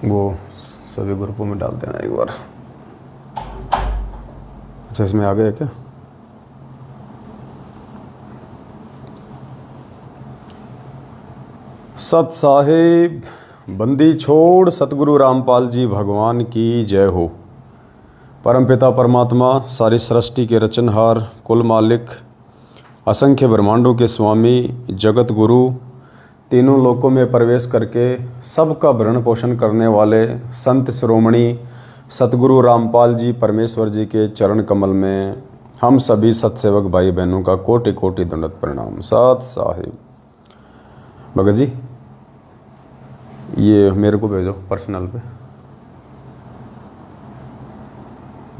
वो सभी ग्रुपों में डाल देना एक बार। अच्छा, इसमें आ गया क्या? सत साहिब बंदी छोड़ सतगुरु रामपाल जी भगवान की जय हो। परमपिता परमात्मा सारी सृष्टि के रचनहार, कुल मालिक, असंख्य ब्रह्मांडों के स्वामी, जगत गुरु, तीनों लोकों में प्रवेश करके सबका भरण पोषण करने वाले संत शिरोमणि सतगुरु रामपाल जी परमेश्वर जी के चरण कमल में हम सभी सत्सेवक भाई बहनों का कोटि कोटि दंडवत प्रणाम। सत साहिब। भगत जी, ये मेरे को भेजो पर्सनल पे,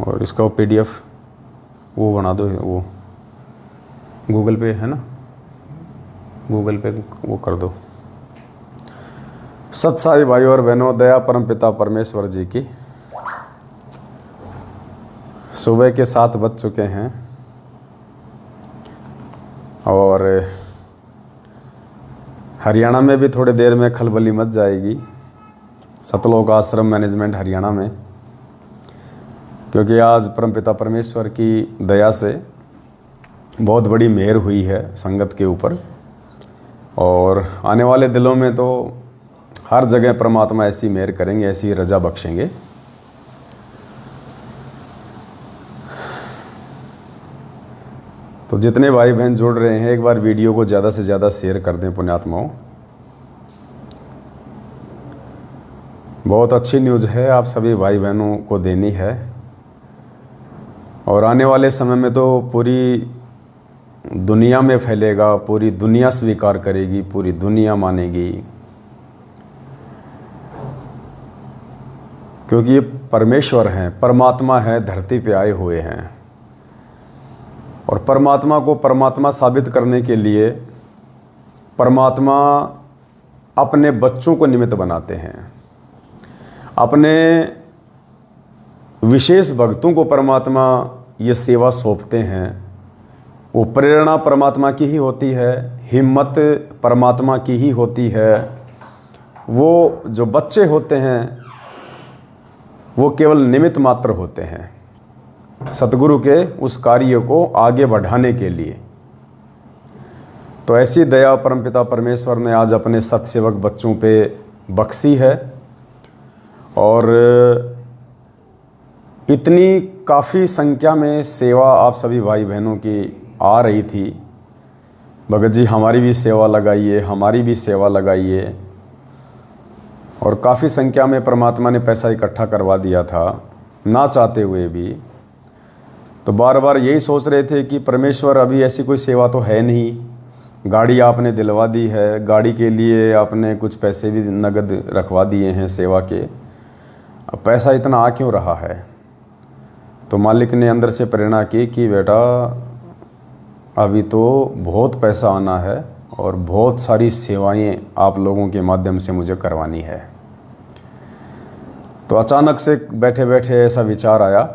और इसका PDF वो बना दो, वो गूगल पे है ना, गूगल पे वो कर दो। सत साई भाई और बहनों, दया परम पिता परमेश्वर जी की। सुबह के 7 बज चुके हैं और हरियाणा में भी थोड़ी देर में खलबली मच जाएगी, सतलोक आश्रम मैनेजमेंट हरियाणा में, क्योंकि आज परमपिता परमेश्वर की दया से बहुत बड़ी मेहर हुई है संगत के ऊपर। और आने वाले दिनों में तो हर जगह परमात्मा ऐसी मेहर करेंगे, ऐसी रजा बख्शेंगे। तो जितने भाई बहन जुड़ रहे हैं, एक बार वीडियो को ज़्यादा से ज़्यादा शेयर कर दें पुण्यात्माओं। बहुत अच्छी न्यूज़ है, आप सभी भाई बहनों को देनी है। और आने वाले समय में तो पूरी दुनिया में फैलेगा, पूरी दुनिया स्वीकार करेगी, पूरी दुनिया मानेगी, क्योंकि ये परमेश्वर हैं, परमात्मा है, धरती पे आए हुए हैं। और परमात्मा को परमात्मा साबित करने के लिए परमात्मा अपने बच्चों को निमित्त बनाते हैं, अपने विशेष भक्तों को परमात्मा ये सेवा सौंपते हैं। वो प्रेरणा परमात्मा की ही होती है, हिम्मत परमात्मा की ही होती है। वो जो बच्चे होते हैं वो केवल निमित्त मात्र होते हैं सतगुरु के उस कार्य को आगे बढ़ाने के लिए। तो ऐसी दया परमपिता परमेश्वर ने आज अपने सत्सेवक बच्चों पे बख्शी है। और इतनी काफ़ी संख्या में सेवा आप सभी भाई बहनों की आ रही थी। भगत जी, हमारी भी सेवा लगाइए, हमारी भी सेवा लगाइए। और काफ़ी संख्या में परमात्मा ने पैसा इकट्ठा करवा दिया था, ना चाहते हुए भी। तो बार बार यही सोच रहे थे कि परमेश्वर अभी ऐसी कोई सेवा तो है नहीं, गाड़ी आपने दिलवा दी है, गाड़ी के लिए आपने कुछ पैसे भी नगद रखवा दिए हैं सेवा के, अब पैसा इतना आ क्यों रहा है? तो मालिक ने अंदर से प्रेरणा की कि बेटा अभी तो बहुत पैसा आना है और बहुत सारी सेवाएं आप लोगों के माध्यम से मुझे करवानी है। तो अचानक से बैठे बैठे ऐसा विचार आया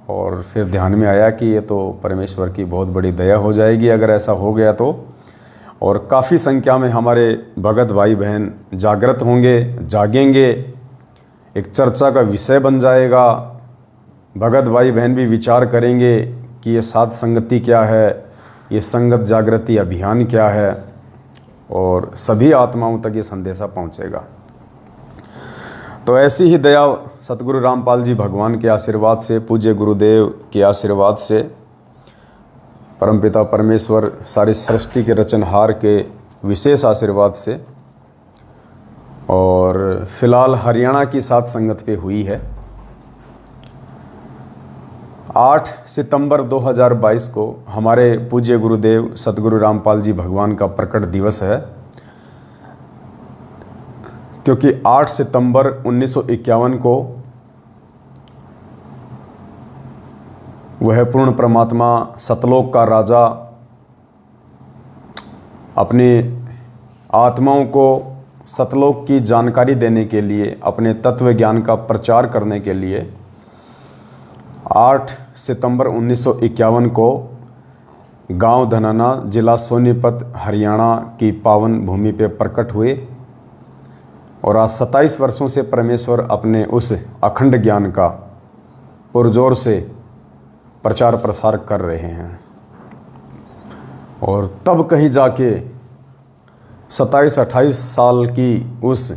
और फिर ध्यान में आया कि ये तो परमेश्वर की बहुत बड़ी दया हो जाएगी अगर ऐसा हो गया तो। और काफ़ी संख्या में हमारे भगत भाई बहन जागृत होंगे, जागेंगे, एक चर्चा का विषय बन जाएगा। भगत भाई बहन भी विचार करेंगे कि ये साध संगति क्या है, ये संगत जागृति अभियान क्या है, और सभी आत्माओं तक ये संदेशा पहुंचेगा। तो ऐसी ही दया सतगुरु रामपाल जी भगवान के आशीर्वाद से, पूज्य गुरुदेव के आशीर्वाद से, परमपिता परमेश्वर सारी सृष्टि के रचनहार के विशेष आशीर्वाद से, और फिलहाल हरियाणा की साथ संगत पे हुई है। 8 सितंबर 2022 को हमारे पूज्य गुरुदेव सतगुरु रामपाल जी भगवान का प्रकट दिवस है, क्योंकि 8 सितंबर 1951 को वह पूर्ण परमात्मा सतलोक का राजा अपनी आत्माओं को सतलोक की जानकारी देने के लिए, अपने तत्व ज्ञान का प्रचार करने के लिए 8 सितंबर 1951 को गांव धनाना, जिला सोनीपत, हरियाणा की पावन भूमि पे प्रकट हुए। और आज 27 वर्षों से परमेश्वर अपने उस अखंड ज्ञान का पुरजोर से प्रचार प्रसार कर रहे हैं। और तब कहीं जाके 27-28 साल की उस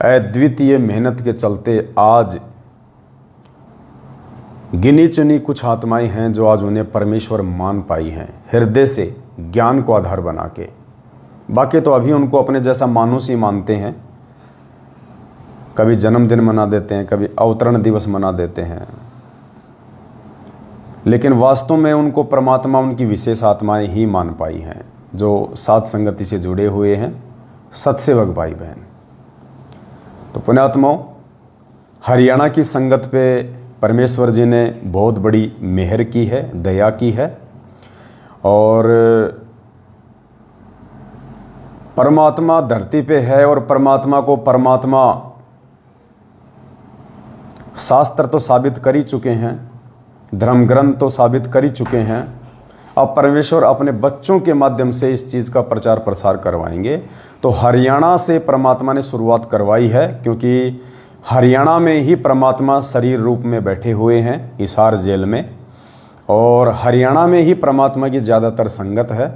अद्वितीय मेहनत के चलते आज गिनी चुनी कुछ आत्माएं हैं जो आज उन्हें परमेश्वर मान पाई हैं, हृदय से ज्ञान को आधार बना के। बाकी तो अभी उनको अपने जैसा मानुष ही मानते हैं, कभी जन्मदिन मना देते हैं, कभी अवतरण दिवस मना देते हैं, लेकिन वास्तव में उनको परमात्मा उनकी विशेष आत्माएं ही मान पाई हैं, जो साथ संगति से जुड़े हुए हैं, सत्सेवक भाई बहन। तो पुण्यात्माओं, हरियाणा की संगत पे परमेश्वर जी ने बहुत बड़ी मेहर की है, दया की है। और परमात्मा धरती पे है और परमात्मा को परमात्मा शास्त्र तो साबित कर ही चुके हैं, धर्म ग्रंथ तो साबित कर ही चुके हैं। अब परमेश्वर अपने बच्चों के माध्यम से इस चीज़ का प्रचार प्रसार करवाएंगे। तो हरियाणा से परमात्मा ने शुरुआत करवाई है, क्योंकि हरियाणा में ही परमात्मा शरीर रूप में बैठे हुए हैं हिसार जेल में, और हरियाणा में ही परमात्मा की ज़्यादातर संगत है।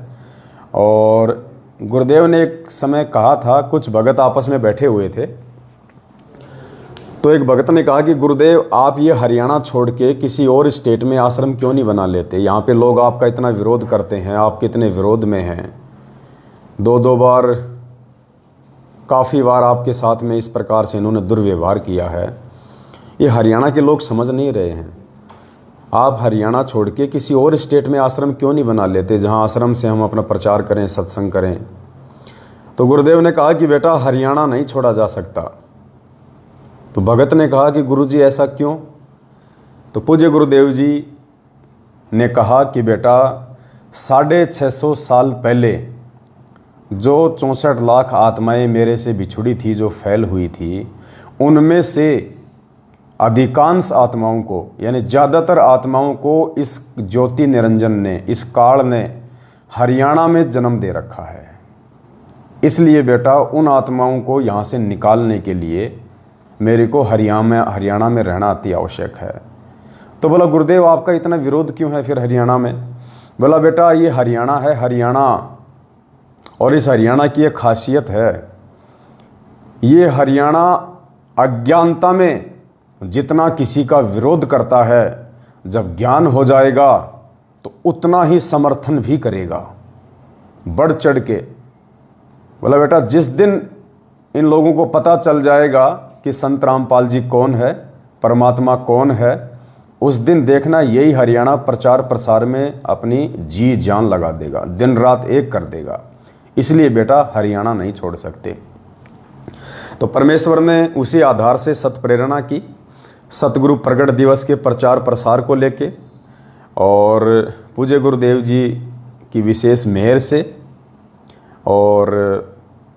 और गुरुदेव ने एक समय कहा था, कुछ भगत आपस में बैठे हुए थे, तो एक भगत ने कहा कि गुरुदेव आप ये हरियाणा छोड़ के किसी और स्टेट में आश्रम क्यों नहीं बना लेते, यहाँ पे लोग आपका इतना विरोध करते हैं, आप कितने विरोध में हैं, 2-2 बार काफ़ी बार आपके साथ में इस प्रकार से इन्होंने दुर्व्यवहार किया है, ये हरियाणा के लोग समझ नहीं रहे हैं। आप हरियाणा छोड़ के किसी और स्टेट में आश्रम क्यों नहीं बना लेते, जहाँ आश्रम से हम अपना प्रचार करें, सत्संग करें। तो गुरुदेव ने कहा कि बेटा हरियाणा नहीं छोड़ा जा सकता। तो भगत ने कहा कि गुरुजी ऐसा क्यों? तो पूज्य गुरुदेव जी ने कहा कि बेटा 650 साल पहले जो 64 लाख आत्माएं मेरे से बिछुड़ी थी, जो फैल हुई थी, उनमें से अधिकांश आत्माओं को, यानी ज़्यादातर आत्माओं को इस ज्योति निरंजन ने, इस काल ने हरियाणा में जन्म दे रखा है। इसलिए बेटा उन आत्माओं को यहाँ से निकालने के लिए मेरे को हरियाणा में रहना अति आवश्यक है। तो बोला गुरुदेव आपका इतना विरोध क्यों है फिर हरियाणा में? बोला बेटा ये हरियाणा है, हरियाणा, और इस हरियाणा की एक खासियत है, ये हरियाणा अज्ञानता में जितना किसी का विरोध करता है, जब ज्ञान हो जाएगा तो उतना ही समर्थन भी करेगा, बढ़ चढ़ के। बोला बेटा जिस दिन इन लोगों को पता चल जाएगा कि संत रामपाल जी कौन है, परमात्मा कौन है, उस दिन देखना यही हरियाणा प्रचार प्रसार में अपनी जी जान लगा देगा, दिन रात एक कर देगा। इसलिए बेटा हरियाणा नहीं छोड़ सकते। तो परमेश्वर ने उसी आधार से सत्प्रेरणा की, सतगुरु प्रगट दिवस के प्रचार प्रसार को लेके, और पूज्य गुरुदेव जी की विशेष मेहर से और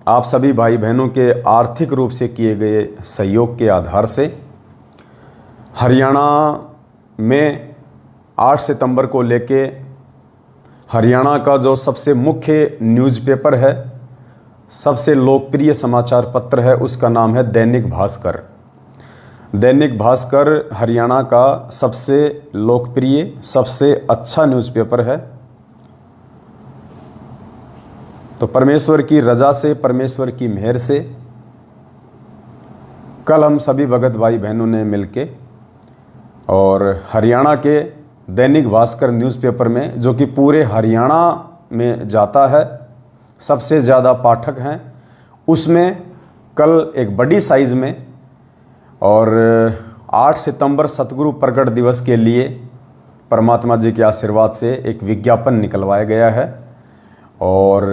आप सभी भाई बहनों के आर्थिक रूप से किए गए सहयोग के आधार से हरियाणा में 8 सितंबर को लेके हरियाणा का जो सबसे मुख्य न्यूज़पेपर है, सबसे लोकप्रिय समाचार पत्र है, उसका नाम है दैनिक भास्कर। दैनिक भास्कर हरियाणा का सबसे लोकप्रिय, सबसे अच्छा न्यूज़पेपर है। तो परमेश्वर की रजा से, परमेश्वर की मेहर से कल हम सभी भगत भाई बहनों ने मिलके और हरियाणा के दैनिक भास्कर न्यूज़पेपर में, जो कि पूरे हरियाणा में जाता है, सबसे ज़्यादा पाठक हैं, उसमें कल एक बड़ी साइज़ में और 8 सितंबर सतगुरु प्रगट दिवस के लिए परमात्मा जी के आशीर्वाद से एक विज्ञापन निकलवाया गया है। और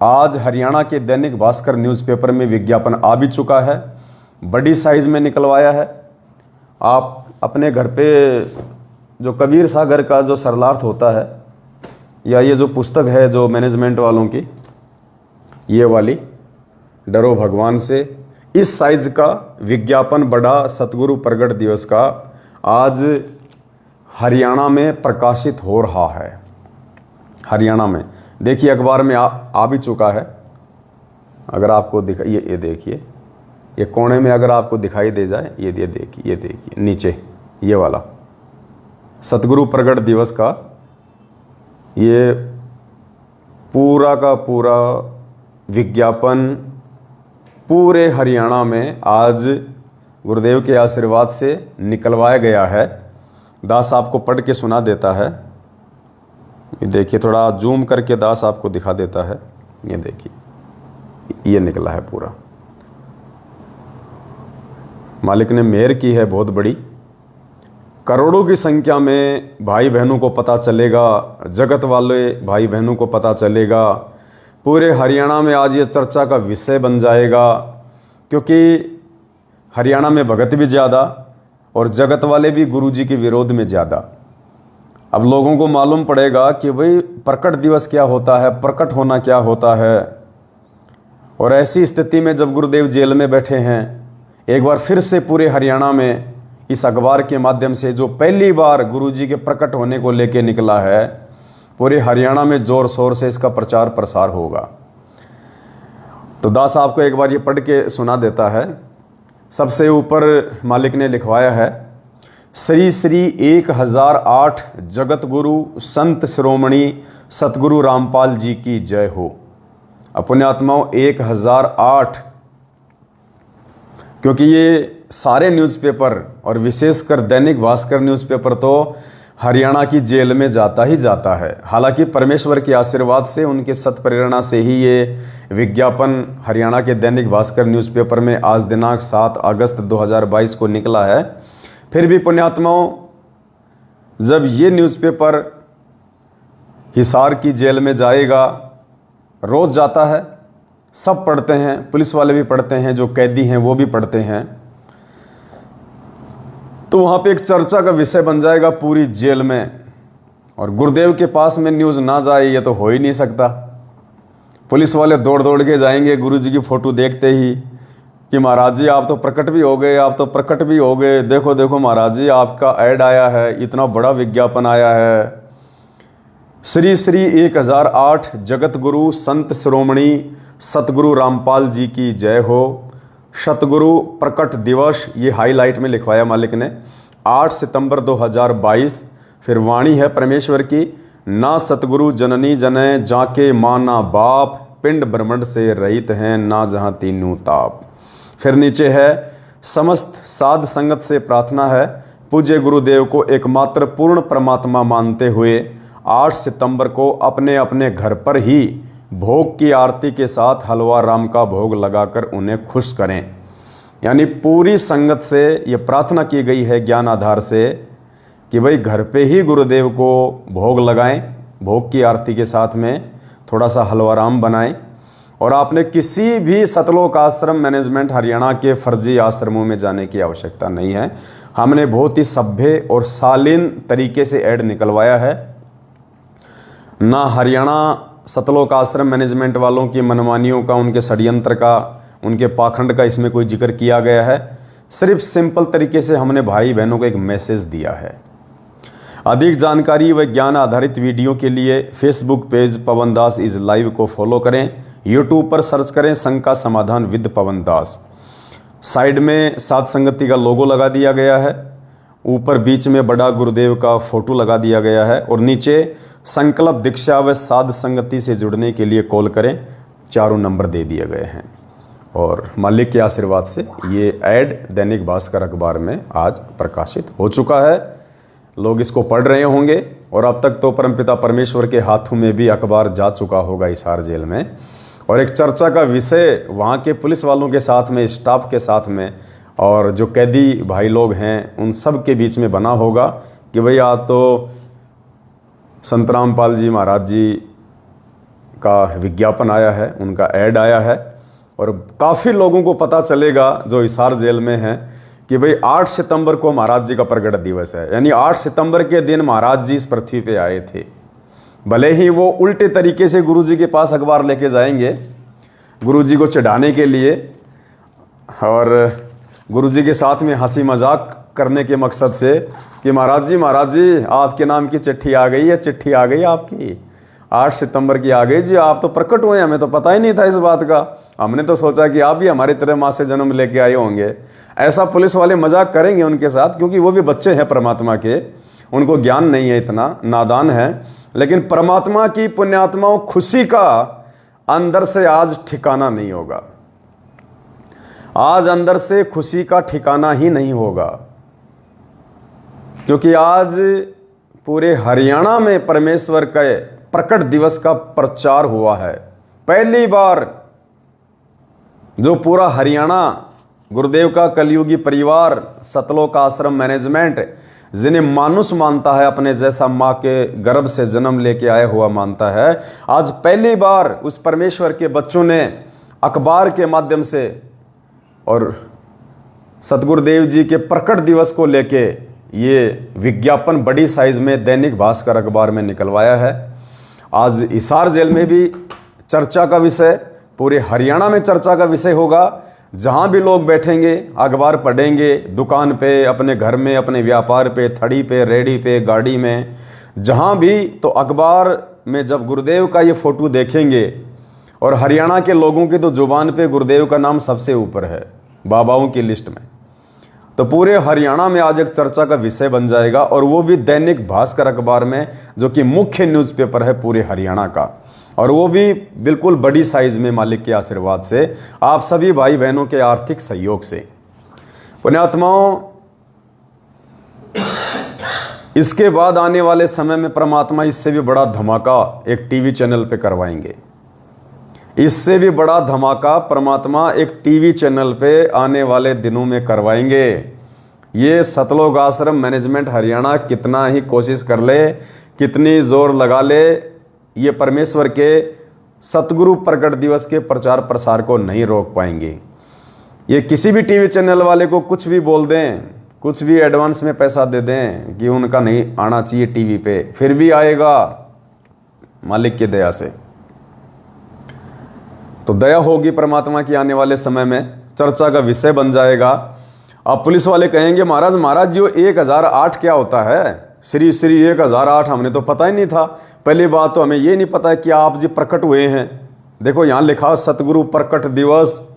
आज हरियाणा के दैनिक भास्कर न्यूज़पेपर में विज्ञापन आ भी चुका है, बड़ी साइज़ में निकलवाया है। आप अपने घर पे जो कबीर सागर का जो सरलार्थ होता है, या ये जो पुस्तक है जो मैनेजमेंट वालों की, ये वाली डरो भगवान से, इस साइज का विज्ञापन बड़ा सतगुरु प्रगट दिवस का आज हरियाणा में प्रकाशित हो रहा है। हरियाणा में देखिए अखबार में आ भी चुका है। अगर आपको ये देखिए, ये कोने में अगर आपको दिखाई दे जाए, ये देखिए नीचे ये वाला सतगुरु प्रगट दिवस का ये पूरा का पूरा विज्ञापन पूरे हरियाणा में आज गुरुदेव के आशीर्वाद से निकलवाया गया है। दास आपको पढ़ के सुना देता है। ये देखिए, थोड़ा जूम करके दास आपको दिखा देता है। ये देखिए, ये निकला है पूरा। मालिक ने मेहर की है बहुत बड़ी। करोड़ों की संख्या में भाई बहनों को पता चलेगा, जगत वाले भाई बहनों को पता चलेगा। पूरे हरियाणा में आज ये चर्चा का विषय बन जाएगा, क्योंकि हरियाणा में भगत भी ज़्यादा और जगत वाले भी गुरुजी के विरोध में ज़्यादा। अब लोगों को मालूम पड़ेगा कि भाई प्रकट दिवस क्या होता है, प्रकट होना क्या होता है। और ऐसी स्थिति में जब गुरुदेव जेल में बैठे हैं, एक बार फिर से पूरे हरियाणा में इस अखबार के माध्यम से जो पहली बार गुरुजी के प्रकट होने को लेके निकला है, पूरे हरियाणा में जोर शोर से इसका प्रचार प्रसार होगा। तो दास आपको एक बार ये पढ़ के सुना देता है। सबसे ऊपर मालिक ने लिखवाया है, श्री श्री 1008 जगत गुरु संत शिरोमणि सतगुरु रामपाल जी की जय हो। अपने आत्माओं 1008, क्योंकि ये सारे न्यूज़पेपर और विशेषकर दैनिक भास्कर न्यूज़पेपर तो हरियाणा की जेल में जाता ही जाता है। हालांकि परमेश्वर के आशीर्वाद से, उनके सत प्रेरणा से ही ये विज्ञापन हरियाणा के दैनिक भास्कर न्यूज़पेपर में आज दिनांक 7 अगस्त 2022 को निकला है। फिर भी पुण्यात्माओं, जब ये न्यूज़पेपर हिसार की जेल में जाएगा, रोज़ जाता है, सब पढ़ते हैं, पुलिस वाले भी पढ़ते हैं, जो कैदी हैं वो भी पढ़ते हैं, तो वहाँ पे एक चर्चा का विषय बन जाएगा पूरी जेल में। और गुरुदेव के पास में न्यूज़ ना जाए ये तो हो ही नहीं सकता। पुलिस वाले दौड़ दौड़ के जाएंगे गुरुजी की फ़ोटो देखते ही कि महाराज जी आप तो प्रकट भी हो गए, आप तो प्रकट भी हो गए, देखो देखो महाराज जी आपका ऐड आया है, इतना बड़ा विज्ञापन आया है। श्री श्री 1008 जगत गुरु संत शिरोमणि सतगुरु रामपाल जी की जय हो। सतगुरु प्रकट दिवस, ये हाईलाइट में लिखवाया मालिक ने, 8 सितंबर 2022। फिर वाणी है परमेश्वर की, ना सतगुरु जननी जने जाके माना बाप, पिंड ब्रह्मंड से रहित हैं ना जहाँ तीनों ताप। फिर नीचे है, समस्त साध संगत से प्रार्थना है, पूज्य गुरुदेव को एकमात्र पूर्ण परमात्मा मानते हुए 8 सितंबर को अपने अपने घर पर ही भोग की आरती के साथ हलवा राम का भोग लगाकर उन्हें खुश करें। यानी पूरी संगत से ये प्रार्थना की गई है ज्ञान आधार से कि भाई घर पे ही गुरुदेव को भोग लगाएं, भोग की आरती के साथ में थोड़ा सा हलवा राम बनाएं। और आपने किसी भी सतलोक आश्रम मैनेजमेंट हरियाणा के फर्जी आश्रमों में जाने की आवश्यकता नहीं है। हमने बहुत ही सभ्य और शालीन तरीके से ऐड निकलवाया है। ना हरियाणा सतलोक आश्रम मैनेजमेंट वालों की मनमानियों का, उनके षड्यंत्र का, उनके पाखंड का इसमें कोई जिक्र किया गया है। सिर्फ सिंपल तरीके से हमने भाई बहनों को एक मैसेज दिया है। अधिक जानकारी व ज्ञान आधारित वीडियो के लिए Facebook page Pawan Das is live को फॉलो करें। यूट्यूब पर सर्च करें शंका समाधान विद पवन दास। साइड में साध संगति का लोगो लगा दिया गया है, ऊपर बीच में बड़ा गुरुदेव का फोटो लगा दिया गया है और नीचे संकल्प दीक्षा व साध संगति से जुड़ने के लिए कॉल करें, चारों नंबर दे दिए गए हैं। और मालिक के आशीर्वाद से ये ऐड दैनिक भास्कर अखबार में आज प्रकाशित हो चुका है। लोग इसको पढ़ रहे होंगे और अब तक तो परमपिता परमेश्वर के हाथों में भी अखबार जा चुका होगा हिसार जेल में। और एक चर्चा का विषय वहाँ के पुलिस वालों के साथ में, स्टाफ के साथ में और जो कैदी भाई लोग हैं उन सब के बीच में बना होगा कि भाई आज तो संत रामपाल जी महाराज जी का विज्ञापन आया है, उनका ऐड आया है। और काफ़ी लोगों को पता चलेगा जो हिसार जेल में हैं कि भाई 8 सितंबर को महाराज जी का प्रगट दिवस है। यानी 8 सितंबर के दिन महाराज जी इस पृथ्वी पे आए थे। भले ही वो उल्टे तरीके से गुरुजी के पास अखबार लेके जाएंगे गुरुजी को चढ़ाने के लिए और गुरुजी के साथ में हंसी मजाक करने के मकसद से कि महाराज जी आपके नाम की चिट्ठी आ गई है, चिट्ठी आ गई आपकी, 8 सितंबर की आ गई जी, आप तो प्रकट हुए, हमें तो पता ही नहीं था इस बात का। हमने तो सोचा कि आप भी हमारी तरह माँ से जन्म लेके आए होंगे। ऐसा पुलिस वाले मजाक करेंगे उनके साथ, क्योंकि वो भी बच्चे हैं परमात्मा के, उनको ज्ञान नहीं है, इतना नादान है। लेकिन परमात्मा की पुण्यात्माओं, खुशी का अंदर से आज ठिकाना नहीं होगा। आज अंदर से खुशी का ठिकाना ही नहीं होगा, क्योंकि आज पूरे हरियाणा में परमेश्वर के प्रकट दिवस का प्रचार हुआ है। पहली बार जो पूरा हरियाणा, गुरुदेव का कलयुगी परिवार, सतलोक आश्रम मैनेजमेंट, जिन्हें मानुष मानता है, अपने जैसा माँ के गर्भ से जन्म लेके आया हुआ मानता है, आज पहली बार उस परमेश्वर के बच्चों ने अखबार के माध्यम से और सतगुरुदेव जी के प्रकट दिवस को लेके ये विज्ञापन बड़ी साइज में दैनिक भास्कर अखबार में निकलवाया है। आज हिसार जेल में भी चर्चा का विषय, पूरे हरियाणा में चर्चा का विषय होगा। जहाँ भी लोग बैठेंगे, अखबार पढ़ेंगे, दुकान पे, अपने घर में, अपने व्यापार पे, थड़ी पे, रेडी पे, गाड़ी में, जहाँ भी, तो अखबार में जब गुरुदेव का ये फोटो देखेंगे, और हरियाणा के लोगों की तो जुबान पे गुरुदेव का नाम सबसे ऊपर है बाबाओं की लिस्ट में, तो पूरे हरियाणा में आज एक चर्चा का विषय बन जाएगा। और वो भी दैनिक भास्कर अखबार में, जो कि मुख्य न्यूज़पेपर है पूरे हरियाणा का, और वो भी बिल्कुल बड़ी साइज में, मालिक के आशीर्वाद से, आप सभी भाई बहनों के आर्थिक सहयोग से। पुण्यात्माओं, इसके बाद आने वाले समय में परमात्मा इससे भी बड़ा धमाका एक टीवी चैनल पे करवाएंगे। इससे भी बड़ा धमाका परमात्मा एक टीवी चैनल पे आने वाले दिनों में करवाएंगे। ये सतलोक आश्रम मैनेजमेंट हरियाणा कितना ही कोशिश कर ले, कितनी जोर लगा ले, ये परमेश्वर के सतगुरु प्रकट दिवस के प्रचार प्रसार को नहीं रोक पाएंगे। ये किसी भी टीवी चैनल वाले को कुछ भी बोल दें, कुछ भी एडवांस में पैसा दे दें कि उनका नहीं आना चाहिए टीवी पे, फिर भी आएगा मालिक की दया से। तो दया होगी परमात्मा की, आने वाले समय में चर्चा का विषय बन जाएगा। अब पुलिस वाले कहेंगे, महाराज जी 1008 क्या होता है? श्री 1008 हमने तो पता ही नहीं था। पहली बात तो हमें ये नहीं पता है कि आप जी प्रकट हुए हैं। देखो यहाँ लिखा सतगुरु प्रकट दिवस,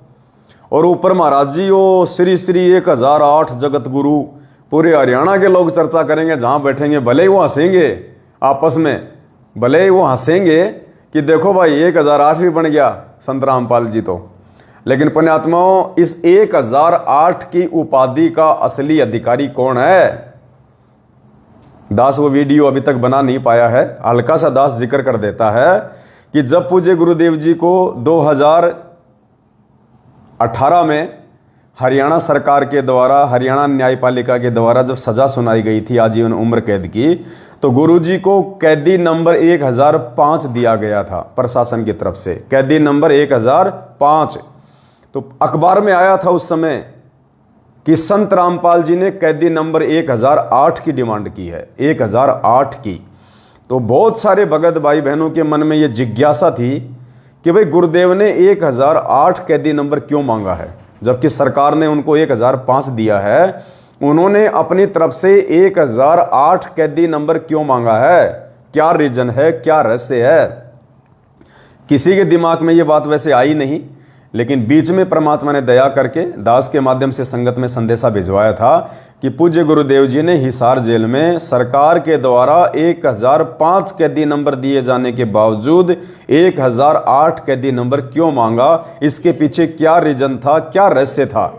और ऊपर महाराज जी वो श्री 1008 जगत गुरु। पूरे हरियाणा के लोग चर्चा करेंगे, जहाँ बैठेंगे, भले ही वो हंसेंगे आपस में, भले ही वो हंसेंगे कि देखो भाई 1008 भी बन गया संत रामपाल जी तो। लेकिन पुण्यात्माओं, इस 1008 की उपाधि का असली अधिकारी कौन है? दास वो वीडियो अभी तक बना नहीं पाया है, हल्का सा दास जिक्र कर देता है कि जब पूज्य गुरुदेव जी को 2018 में हरियाणा सरकार के द्वारा, हरियाणा न्यायपालिका के द्वारा जब सजा सुनाई गई थी आजीवन उम्र कैद की, तो गुरुजी को कैदी नंबर 1005 दिया गया था प्रशासन की तरफ से, कैदी नंबर 1005। तो अखबार में आया था उस समय कि संत रामपाल जी ने कैदी नंबर 1008 की डिमांड की है, 1008 की। तो बहुत सारे भगत भाई बहनों के मन में ये जिज्ञासा थी कि भाई गुरुदेव ने 1008 कैदी नंबर क्यों मांगा है, जबकि सरकार ने उनको 1005 दिया है। उन्होंने अपनी तरफ से 1008 कैदी नंबर क्यों मांगा है? क्या रीजन है, क्या रहस्य है? किसी के दिमाग में ये बात वैसे आई नहीं, लेकिन बीच में परमात्मा ने दया करके दास के माध्यम से संगत में संदेशा भिजवाया था कि पूज्य गुरुदेव जी ने हिसार जेल में सरकार के द्वारा 1005 कैदी नंबर दिए जाने के बावजूद 1008 कैदी नंबर क्यों मांगा, इसके पीछे क्या रीजन था, क्या रहस्य था,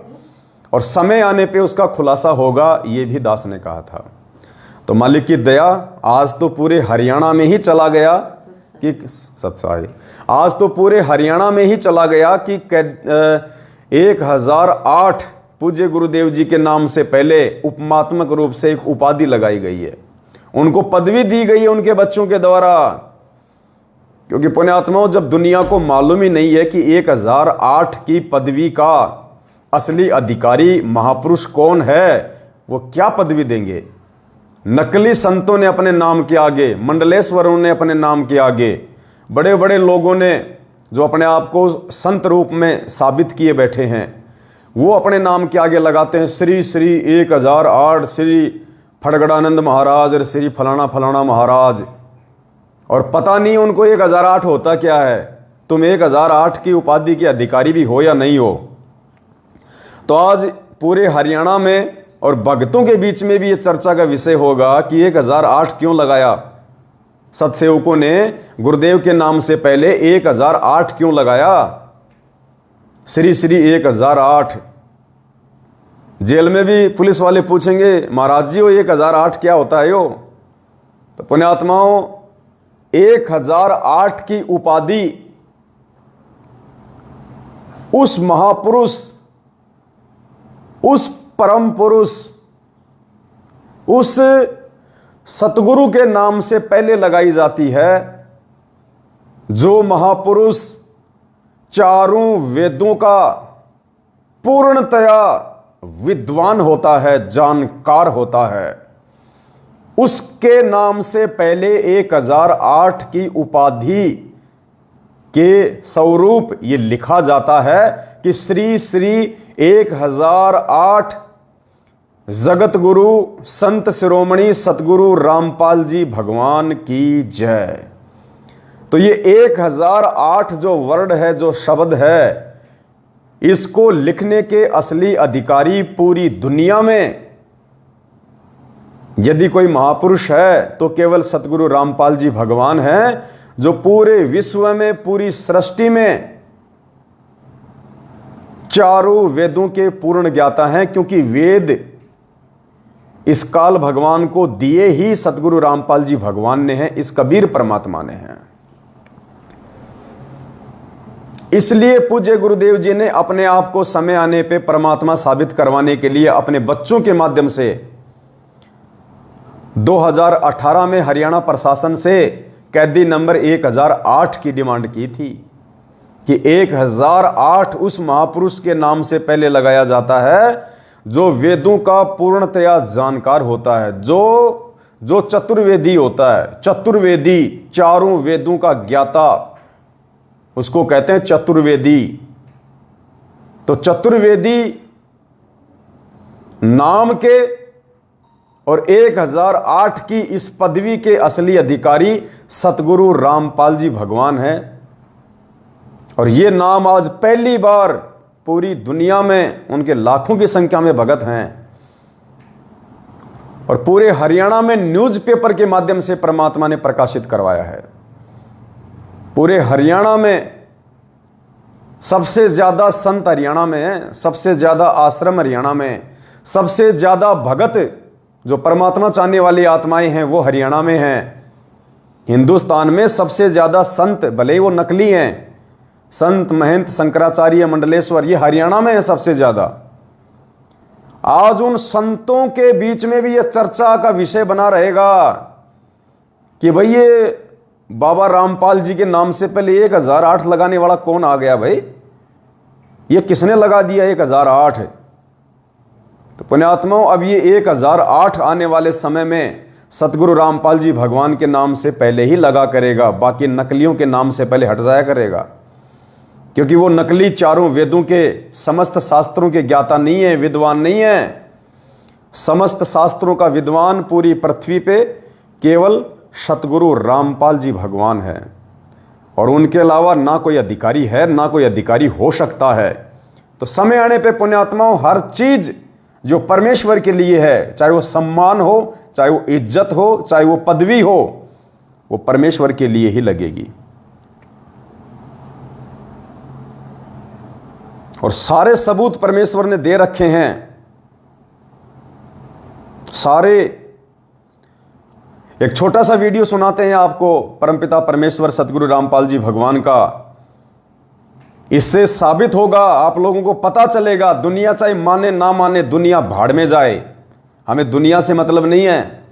और समय आने पे उसका खुलासा होगा, ये भी दास ने कहा था। तो मालिक की दया, आज तो पूरे हरियाणा में ही चला गया कि सत्साई, आज तो पूरे हरियाणा में ही चला गया कि 1008 पूज्य गुरुदेव जी के नाम से पहले उपमात्मक रूप से एक उपाधि लगाई गई है, उनको पदवी दी गई है उनके बच्चों के द्वारा। क्योंकि पुण्यात्माओं, जब दुनिया को मालूम ही नहीं है कि 1008 की पदवी का असली अधिकारी महापुरुष कौन है, वो क्या पदवी देंगे? नकली संतों ने अपने नाम के आगे, मंडलेश्वरों ने अपने नाम के आगे, बड़े बड़े लोगों ने जो अपने आप को संत रूप में साबित किए बैठे हैं, वो अपने नाम के आगे लगाते हैं श्री 1008 श्री फड़गड़ानंद महाराज और श्री फलाना फलाना महाराज। और पता नहीं उनको 1008 होता क्या है। तुम 1008 की उपाधि के अधिकारी भी हो या नहीं हो। तो आज पूरे हरियाणा में और भक्तों के बीच में भी ये चर्चा का विषय होगा कि 1008 क्यों लगाया। सतसेवकों ने गुरुदेव के नाम से पहले 1008 क्यों लगाया। श्री श्री 1008। जेल में भी पुलिस वाले पूछेंगे, महाराज जी वो 1008 क्या होता है यो। तो पुण्यात्माओं, 1008 की उपाधि उस महापुरुष, उस परम पुरुष, उस सतगुरु के नाम से पहले लगाई जाती है, जो महापुरुष चारों वेदों का पूर्णतया विद्वान होता है, जानकार होता है। उसके नाम से पहले 1008 की उपाधि के स्वरूप ये लिखा जाता है कि श्री श्री 1008 जगत गुरु संत शिरोमणि सतगुरु रामपाल जी भगवान की जय। तो ये 1008 जो वर्ड है, जो शब्द है, इसको लिखने के असली अधिकारी पूरी दुनिया में यदि कोई महापुरुष है तो केवल सतगुरु रामपाल जी भगवान हैं, जो पूरे विश्व में, पूरी सृष्टि में चारों वेदों के पूर्ण ज्ञाता हैं। क्योंकि वेद इस काल भगवान को दिए ही सतगुरु रामपाल जी भगवान ने हैं, इस कबीर परमात्मा ने हैं। इसलिए पूज्य गुरुदेव जी ने अपने आप को समय आने पे परमात्मा साबित करवाने के लिए अपने बच्चों के माध्यम से 2018 में हरियाणा प्रशासन से कैदी नंबर 1008 की डिमांड की थी कि 1008 उस महापुरुष के नाम से पहले लगाया जाता है, जो वेदों का पूर्णतया जानकार होता है, जो चतुर्वेदी होता है। चतुर्वेदी, चारों वेदों का ज्ञाता, उसको कहते हैं चतुर्वेदी। तो चतुर्वेदी नाम के और 1008 की इस पदवी के असली अधिकारी सतगुरु रामपाल जी भगवान हैं। और ये नाम आज पहली बार पूरी दुनिया में, उनके लाखों की संख्या में भगत हैं, और पूरे हरियाणा में न्यूज़पेपर के माध्यम से परमात्मा ने प्रकाशित करवाया है। पूरे हरियाणा में सबसे ज्यादा संत हरियाणा में हैं, सबसे ज्यादा आश्रम हरियाणा में, सबसे ज्यादा भगत जो परमात्मा चाहने वाली आत्माएं हैं वो हरियाणा में हैं। हिंदुस्तान में सबसे ज्यादा संत, भले ही वो नकली हैं, संत महंत शंकराचार्य मंडलेश्वर, ये हरियाणा में है सबसे ज्यादा। आज उन संतों के बीच में भी यह चर्चा का विषय बना रहेगा कि भाई ये बाबा रामपाल जी के नाम से पहले 1008 लगाने वाला कौन आ गया भाई, ये किसने लगा दिया 1008। तो पुण्यात्माओं, अब ये 1008 आने वाले समय में सतगुरु रामपाल जी भगवान के नाम से पहले ही लगा करेगा, बाकी नकलियों के नाम से पहले हट जाया करेगा। क्योंकि वो नकली चारों वेदों के समस्त शास्त्रों के ज्ञाता नहीं है, विद्वान नहीं है। समस्त शास्त्रों का विद्वान पूरी पृथ्वी पे केवल सतगुरु रामपाल जी भगवान है, और उनके अलावा ना कोई अधिकारी है, ना कोई अधिकारी हो सकता है। तो समय आने पे पुण्यात्माओं, हर चीज जो परमेश्वर के लिए है, चाहे वो सम्मान हो, चाहे वो इज्जत हो, चाहे वो पदवी हो, वो परमेश्वर के लिए ही लगेगी। और सारे सबूत परमेश्वर ने दे रखे हैं, सारे। एक छोटा सा वीडियो सुनाते हैं आपको परमपिता परमेश्वर सतगुरु रामपाल जी भगवान का। इससे साबित होगा, आप लोगों को पता चलेगा। दुनिया चाहे माने ना माने, दुनिया भाड़ में जाए, हमें दुनिया से मतलब नहीं है।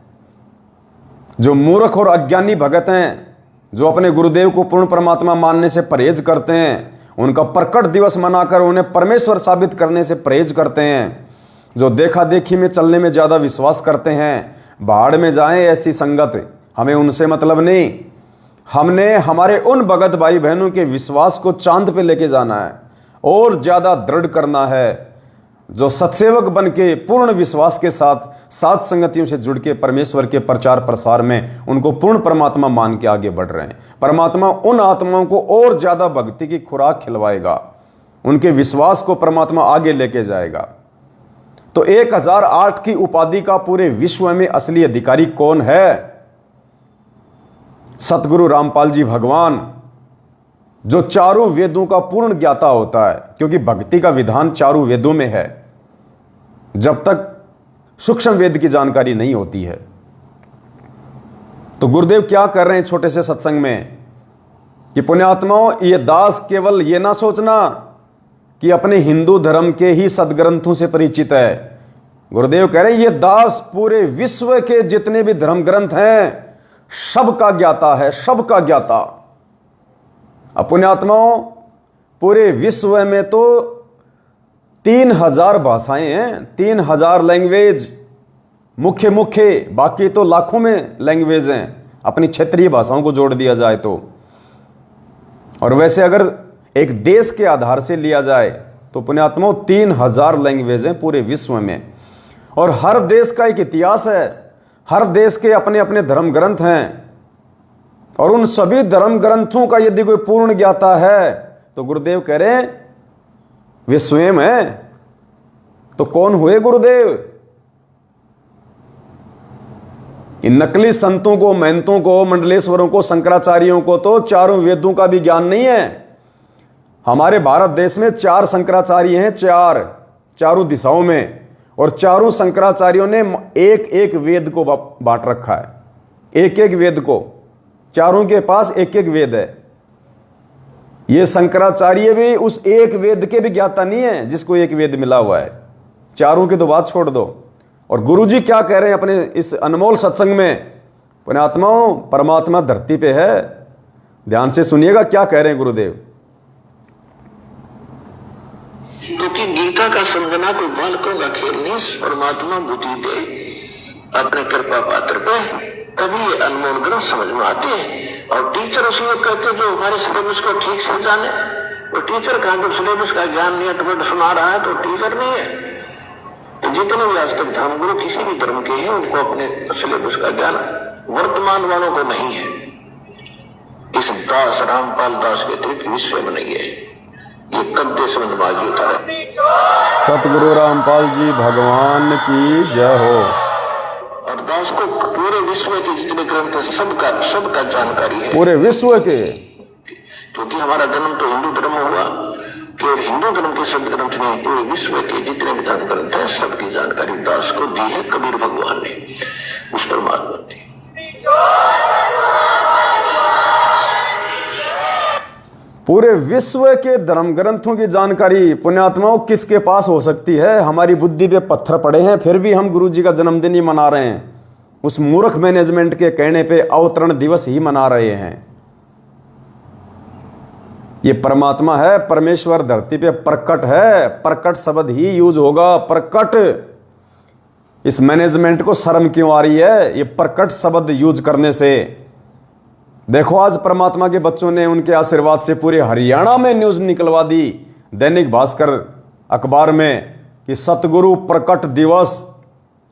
जो मूर्ख और अज्ञानी भगत हैं, जो अपने गुरुदेव को पूर्ण परमात्मा मानने से परहेज करते हैं, उनका प्रकट दिवस मनाकर उन्हें परमेश्वर साबित करने से परहेज करते हैं, जो देखा देखी में चलने में ज़्यादा विश्वास करते हैं, भाड़ में जाएं ऐसी संगत, हमें उनसे मतलब नहीं। हमने हमारे उन भगत भाई बहनों के विश्वास को चांद पे लेके जाना है और ज़्यादा दृढ़ करना है, जो सत्सेवक बन के पूर्ण विश्वास के साथ सात संगतियों से जुड़ के परमेश्वर के प्रचार प्रसार में उनको पूर्ण परमात्मा मान के आगे बढ़ रहे हैं, परमात्मा उन आत्माओं को और ज्यादा भक्ति की खुराक खिलवाएगा, उनके विश्वास को परमात्मा आगे लेके जाएगा। तो 1008 की उपाधि का पूरे विश्व में असली अधिकारी कौन है? सतगुरु रामपाल जी भगवान, जो चारों वेदों का पूर्ण ज्ञाता होता है, क्योंकि भक्ति का विधान चारों वेदों में है जब तक सूक्ष्म वेद की जानकारी नहीं होती है। तो गुरुदेव क्या कर रहे हैं छोटे से सत्संग में कि पुण्यात्माओं, ये दास केवल ये ना सोचना कि अपने हिंदू धर्म के ही सदग्रंथों से परिचित है। गुरुदेव कह रहे हैं ये दास पूरे विश्व के जितने भी धर्म ग्रंथ हैं सबका ज्ञाता है, सबका ज्ञाता। अब पुण्यात्माओं, पूरे विश्व में तो 3000 भाषाएं हैं, 3000 लैंग्वेज मुख्य, बाकी तो लाखों में लैंग्वेज हैं अपनी क्षेत्रीय भाषाओं को जोड़ दिया जाए तो। और वैसे अगर एक देश के आधार से लिया जाए तो पुण्यात्माओं 3000 लैंग्वेज हैं पूरे विश्व में, और हर देश का एक इतिहास है, हर देश के अपने अपने धर्म ग्रंथ हैं, और उन सभी धर्म ग्रंथों का यदि कोई पूर्ण ज्ञाता है तो गुरुदेव कह रहे हैं वे स्वयं हैं। तो कौन हुए गुरुदेव? इन नकली संतों को, महंतों को, मंडलेश्वरों को, शंकराचार्यों को तो चारों वेदों का भी ज्ञान नहीं है। हमारे भारत देश में 4 शंकराचार्य हैं, चारों दिशाओं में, और चारों शंकराचार्यों ने एक एक वेद को बांट रखा है, एक एक वेद को, चारों के पास एक एक वेद है। ये शंकराचार्य भी उस एक वेद के भी ज्ञाता नहीं है जिसको एक वेद मिला हुआ है, चारों की तो बात छोड़ दो। और गुरुजी क्या कह रहे हैं अपने इस अनमोल सत्संग में? पुण्यात्माओं, परमात्मा धरती पे है, ध्यान से सुनिएगा क्या कह रहे हैं गुरुदेव। क्योंकि गीता का समझना कोई बालकों का खेल नहीं, परमात्मा बुद्धि दे अपने कृपा पात्र पे, तभी ये अनमोल ग्रंथ समझ में आते हैं। और टीचर उसी को कहते जो हमारे सिलेबस को ठीक से जाने, वो टीचर कहाँ पर सिलेबस का ज्ञान नहीं है सुना रहा है तो टीचर नहीं है। तो जितने भी आज तक धर्मगुरु किसी भी धर्म के हैं उनको अपने सिलेबस का ज्ञान वर्तमान वालों को नहीं है। इस दास रामपाल दास के अतिरिक्त विश्व में नहीं है। ये कद्दे से नमाजी उतारे। सतगुरु रामपाल जी भगवान की जय हो। और दास को पूरे विश्व के जितने ग्रंथ है सबका जानकारी है, पूरे विश्व के। क्योंकि हमारा जन्म तो हिंदू धर्म में हुआ, केवल हिंदू धर्म के शब्द ग्रंथ नहीं, पूरे विश्व के जितने भी धर्म ग्रंथ है सबकी जानकारी दास को दी है कबीर भगवान ने, उस परमात्मा दी। पूरे विश्व के धर्म ग्रंथों की जानकारी पुण्यात्माओं किसके पास हो सकती है? हमारी बुद्धि पे पत्थर पड़े हैं फिर भी हम गुरु जी का जन्मदिन ही मना रहे हैं, उस मूर्ख मैनेजमेंट के कहने पे अवतरण दिवस ही मना रहे हैं। ये परमात्मा है, परमेश्वर धरती पे प्रकट है, प्रकट शब्द ही यूज होगा, प्रकट। इस मैनेजमेंट को शर्म क्यों आ रही है ये प्रकट शब्द यूज करने से? देखो आज परमात्मा के बच्चों ने उनके आशीर्वाद से पूरे हरियाणा में न्यूज निकलवा दी, दैनिक भास्कर अखबार में, कि सतगुरु प्रकट दिवस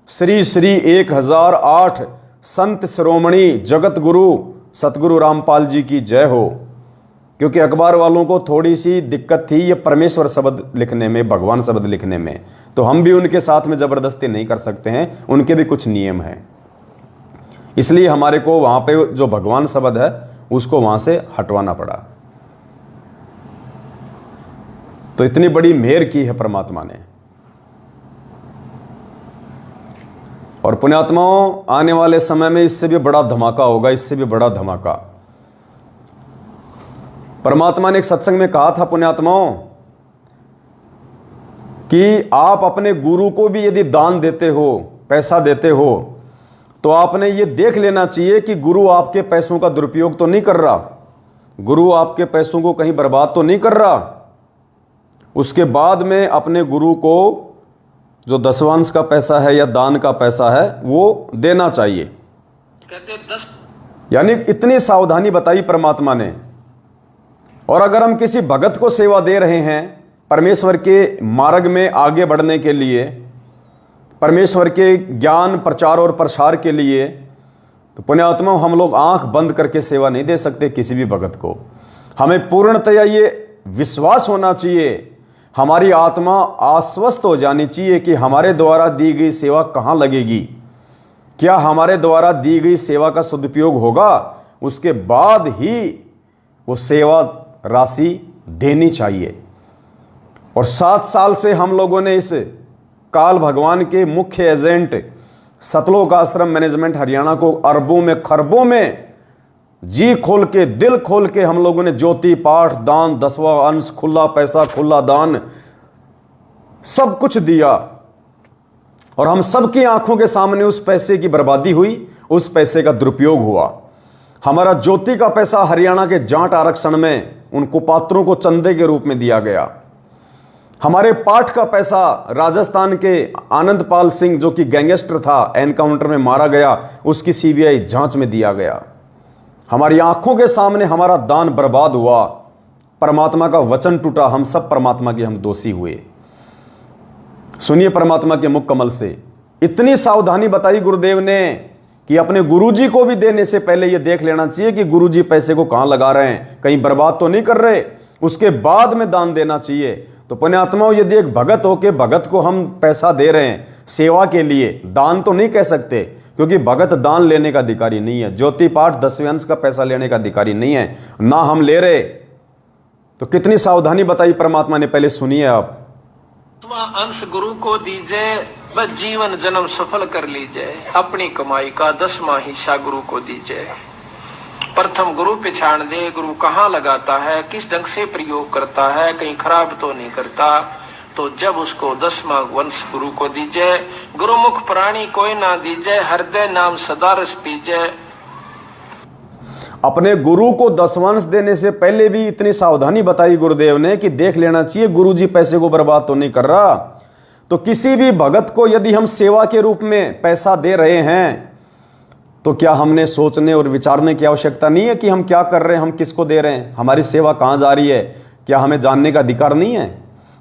श्री श्री 1008 संत शिरोमणि जगत गुरु सतगुरु रामपाल जी की जय हो। क्योंकि अखबार वालों को थोड़ी सी दिक्कत थी ये परमेश्वर शब्द लिखने में, भगवान शब्द लिखने में, तो हम भी उनके साथ में जबरदस्ती नहीं कर सकते हैं, उनके भी कुछ नियम हैं। इसलिए हमारे को वहां पे जो भगवान शब्द है उसको वहां से हटवाना पड़ा। तो इतनी बड़ी मेहर की है परमात्मा ने। और पुण्यात्माओं, आने वाले समय में इससे भी बड़ा धमाका होगा, इससे भी बड़ा धमाका। परमात्मा ने एक सत्संग में कहा था पुण्यात्माओं कि आप अपने गुरु को भी यदि दान देते हो, पैसा देते हो, तो आपने ये देख लेना चाहिए कि गुरु आपके पैसों का दुरुपयोग तो नहीं कर रहा, गुरु आपके पैसों को कहीं बर्बाद तो नहीं कर रहा। उसके बाद में अपने गुरु को जो दशवांश का पैसा है या दान का पैसा है वो देना चाहिए। कहते 10 यानी इतनी सावधानी बताई परमात्मा ने। और अगर हम किसी भगत को सेवा दे रहे हैं परमेश्वर के मार्ग में आगे बढ़ने के लिए, परमेश्वर के ज्ञान प्रचार और प्रसार के लिए, तो पुण्यात्मा हम लोग आंख बंद करके सेवा नहीं दे सकते किसी भी भगत को। हमें पूर्णतया ये विश्वास होना चाहिए, हमारी आत्मा आश्वस्त हो जानी चाहिए कि हमारे द्वारा दी गई सेवा कहाँ लगेगी, क्या हमारे द्वारा दी गई सेवा का सदुपयोग होगा, उसके बाद ही वो सेवा राशि देनी चाहिए। और 7 साल से हम लोगों ने इस काल भगवान के मुख्य एजेंट सतलोक आश्रम मैनेजमेंट हरियाणा को अरबों में खरबों में जी खोल के दिल खोल के हम लोगों ने ज्योति पाठ दान 10वां अंश खुला पैसा खुला दान सब कुछ दिया, और हम सबकी आंखों के सामने उस पैसे की बर्बादी हुई, उस पैसे का दुरुपयोग हुआ। हमारा ज्योति का पैसा हरियाणा के जाट आरक्षण में उन कुपात्रों को चंदे के रूप में दिया गया। हमारे पाठ का पैसा राजस्थान के आनंदपाल सिंह जो कि गैंगस्टर था, एनकाउंटर में मारा गया, उसकी सीबीआई जांच में दिया गया। हमारी आंखों के सामने हमारा दान बर्बाद हुआ, परमात्मा का वचन टूटा, हम सब परमात्मा के हम दोषी हुए। सुनिए परमात्मा के मुख कमल से इतनी सावधानी बताई गुरुदेव ने कि अपने गुरुजी को भी देने से पहले यह देख लेना चाहिए कि गुरुजी पैसे को कहां लगा रहे हैं, कहीं बर्बाद तो नहीं कर रहे, उसके बाद में दान देना चाहिए। तो पुण्यात्माओं, यदि एक भगत हो के भगत को हम पैसा दे रहे हैं सेवा के लिए, दान तो नहीं कह सकते क्योंकि भगत दान लेने का अधिकारी नहीं है, ज्योति पाठ 10वें अंश का पैसा लेने का अधिकारी नहीं है, ना हम ले रहे। तो कितनी सावधानी बताई परमात्मा ने, पहले सुनिए आप। अंश गुरु को दीजिए, बस जीवन जन्म सफल कर लीजिए, अपनी कमाई का 10वां हिस्सा गुरु को दीजिए। प्रथम गुरु पहचान दे, गुरु कहाँ लगाता है, किस ढंग से प्रयोग करता है, कहीं खराब तो नहीं करता। तो जब उसको 10वां वंश गुरु को दीजिए, गुरुमुख प्राणी कोई ना दीजिए, हृदय नाम सदा रस पीजिए। अपने गुरु को 10 वंश देने से पहले भी इतनी सावधानी बताई गुरुदेव ने कि देख लेना चाहिए गुरुजी पैसे को बर्बाद तो नहीं कर रहा। तो किसी भी भगत को यदि हम सेवा के रूप में पैसा दे रहे हैं तो क्या हमने सोचने और विचारने की आवश्यकता नहीं है कि हम क्या कर रहे हैं, हम किसको दे रहे हैं, हमारी सेवा कहाँ जा रही है, क्या हमें जानने का अधिकार नहीं है?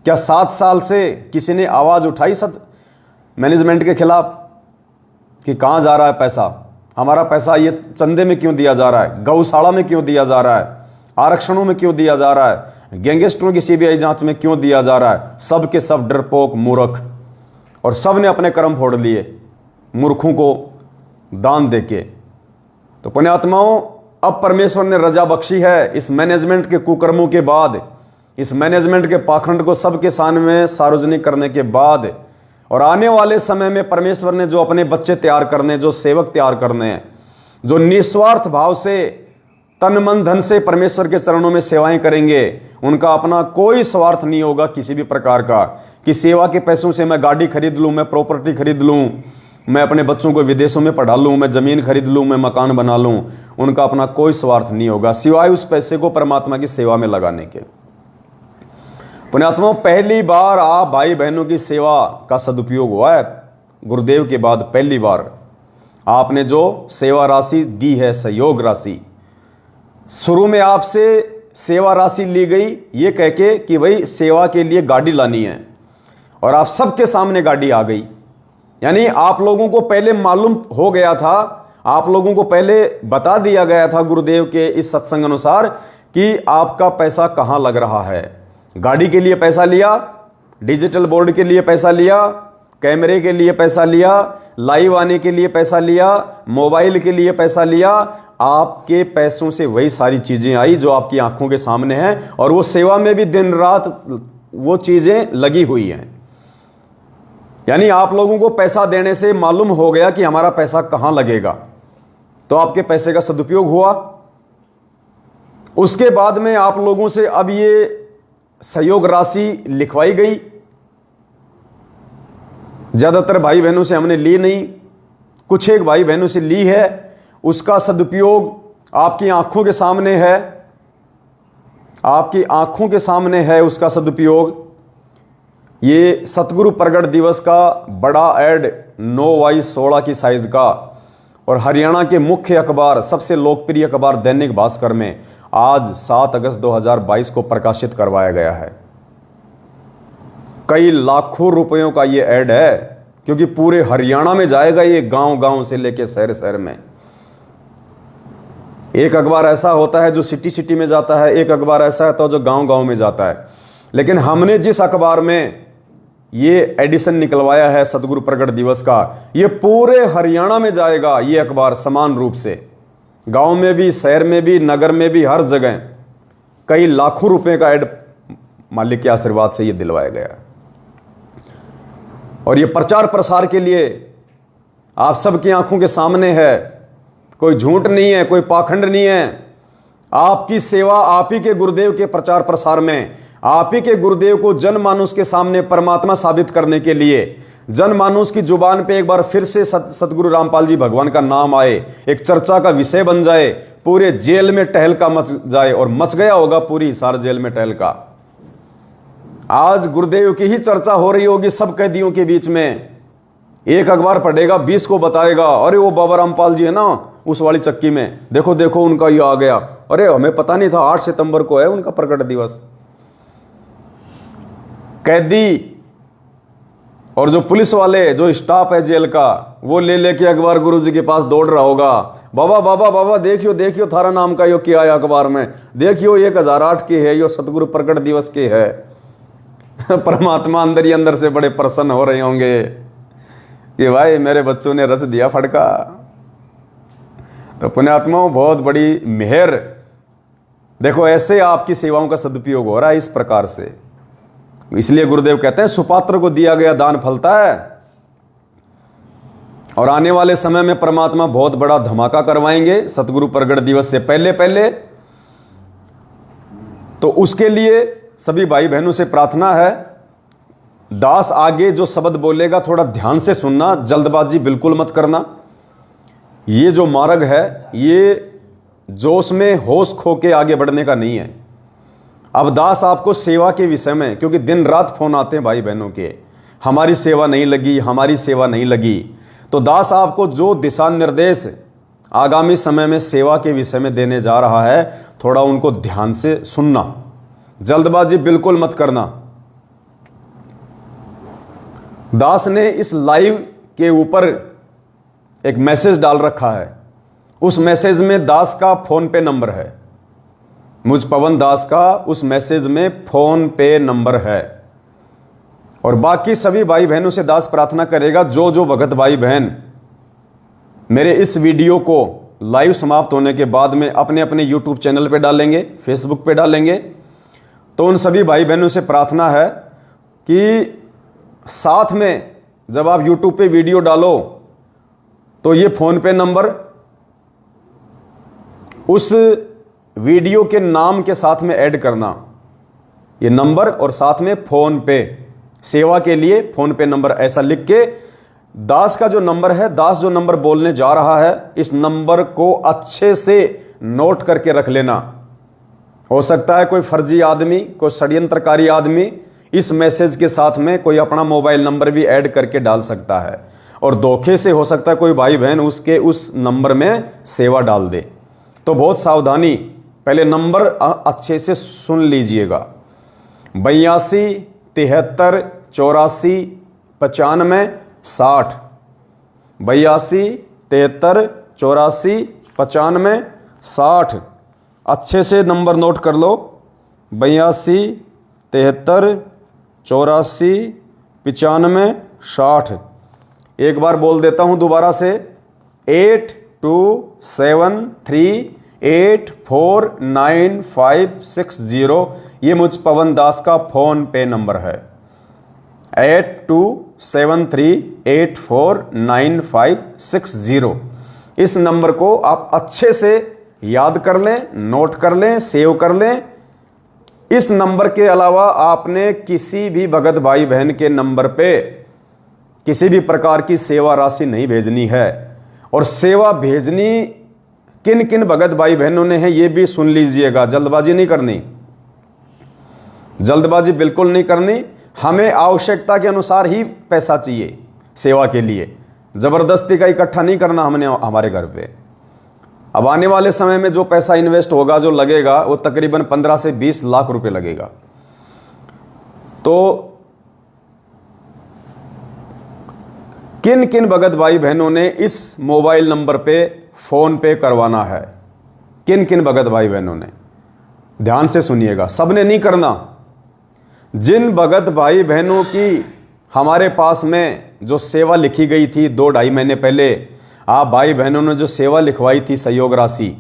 क्या 7 साल से किसी ने आवाज़ उठाई मैनेजमेंट के खिलाफ कि कहाँ जा रहा है पैसा, हमारा पैसा ये चंदे में क्यों दिया जा रहा है, गौशाला में क्यों दिया जा रहा है, आरक्षणों में क्यों दिया जा रहा है, गैंगस्टरों की सीबीआई जांच में क्यों दिया जा रहा है? सब के सब डरपोक मूर्ख, और सब ने अपने कर्म फोड़ लिए मूर्खों को दान देके। तो पुण्यात्माओं, अब परमेश्वर ने रजा बख्शी है इस मैनेजमेंट के कुकर्मों के बाद, इस मैनेजमेंट के पाखंड को सबके सामने सार्वजनिक करने के बाद, और आने वाले समय में परमेश्वर ने जो अपने बच्चे तैयार करने, जो सेवक तैयार करने हैं, जो निस्वार्थ भाव से तन मन धन से परमेश्वर के चरणों में सेवाएं करेंगे, उनका अपना कोई स्वार्थ नहीं होगा किसी भी प्रकार का कि सेवा के पैसों से मैं गाड़ी खरीद लूं, मैं प्रॉपर्टी खरीद लूं, मैं अपने बच्चों को विदेशों में पढ़ा लूं, मैं ज़मीन खरीद लूं, मैं मकान बना लूं। उनका अपना कोई स्वार्थ नहीं होगा सिवाय उस पैसे को परमात्मा की सेवा में लगाने के। पुण्यात्माओं, पहली बार आप भाई बहनों की सेवा का सदुपयोग हुआ है गुरुदेव के बाद। पहली बार आपने जो सेवा राशि दी है, सहयोग राशि, शुरू में आपसे सेवा राशि ली गई ये कह के कि भाई सेवा के लिए गाड़ी लानी है, और आप सबके सामने गाड़ी आ गई। यानी आप लोगों को पहले मालूम हो गया था, आप लोगों को पहले बता दिया गया था गुरुदेव के इस सत्संग अनुसार कि आपका पैसा कहाँ लग रहा है। गाड़ी के लिए पैसा लिया, डिजिटल बोर्ड के लिए पैसा लिया, कैमरे के लिए पैसा लिया, लाइव आने के लिए पैसा लिया, मोबाइल के लिए पैसा लिया। आपके पैसों से वही सारी चीजें आई जो आपकी आंखों के सामने हैं, और वो सेवा में भी दिन रात वो चीजें लगी हुई हैं। यानी आप लोगों को पैसा देने से मालूम हो गया कि हमारा पैसा कहां लगेगा, तो आपके पैसे का सदुपयोग हुआ। उसके बाद में आप लोगों से अब ये सहयोग राशि लिखवाई गई। ज्यादातर भाई बहनों से हमने ली नहीं, कुछ एक भाई बहनों से ली है। उसका सदुपयोग आपकी आंखों के सामने है, आपकी आंखों के सामने है उसका सदुपयोग। ये सतगुरु प्रगट दिवस का बड़ा ऐड 9x16 की साइज का, और हरियाणा के मुख्य अखबार, सबसे लोकप्रिय अखबार दैनिक भास्कर में आज 7 अगस्त 2022 को प्रकाशित करवाया गया है। कई लाखों रुपयों का ये ऐड है, क्योंकि पूरे हरियाणा में जाएगा ये, गांव गांव से लेके शहर शहर में। एक अखबार ऐसा होता है जो सिटी सिटी में जाता है, एक अखबार ऐसा है तो जो गांव गांव में जाता है। लेकिन हमने जिस अखबार में ये एडिशन निकलवाया है सतगुरु प्रकट दिवस का, ये पूरे हरियाणा में जाएगा ये अखबार समान रूप से, गांव में भी, शहर में भी, नगर में भी, हर जगह। कई लाखों रुपए का ऐड मालिक के आशीर्वाद से ये दिलवाया गया। और ये प्रचार प्रसार के लिए आप सबकी आंखों के सामने है, कोई झूठ नहीं है, कोई पाखंड नहीं है। आपकी सेवा आप ही के गुरुदेव के प्रचार प्रसार में, आप ही के गुरुदेव को जनमानुष के सामने परमात्मा साबित करने के लिए, जनमानुष की जुबान पे एक बार फिर से सतगुरु रामपाल जी भगवान का नाम आए, एक चर्चा का विषय बन जाए, पूरे जेल में टहलका मच जाए। और मच गया होगा पूरी हिसार जेल में टहलका। आज गुरुदेव की ही चर्चा हो रही होगी सब कैदियों के बीच में। एक अखबार पढ़ेगा 20 को बताएगा, अरे वो बाबा रामपाल जी है ना उस वाली चक्की में, देखो देखो उनका ये आ गया, अरे हमें पता नहीं था 8 सितंबर को है उनका प्रकट दिवस। कैदी और जो पुलिस वाले, जो स्टाफ है जेल का, वो ले लेके अखबार गुरुजी के पास दौड़ रहा होगा, बाबा बाबा बाबा देखियो देखियो थारा नाम का यो क्या है अखबार में, देखियो 1008 की है, यो सतगुरु प्रकट दिवस की है। परमात्मा अंदर ही अंदर से बड़े प्रसन्न हो रहे होंगे कि भाई मेरे बच्चों ने रच दिया फटका। तो पुण्यात्माओं, बहुत बड़ी मेहर। देखो ऐसे आपकी सेवाओं का सदुपयोग हो रहा है इस प्रकार से। इसलिए गुरुदेव कहते हैं सुपात्र को दिया गया दान फलता है। और आने वाले समय में परमात्मा बहुत बड़ा धमाका करवाएंगे सतगुरु प्रकट दिवस से पहले पहले। तो उसके लिए सभी भाई बहनों से प्रार्थना है, दास आगे जो शब्द बोलेगा थोड़ा ध्यान से सुनना, जल्दबाजी बिल्कुल मत करना। ये जो मार्ग है ये जोश में होश खो के आगे बढ़ने का नहीं है। अब दास आपको सेवा के विषय में, क्योंकि दिन रात फोन आते हैं भाई बहनों के, हमारी सेवा नहीं लगी, हमारी सेवा नहीं लगी। तो दास आपको जो दिशा निर्देश आगामी समय में सेवा के विषय में देने जा रहा है, थोड़ा उनको ध्यान से सुनना, जल्दबाजी बिल्कुल मत करना। दास ने इस लाइव के ऊपर एक मैसेज डाल रखा है। उस मैसेज में दास का फोन पे नंबर है, मुझ पवन दास का उस मैसेज में फोन पे नंबर है। और बाकी सभी भाई बहनों से दास प्रार्थना करेगा, जो जो भगत भाई बहन मेरे इस वीडियो को लाइव समाप्त होने के बाद में अपने अपने यूट्यूब चैनल पे डालेंगे, फेसबुक पे डालेंगे, तो उन सभी भाई बहनों से प्रार्थना है कि साथ में जब आप यूट्यूब पे वीडियो डालो तो ये फोन पे नंबर उस वीडियो के नाम के साथ में ऐड करना, ये नंबर और साथ में फोन पे, सेवा के लिए फोन पे नंबर ऐसा लिख के, दास का जो नंबर है, दास जो नंबर बोलने जा रहा है, इस नंबर को अच्छे से नोट करके रख लेना। हो सकता है कोई फर्जी आदमी, कोई षड्यंत्रकारी आदमी इस मैसेज के साथ में कोई अपना मोबाइल नंबर भी ऐड करके डाल सकता है, और धोखे से हो सकता है कोई भाई बहन उसके उस नंबर में सेवा डाल दे। तो बहुत सावधानी, पहले नंबर अच्छे से सुन लीजिएगा, 82 73 84 95 60, 82 73 84 95 60। अच्छे से नंबर नोट कर लो, 82 73 84 95 60। एक बार बोल देता हूं दोबारा से, 8273849560। ये मुझ पवन दास का फोन पे नंबर है, 8273849560। इस नंबर को आप अच्छे से याद कर लें, नोट कर लें, सेव कर लें। इस नंबर के अलावा आपने किसी भी भगत भाई बहन के नंबर पे किसी भी प्रकार की सेवा राशि नहीं भेजनी है। और सेवा भेजनी किन किन भगत भाई बहनों ने है ये भी सुन लीजिएगा, जल्दबाजी नहीं करनी, जल्दबाजी बिल्कुल नहीं करनी। हमें आवश्यकता के अनुसार ही पैसा चाहिए सेवा के लिए, जबरदस्ती का इकट्ठा नहीं करना हमने हमारे घर पे। अब आने वाले समय में जो पैसा इन्वेस्ट होगा, जो लगेगा, वो तकरीबन 15 से 20 लाख रुपए लगेगा। तो किन किन भगत भाई बहनों ने इस मोबाइल नंबर पे फ़ोन पे करवाना है? किन किन भगत भाई बहनों ने? ध्यान से सुनिएगा, सबने नहीं करना। जिन भगत भाई बहनों की हमारे पास में जो सेवा लिखी गई थी 2-2.5 महीने पहले, आप भाई बहनों ने जो सेवा लिखवाई थी सहयोग राशि,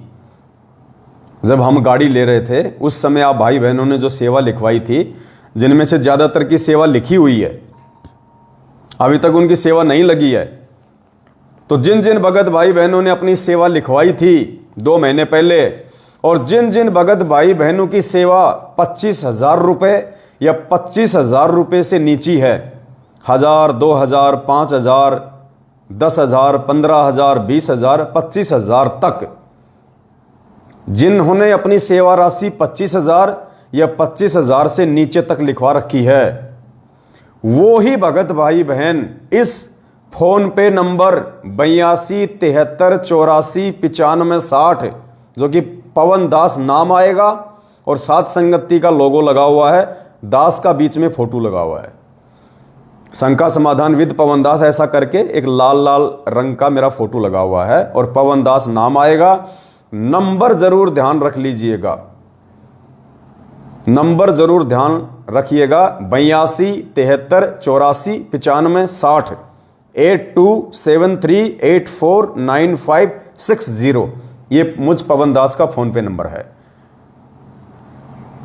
जब हम गाड़ी ले रहे थे उस समय आप भाई बहनों ने जो सेवा लिखवाई थी, जिनमें से ज़्यादातर की सेवा लिखी हुई है, अभी तक उनकी सेवा नहीं लगी है। तो जिन जिन भगत भाई बहनों ने अपनी सेवा लिखवाई थी 2 महीने पहले, और जिन जिन भगत भाई बहनों की सेवा 25,000 रुपये या 25,000 रुपये से नीची है, 1,000, 2,000, 5,000, 10,000, 15,000, 20,000, 25,000 तक, जिन्होंने अपनी सेवा राशि 25,000 या 25,000 से नीचे तक लिखवा रखी है, वो ही भगत भाई बहन इस फोन पे नंबर 82 73 84 95 60, जो कि पवन दास नाम आएगा और साथ संगति का लोगो लगा हुआ है, दास का बीच में फोटो लगा हुआ है, शंका समाधान विद पवन दास ऐसा करके एक लाल लाल रंग का मेरा फोटो लगा हुआ है और पवन दास नाम आएगा। नंबर जरूर ध्यान रख लीजिएगा, नंबर जरूर ध्यान रखिएगा, 82 73 84 95 60 8273849560, ये मुझ पवन दास का फोन पे नंबर है।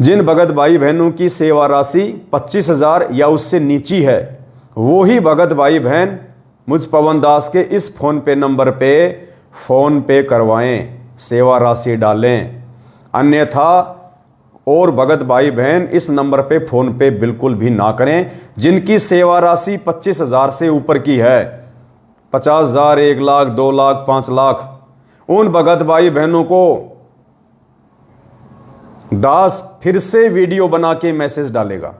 जिन भगत भाई बहनों की सेवा राशि 25,000 या उससे नीची है, वो ही भगत भाई बहन मुझ पवन दास के इस फोन पे नंबर पे फोन पे करवाएं, सेवा राशि डालें। अन्यथा और भगत भाई बहन इस नंबर पे फोन पे बिल्कुल भी ना करें। जिनकी सेवा राशि 25,000 से ऊपर की है, 50,000, 1 लाख, 2 लाख, 5 लाख, उन भगत भाई बहनों को दास फिर से वीडियो बना के मैसेज डालेगा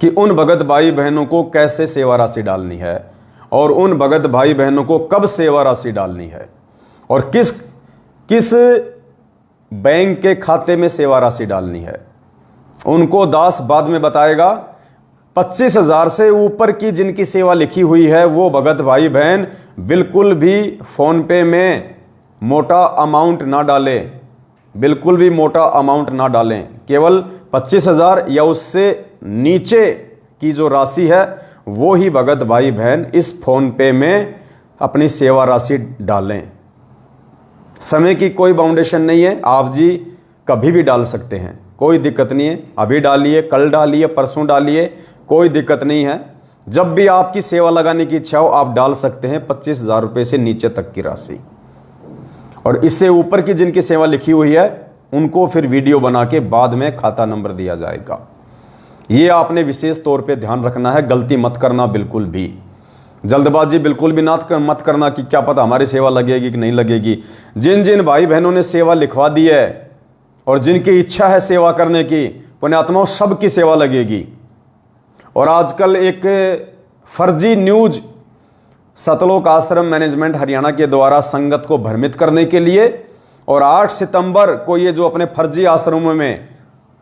कि उन भगत भाई बहनों को कैसे सेवा राशि डालनी है और उन भगत भाई बहनों को कब सेवा राशि डालनी है और किस किस बैंक के खाते में सेवा राशि डालनी है, उनको दास बाद में बताएगा। 25,000 से ऊपर की जिनकी सेवा लिखी हुई है, वो भगत भाई बहन बिल्कुल भी फोन पे में मोटा अमाउंट ना डालें, बिल्कुल भी मोटा अमाउंट ना डालें। केवल 25,000 या उससे नीचे की जो राशि है, वो ही भगत भाई बहन इस फोन पे में अपनी सेवा राशि डालें। समय की कोई बाउंडेशन नहीं है, आप जी कभी भी डाल सकते हैं, कोई दिक्कत नहीं है। अभी डालिए, कल डालिए, परसों डालिए, कोई दिक्कत नहीं है। जब भी आपकी सेवा लगाने की इच्छा हो आप डाल सकते हैं 25,000 रुपये से नीचे तक की राशि। और इससे ऊपर की जिनकी सेवा लिखी हुई है, उनको फिर वीडियो बना के बाद में खाता नंबर दिया जाएगा। ये आपने विशेष तौर पे ध्यान रखना है, गलती मत करना बिल्कुल भी। जल्दबाजी बिल्कुल भी मत करना कि क्या पता हमारी सेवा लगेगी कि नहीं लगेगी। जिन जिन भाई बहनों ने सेवा लिखवा दी है और जिनकी इच्छा है सेवा करने की, पुण्यात्माओं, सबकी सेवा लगेगी। और आजकल एक फर्जी न्यूज सतलोक आश्रम मैनेजमेंट हरियाणा के द्वारा संगत को भ्रमित करने के लिए, और 8 सितंबर को ये जो अपने फर्जी आश्रमों में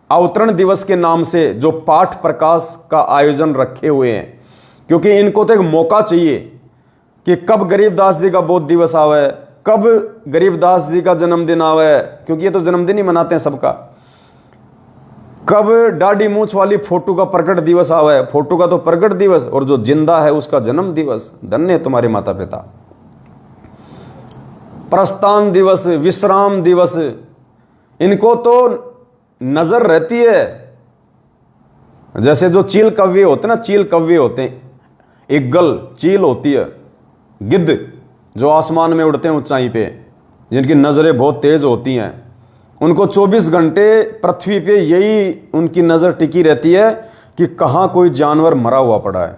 अवतरण दिवस के नाम से जो पाठ प्रकाश का आयोजन रखे हुए हैं, क्योंकि इनको तो एक मौका चाहिए कि कब गरीबदास जी का बोध दिवस आवे, कब गरीबदास जी का जन्मदिन आवे, क्योंकि ये तो जन्मदिन ही मनाते हैं सबका, कब दाढ़ी मूंछ वाली फोटो का प्रकट दिवस आवे, फोटो का तो प्रकट दिवस, और जो जिंदा है उसका जन्म दिवस। धन्य तुम्हारे माता पिता। प्रस्थान दिवस, विश्राम दिवस, इनको तो नजर रहती है। जैसे जो चील कव्वे होते हैं ना, चील कव्वे होते हैं, ईगल चील होती है, गिद्ध जो आसमान में उड़ते हैं ऊंचाई पे, जिनकी नज़रें बहुत तेज होती हैं, उनको 24 घंटे पृथ्वी पे यही उनकी नज़र टिकी रहती है कि कहाँ कोई जानवर मरा हुआ पड़ा है,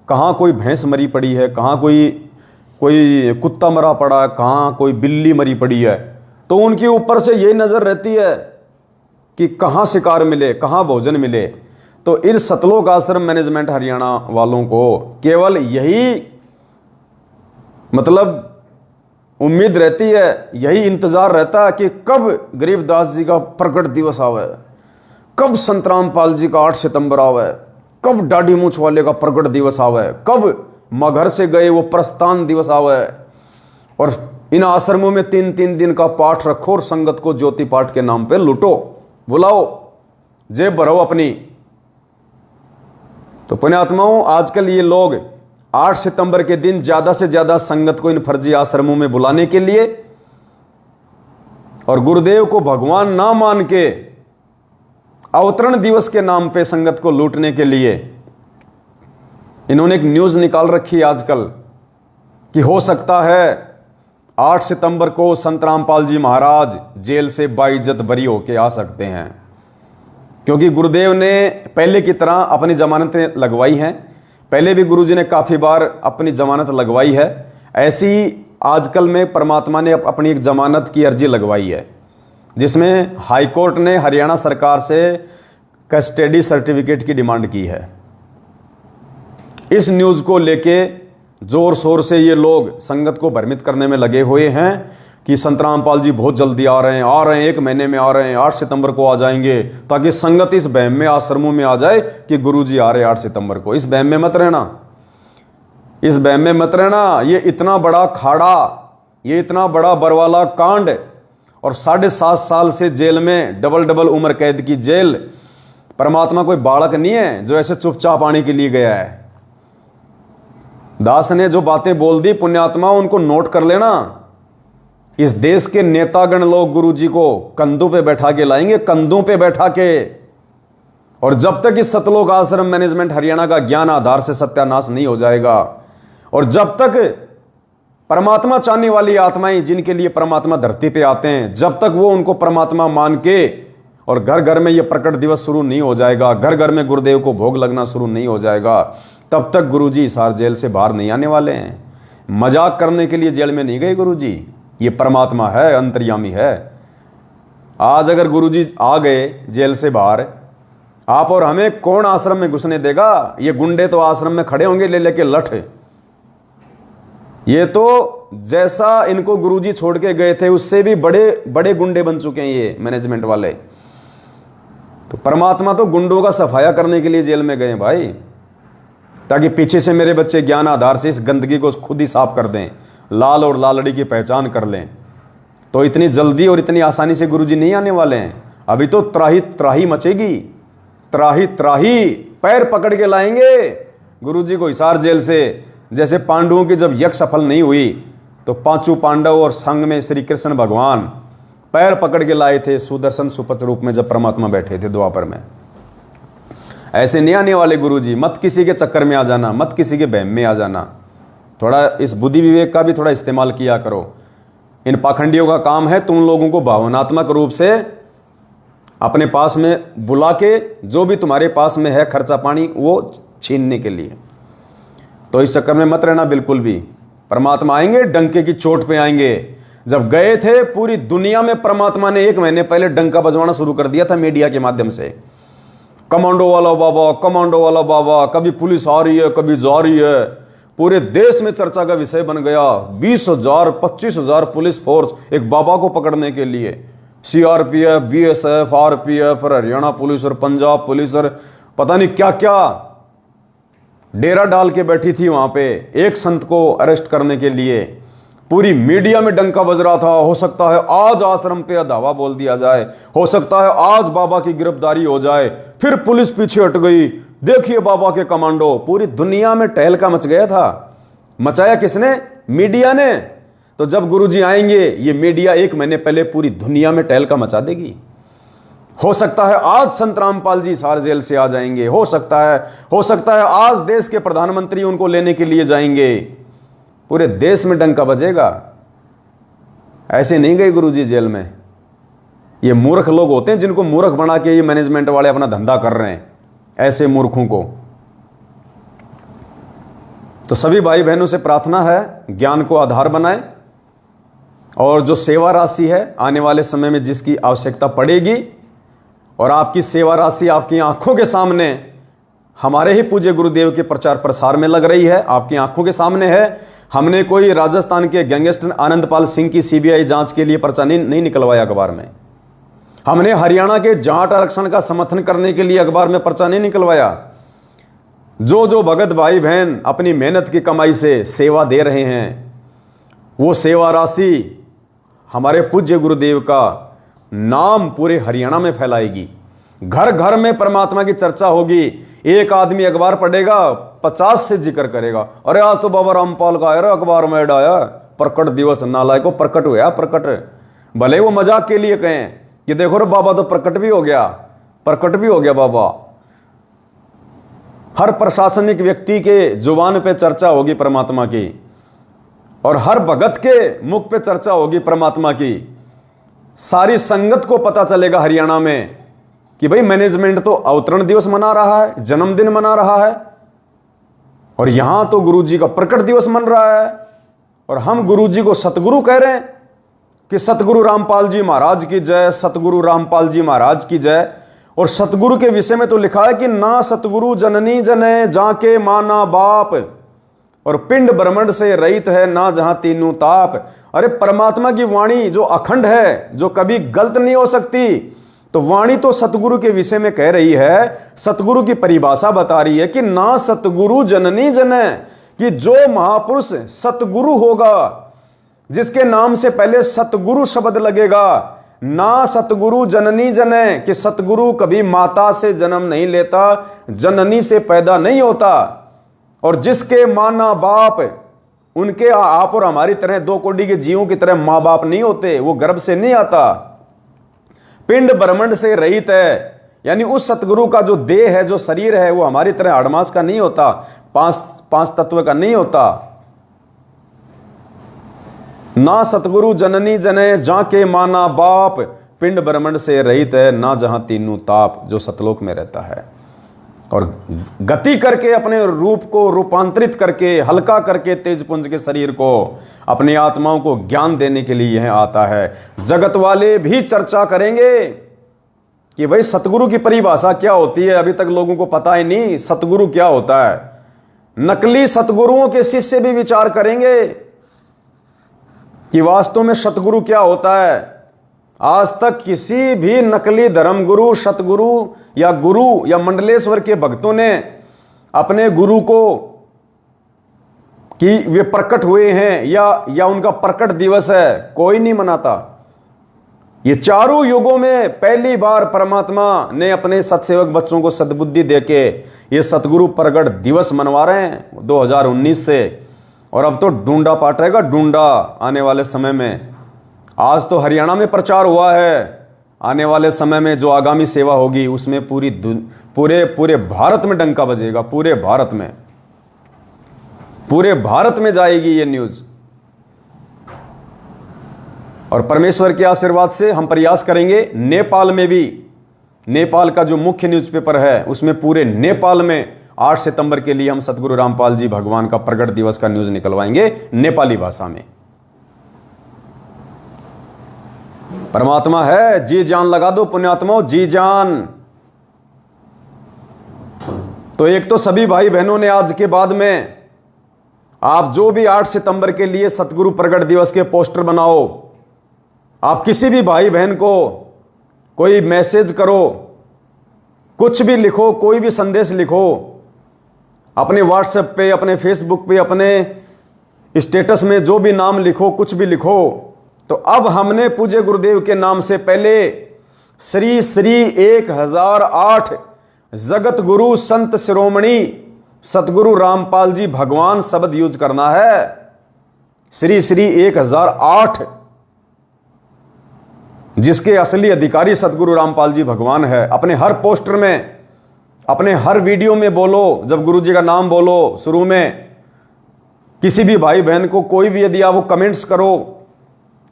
कहाँ कोई भैंस मरी पड़ी है, कहाँ कोई कुत्ता मरा पड़ा है, कहाँ कोई बिल्ली मरी पड़ी है। तो उनके ऊपर से यही नज़र रहती है कि कहाँ शिकार मिले, कहाँ भोजन मिले। तो इन सतलोक आश्रम मैनेजमेंट हरियाणा वालों को केवल यही मतलब उम्मीद रहती है, यही इंतजार रहता है कि कब गरीबदास जी का प्रकट दिवस आवे, कब संतराम पाल जी का 8 सितंबर आवे, कब दाढ़ी मूंछ वाले का प्रकट दिवस आवे, कब मगर से गए वो प्रस्थान दिवस आवे, और इन आश्रमों में 3-3 दिन का पाठ रखो और संगत को ज्योति पाठ के नाम पे लूटो, बुलाओ, जेब भरो अपनी। तो पुण्यात्माओं, आजकल ये लोग 8 सितंबर के दिन ज्यादा से ज्यादा संगत को इन फर्जी आश्रमों में बुलाने के लिए और गुरुदेव को भगवान ना मान के अवतरण दिवस के नाम पे संगत को लूटने के लिए इन्होंने एक न्यूज निकाल रखी है आजकल कि हो सकता है 8 सितंबर को संत रामपाल जी महाराज जेल से बाइज्जत बरी होके आ सकते हैं, क्योंकि गुरुदेव ने पहले की तरह अपनी जमानतें लगवाई हैं। पहले भी गुरुजी ने काफ़ी बार अपनी जमानत लगवाई है, ऐसी आजकल में परमात्मा ने अपनी एक जमानत की अर्जी लगवाई है, जिसमें हाई कोर्ट ने हरियाणा सरकार से कस्टडी सर्टिफिकेट की डिमांड की है। इस न्यूज़ को लेके जोर शोर से ये लोग संगत को भ्रमित करने में लगे हुए हैं कि संत रामपाल जी बहुत जल्दी आ रहे हैं, 1 महीने में आ रहे हैं, 8 सितंबर को आ जाएंगे, ताकि संगत इस बहम में आश्रमों में आ जाए कि गुरुजी आ रहे हैं 8 सितंबर को। इस बहम में मत रहना, इस बहम में मत रहना। ये इतना बड़ा खाड़ा, ये इतना बड़ा बरवाला कांड और 7.5 साल से जेल में डबल उम्र कैद की जेल। परमात्मा कोई बालक नहीं है जो ऐसे चुपचाप आने के लिए गया है। दास ने जो बातें बोल दी पुण्यात्मा, उनको नोट कर लेना। इस देश के नेतागण लोग गुरुजी को कंधों पे बैठा के लाएंगे, कंधों पे बैठा के। और जब तक इस सतलोक आश्रम मैनेजमेंट हरियाणा का ज्ञान आधार से सत्यानाश नहीं हो जाएगा, और जब तक परमात्मा चाहने वाली आत्माएं जिनके लिए परमात्मा धरती पे आते हैं, जब तक वो उनको परमात्मा मान के और घर घर में ये प्रकट दिवस शुरू नहीं हो जाएगा, घर घर में गुरुदेव को भोग लगना शुरू नहीं हो जाएगा, तब तक गुरुजी हिसार जेल से बाहर नहीं आने वाले हैं। मजाक करने के लिए जेल में नहीं गए गुरुजी, ये परमात्मा है, अंतर्यामी है। आज अगर गुरुजी आ गए जेल से बाहर, आप और हमें कौन आश्रम में घुसने देगा? ये गुंडे तो आश्रम में खड़े होंगे ले लेके लठ। ये तो जैसा इनको गुरुजी छोड़ के गए थे उससे भी बड़े बड़े गुंडे बन चुके हैं ये मैनेजमेंट वाले। तो परमात्मा तो गुंडों का सफाया करने के लिए जेल में गए भाई, ताकि पीछे से मेरे बच्चे ज्ञान आधार से इस गंदगी को खुद ही साफ कर दें, लाल और लालड़ी की पहचान कर लें। तो इतनी जल्दी और इतनी आसानी से गुरुजी नहीं आने वाले हैं। अभी तो त्राही त्राही मचेगी, त्राही त्राही, पैर पकड़ के लाएंगे गुरुजी को हिसार जेल से। जैसे पांडवों की जब यज्ञ सफल नहीं हुई तो 5 पांडव और संग में श्री कृष्ण भगवान पैर पकड़ के लाए थे सुदर्शन सुपथ रूप में, जब परमात्मा बैठे थे द्वापर में। ऐसे नहीं आने वाले गुरुजी। मत किसी के चक्कर में आ जाना, मत किसी के बहम में आ जाना। थोड़ा इस बुद्धि विवेक का भी थोड़ा इस्तेमाल किया करो। इन पाखंडियों का काम है तुम लोगों को भावनात्मक रूप से अपने पास में बुला के जो भी तुम्हारे पास में है खर्चा पानी वो छीनने के लिए। तो इस चक्कर में मत रहना बिल्कुल भी। परमात्मा आएंगे, डंके की चोट पे आएंगे। जब गए थे पूरी दुनिया में परमात्मा ने 1 महीने पहले डंका बजवाना शुरू कर दिया था मीडिया के माध्यम से। कमांडो वाला बाबा, कमांडो वाला बाबा, कभी पुलिस आ रही है कभी जा रही है। पूरे देश में चर्चा का विषय बन गया। 20,000 25,000 पुलिस फोर्स एक बाबा को पकड़ने के लिए। CRPF, BSF, RPF और हरियाणा पुलिस और पंजाब पुलिस और पता नहीं क्या क्या डेरा डाल के बैठी थी वहां पे एक संत को अरेस्ट करने के लिए। पूरी मीडिया में डंका बज रहा था। हो सकता है आज आश्रम पे धावा बोल दिया जाए, हो सकता है आज बाबा की गिरफ्तारी हो जाए। फिर पुलिस पीछे हट गई, देखिए बाबा के कमांडो। पूरी दुनिया में टहलका मच गया था। मचाया किसने? मीडिया ने। तो जब गुरुजी आएंगे ये मीडिया 1 महीने पहले पूरी दुनिया में टहलका मचा देगी। हो सकता है आज संत रामपाल जी हिसार जेल से आ जाएंगे, हो सकता है आज देश के प्रधानमंत्री उनको लेने के लिए जाएंगे। पूरे देश में डंका बजेगा। ऐसे नहीं गए गुरुजी जेल में। ये मूर्ख लोग होते हैं जिनको मूर्ख बना के ये मैनेजमेंट वाले अपना धंधा कर रहे हैं। ऐसे मूर्खों को तो सभी भाई बहनों से प्रार्थना है ज्ञान को आधार बनाएं, और जो सेवा राशि है आने वाले समय में जिसकी आवश्यकता पड़ेगी, और आपकी सेवा राशि आपकी आंखों के सामने हमारे ही पूज्य गुरुदेव के प्रचार प्रसार में लग रही है, आपकी आंखों के सामने है। हमने कोई राजस्थान के गैंगस्टर आनंदपाल सिंह की CBI जांच के लिए पर्चा नहीं निकलवाया अखबार में। हमने हरियाणा के जाट आरक्षण का समर्थन करने के लिए अखबार में पर्चा नहीं निकलवाया। जो जो भगत भाई बहन अपनी मेहनत की कमाई से सेवा दे रहे हैं, वो सेवा राशि हमारे पूज्य गुरुदेव का नाम पूरे हरियाणा में फैलाएगी। घर घर में परमात्मा की चर्चा होगी। एक आदमी अखबार पढ़ेगा, 50 से जिक्र करेगा, अरे आज तो बाबा रामपाल का अरे अखबार में ऐड आया, प्रकट दिवस, नालायक को प्रकट हुआ प्रकट। भले वो मजाक के लिए कहें कि देखो रे बाबा तो प्रकट भी हो गया, प्रकट भी हो गया बाबा। हर प्रशासनिक व्यक्ति के जुबान पे चर्चा होगी परमात्मा की, और हर भगत के मुख पे चर्चा होगी परमात्मा की। सारी संगत को पता चलेगा हरियाणा में कि भाई मैनेजमेंट तो अवतरण दिवस मना रहा है, जन्मदिन मना रहा है, और यहां तो गुरुजी का प्रकट दिवस मन रहा है, और हम गुरुजी को सतगुरु कह रहे हैं कि सतगुरु रामपाल जी महाराज की जय, सतगुरु रामपाल जी महाराज की जय। और सतगुरु के विषय में तो लिखा है कि ना सतगुरु जननी जने जाके माना बाप, और पिंड ब्रह्मांड से रहित है ना जहां तीनों ताप। अरे परमात्मा की वाणी जो अखंड है, जो कभी गलत नहीं हो सकती, तो वाणी तो सतगुरु के विषय में कह रही है, सतगुरु की परिभाषा बता रही है कि ना सतगुरु जननी जने, कि जो महापुरुष सतगुरु होगा, जिसके नाम से पहले सतगुरु शब्द लगेगा, ना सतगुरु जननी जने, कि सतगुरु कभी माता से जन्म नहीं लेता, जननी से पैदा नहीं होता, और जिसके माना बाप, उनके आप और हमारी तरह दो कोटि के जीवों की तरह माँ बाप नहीं होते, वो गर्भ से नहीं आता, पिंड ब्रह्मांड से रहित है, यानी उस सतगुरु का जो देह है, जो शरीर है, वो हमारी तरह अड़मास का नहीं होता, पांच तत्व का नहीं होता। ना सतगुरु जननी जने जाके माना बाप, पिंड ब्रह्मांड से रहित है ना जहां तीनों ताप, जो सतलोक में रहता है, और गति करके अपने रूप को रूपांतरित करके, हल्का करके तेजपुंज के शरीर को, अपनी आत्माओं को ज्ञान देने के लिए यह आता है। जगत वाले भी चर्चा करेंगे कि भाई सतगुरु की परिभाषा क्या होती है, अभी तक लोगों को पता ही नहीं सतगुरु क्या होता है। नकली सतगुरुओं के शिष्य भी विचार करेंगे कि वास्तव में सतगुरु क्या होता है। आज तक किसी भी नकली धर्मगुरु, सतगुरु या गुरु या मंडलेश्वर के भक्तों ने अपने गुरु को कि वे प्रकट हुए हैं या उनका प्रकट दिवस है, कोई नहीं मनाता। ये चारों युगों में पहली बार परमात्मा ने अपने सत्सेवक बच्चों को सद्बुद्धि देके ये सतगुरु प्रकट दिवस मनवा रहे हैं 2019 से, और अब तो ढूंढा पाट रहेगा, ढूंढा आने वाले समय में। आज तो हरियाणा में प्रचार हुआ है, आने वाले समय में जो आगामी सेवा होगी उसमें पूरे भारत में डंका बजेगा, पूरे भारत में जाएगी ये न्यूज। और परमेश्वर के आशीर्वाद से हम प्रयास करेंगे नेपाल में भी, नेपाल का जो मुख्य न्यूज़पेपर है उसमें पूरे नेपाल में 8 सितंबर के लिए हम सतगुरु रामपाल जी भगवान का प्रकट दिवस का न्यूज निकलवाएंगे नेपाली भाषा में। परमात्मा है, जी जान लगा दो पुण्यात्माओं, जी जान। तो एक तो सभी भाई बहनों ने आज के बाद में आप जो भी 8 सितंबर के लिए सतगुरु प्रकट दिवस के पोस्टर बनाओ, आप किसी भी भाई बहन को कोई मैसेज करो, कुछ भी लिखो, कोई भी संदेश लिखो, अपने व्हाट्सएप पे, अपने फेसबुक पे, अपने स्टेटस में जो भी नाम लिखो, कुछ भी लिखो। तो अब हमने पूज्य गुरुदेव के नाम से पहले श्री श्री 1008 जगत गुरु संत शिरोमणि सतगुरु रामपाल जी भगवान शब्द यूज करना है। श्री श्री 1008, जिसके असली अधिकारी सतगुरु रामपाल जी भगवान है। अपने हर पोस्टर में, अपने हर वीडियो में बोलो, जब गुरु जी का नाम बोलो शुरू में, किसी भी भाई बहन को कोई भी यदि आप कमेंट्स करो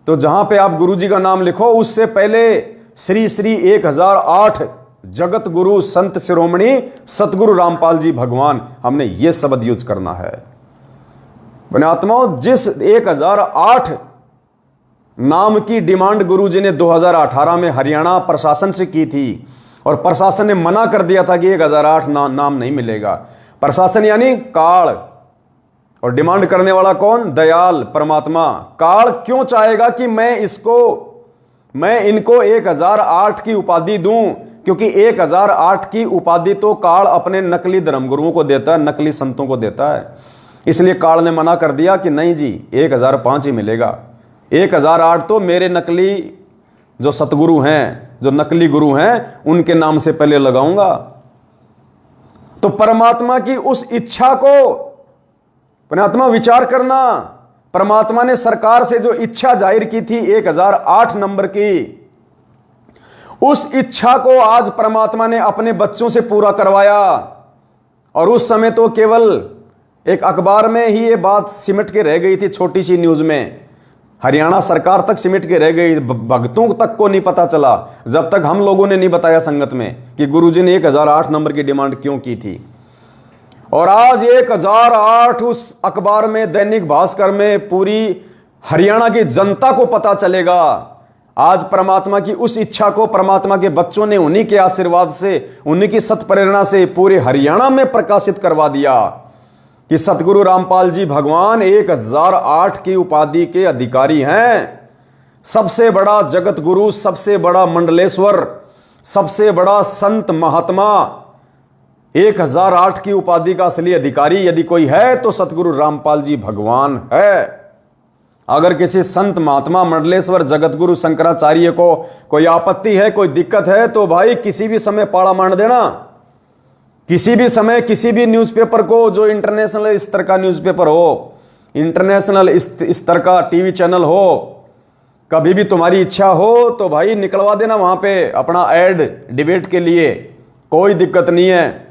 तो जहां पे आप गुरु जी का नाम लिखो उससे पहले श्री श्री 1008 जगत गुरु संत शिरोमणि सतगुरु रामपाल जी भगवान, हमने ये शब्द यूज करना है। पुण्यात्माओं, जिस 1008 नाम की डिमांड गुरुजी ने 2018 में हरियाणा प्रशासन से की थी, और प्रशासन ने मना कर दिया था कि 1008 नाम नहीं मिलेगा। प्रशासन यानी काल, और डिमांड करने वाला कौन? दयाल परमात्मा। काल क्यों चाहेगा कि मैं इनको 1008 की उपाधि दूं, क्योंकि 1008 की उपाधि तो काल अपने नकली धर्मगुरुओं को देता है, नकली संतों को देता है। इसलिए काल ने मना कर दिया कि नहीं जी 1005 ही मिलेगा, 1008 तो मेरे नकली जो सतगुरु हैं, जो नकली गुरु हैं, उनके नाम से पहले लगाऊंगा। तो परमात्मा की उस इच्छा को, परमात्मा विचार करना, परमात्मा ने सरकार से जो इच्छा जाहिर की थी 1008 नंबर की, उस इच्छा को आज परमात्मा ने अपने बच्चों से पूरा करवाया। और उस समय तो केवल एक अखबार में ही ये बात सिमट के रह गई थी, छोटी सी न्यूज में, हरियाणा सरकार तक सिमट के रह गई, भक्तों तक को नहीं पता चला जब तक हम लोगों ने नहीं बताया संगत में कि गुरुजी ने 1008 नंबर की डिमांड क्यों की थी। और आज 1008 उस अखबार में, दैनिक भास्कर में पूरी हरियाणा की जनता को पता चलेगा। आज परमात्मा की उस इच्छा को परमात्मा के बच्चों ने उन्हीं के आशीर्वाद से, उन्हीं की सत्प्रेरणा से पूरे हरियाणा में प्रकाशित करवा दिया कि सतगुरु रामपाल जी भगवान 1008 की उपाधि के अधिकारी हैं। सबसे बड़ा जगत गुरु, सबसे बड़ा मंडलेश्वर, सबसे बड़ा संत महात्मा, 1008 की उपाधि का असली अधिकारी यदि कोई है तो सतगुरु रामपाल जी भगवान है। अगर किसी संत महात्मा मंडलेश्वर जगतगुरु शंकराचार्य को कोई आपत्ति है, कोई दिक्कत है, तो भाई किसी भी समय पाड़ा मार देना। किसी भी समय किसी भी न्यूज़पेपर को, जो इंटरनेशनल स्तर का न्यूज़पेपर हो, इंटरनेशनल स्तर का टीवी चैनल हो, कभी भी तुम्हारी इच्छा हो तो भाई निकलवा देना वहां पे अपना एड डिबेट के लिए, कोई दिक्कत नहीं है।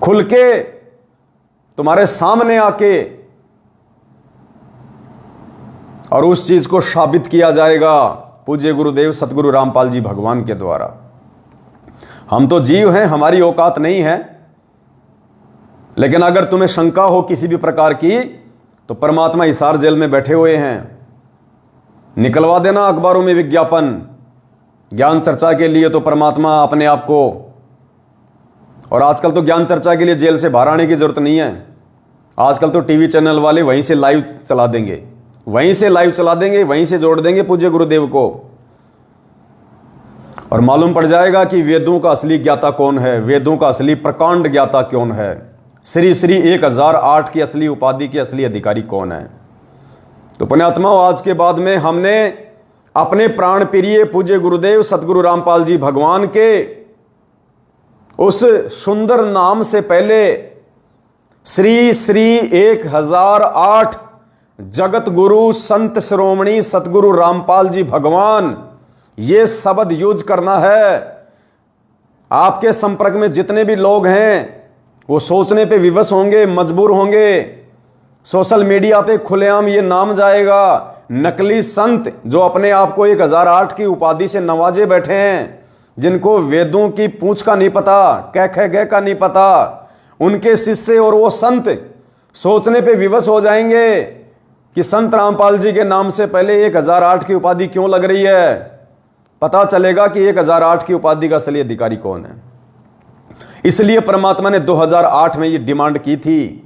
खुल के तुम्हारे सामने आके और उस चीज को साबित किया जाएगा पूज्य गुरुदेव सतगुरु रामपाल जी भगवान के द्वारा। हम तो जीव हैं, हमारी औकात नहीं है, लेकिन अगर तुम्हें शंका हो किसी भी प्रकार की तो परमात्मा हिसार जेल में बैठे हुए हैं, निकलवा देना अखबारों में विज्ञापन। ज्ञान चर्चा के लिए तो परमात्मा अपने आप को, और आजकल तो ज्ञान चर्चा के लिए जेल से बाहर आने की जरूरत नहीं है, आजकल तो टीवी चैनल वाले वहीं से लाइव चला देंगे, वहीं से लाइव चला देंगे, वहीं से जोड़ देंगे पूज्य गुरुदेव को, और मालूम पड़ जाएगा कि वेदों का असली ज्ञाता कौन है, वेदों का असली प्रकांड ज्ञाता कौन है, श्री श्री 1008 की असली उपाधि के असली अधिकारी कौन है। तो पुण्यात्माओं, आज के बाद में हमने अपने प्राण प्रिय पूज्य गुरुदेव सतगुरु रामपाल जी भगवान के उस सुंदर नाम से पहले श्री श्री 1008 जगत गुरु संत श्रोमणी सतगुरु रामपाल जी भगवान, ये शब्द यूज करना है। आपके संपर्क में जितने भी लोग हैं वो सोचने पे विवश होंगे, मजबूर होंगे। सोशल मीडिया पे खुलेआम ये नाम जाएगा, नकली संत जो अपने आप को 1008 की उपाधि से नवाजे बैठे हैं, जिनको वेदों की पूंछ का नहीं पता, कै खे गै का नहीं पता, उनके शिष्य और वो संत सोचने पे विवश हो जाएंगे कि संत रामपाल जी के नाम से पहले 1008 की उपाधि क्यों लग रही है। पता चलेगा कि 1008 की उपाधि का असली अधिकारी कौन है। इसलिए परमात्मा ने 2008 में ये डिमांड की थी,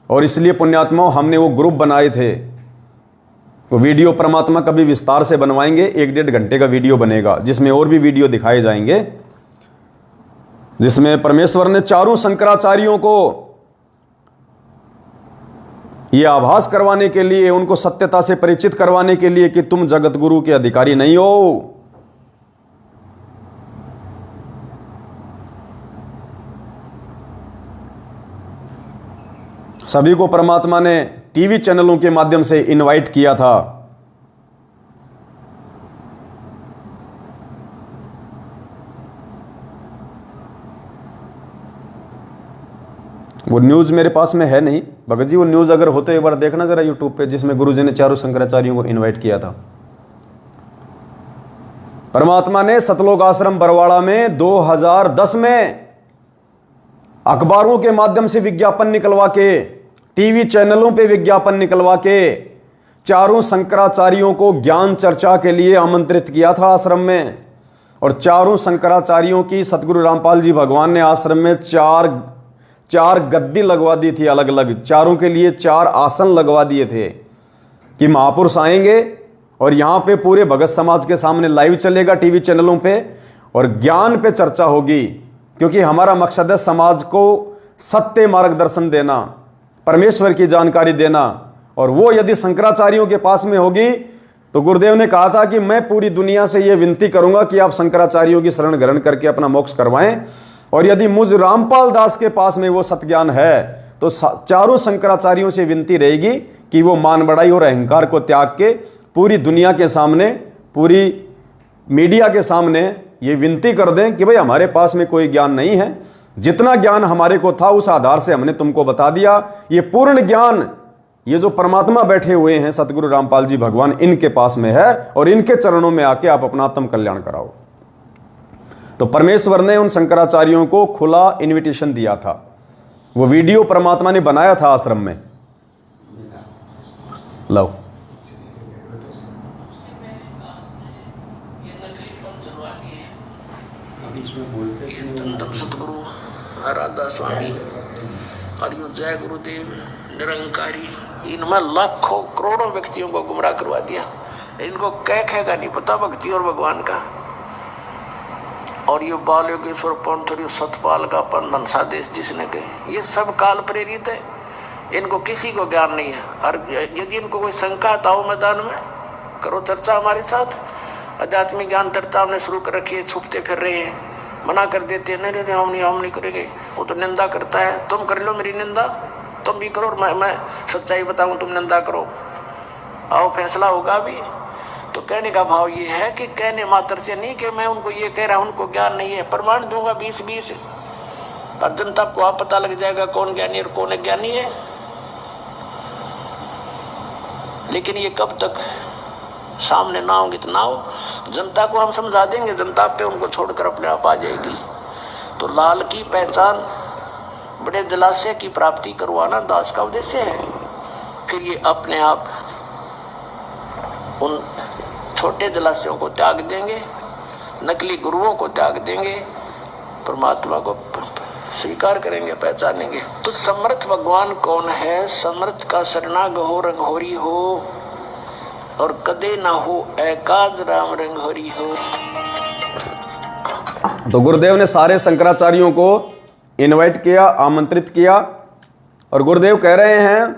और इसलिए पुण्यात्माओं हमने वो ग्रुप बनाए थे। वो वीडियो परमात्मा कभी विस्तार से बनवाएंगे, 1-1.5 घंटे का वीडियो बनेगा, जिसमें और भी वीडियो दिखाए जाएंगे, जिसमें परमेश्वर ने चारों शंकराचार्यों को यह आभास करवाने के लिए, उनको सत्यता से परिचित करवाने के लिए कि तुम जगत गुरु के अधिकारी नहीं हो। सभी को परमात्मा ने टीवी चैनलों के माध्यम से इनवाइट किया था। वो न्यूज़ मेरे पास में है नहीं भगत जी, वो न्यूज़ अगर होते एक बार देखना जरा यूट्यूब पे, जिसमें गुरुजी ने चारों शंकराचार्यों को इनवाइट किया था। परमात्मा ने सतलोक आश्रम बरवाड़ा में 2010 में अखबारों के माध्यम से विज्ञापन निकलवा के, टीवी चैनलों पे विज्ञापन निकलवा के चारों शंकराचार्यों को ज्ञान चर्चा के लिए आमंत्रित किया था आश्रम में। और चारों शंकराचार्यों की सतगुरु रामपाल जी भगवान ने आश्रम में चार गद्दी लगवा दी थी, अलग अलग चारों के लिए 4 आसन लगवा दिए थे कि महापुरुष आएंगे और यहाँ पे पूरे भगत समाज के सामने लाइव चलेगा टीवी चैनलों पे, और ज्ञान पे चर्चा होगी, क्योंकि हमारा मकसद है समाज को सत्य मार्गदर्शन देना, परमेश्वर की जानकारी देना। और वो यदि शंकराचार्यों के पास में होगी तो गुरुदेव ने कहा था कि मैं पूरी दुनिया से ये विनती करूंगा कि आप शंकराचार्यों की शरण ग्रहण करके अपना मोक्ष करवाएं। और यदि मुझ रामपाल दास के पास में वो सत्ज्ञान है तो चारों शंकराचार्यों से विनती रहेगी कि वो मान बढ़ाई और अहंकार को त्याग के पूरी दुनिया के सामने, पूरी मीडिया के सामने ये विनती कर दें कि भाई हमारे पास में कोई ज्ञान नहीं है, जितना ज्ञान हमारे को था उस आधार से हमने तुमको बता दिया। ये पूर्ण ज्ञान ये जो परमात्मा बैठे हुए हैं सतगुरु रामपाल जी भगवान, इनके पास में है, और इनके चरणों में आके आप अपना आत्म कल्याण कराओ। तो परमेश्वर ने उन शंकराचार्यों को खुला इनविटेशन दिया था। वो वीडियो परमात्मा ने बनाया था आश्रम में। लो सतगुरु राधा स्वामी हरिओ जय गुरुदेव निरंकारी, इनमें लाखों करोड़ों व्यक्तियों को गुमराह करवा दिया। इनको कह का नहीं पता भक्ति और भगवान का। और ये बाल योगेश्वर पंथ और सतपाल का पंथन सादेश जिसने कहे, ये सब काल प्रेरित है, इनको किसी को ज्ञान नहीं है। और यदि इनको कोई शंका था मैदान में, करो चर्चा हमारे साथ। आध्यात्मिक ज्ञान चर्चा हमने शुरू कर रखी है, छुपते फिर रहे हैं, मना कर देते हैं, नहीं हम नहीं करेंगे, वो तो निंदा करता है। तुम कर लो मेरी निंदा, तुम भी करो, मैं सच्चाई बताऊं, तुम निंदा करो, आओ फैसला होगा भी। तो कहने का भाव ये है कि कहने मात्र से नहीं कि मैं उनको ये कह रहा हूं उनको ज्ञान नहीं है, प्रमाण दूंगा 20-20 और जनता को आप पता लग जाएगा कौन ज्ञानी और कौन अज्ञानी है। लेकिन ये कब तक सामने ना होंगे तो ना हो, जनता को हम समझा देंगे, जनता पे उनको छोड़कर अपने आप आ जाएगी। तो लाल की पहचान, बड़े जलाशय की प्राप्ति करवाना दास का उद्देश्य है। फिर ये अपने आप उन छोटे जलाशयों को त्याग देंगे, नकली गुरुओं को त्याग देंगे, परमात्मा को स्वीकार करेंगे, पहचानेंगे। तो समर्थ भगवान कौन है? समर्थ का शरणागत हो रंगहोरी हो, और कदे ना हो एकाद राम रंगहोरी हो। तो गुरुदेव ने सारे शंकराचार्यों को इनवाइट किया, आमंत्रित किया, और गुरुदेव कह रहे हैं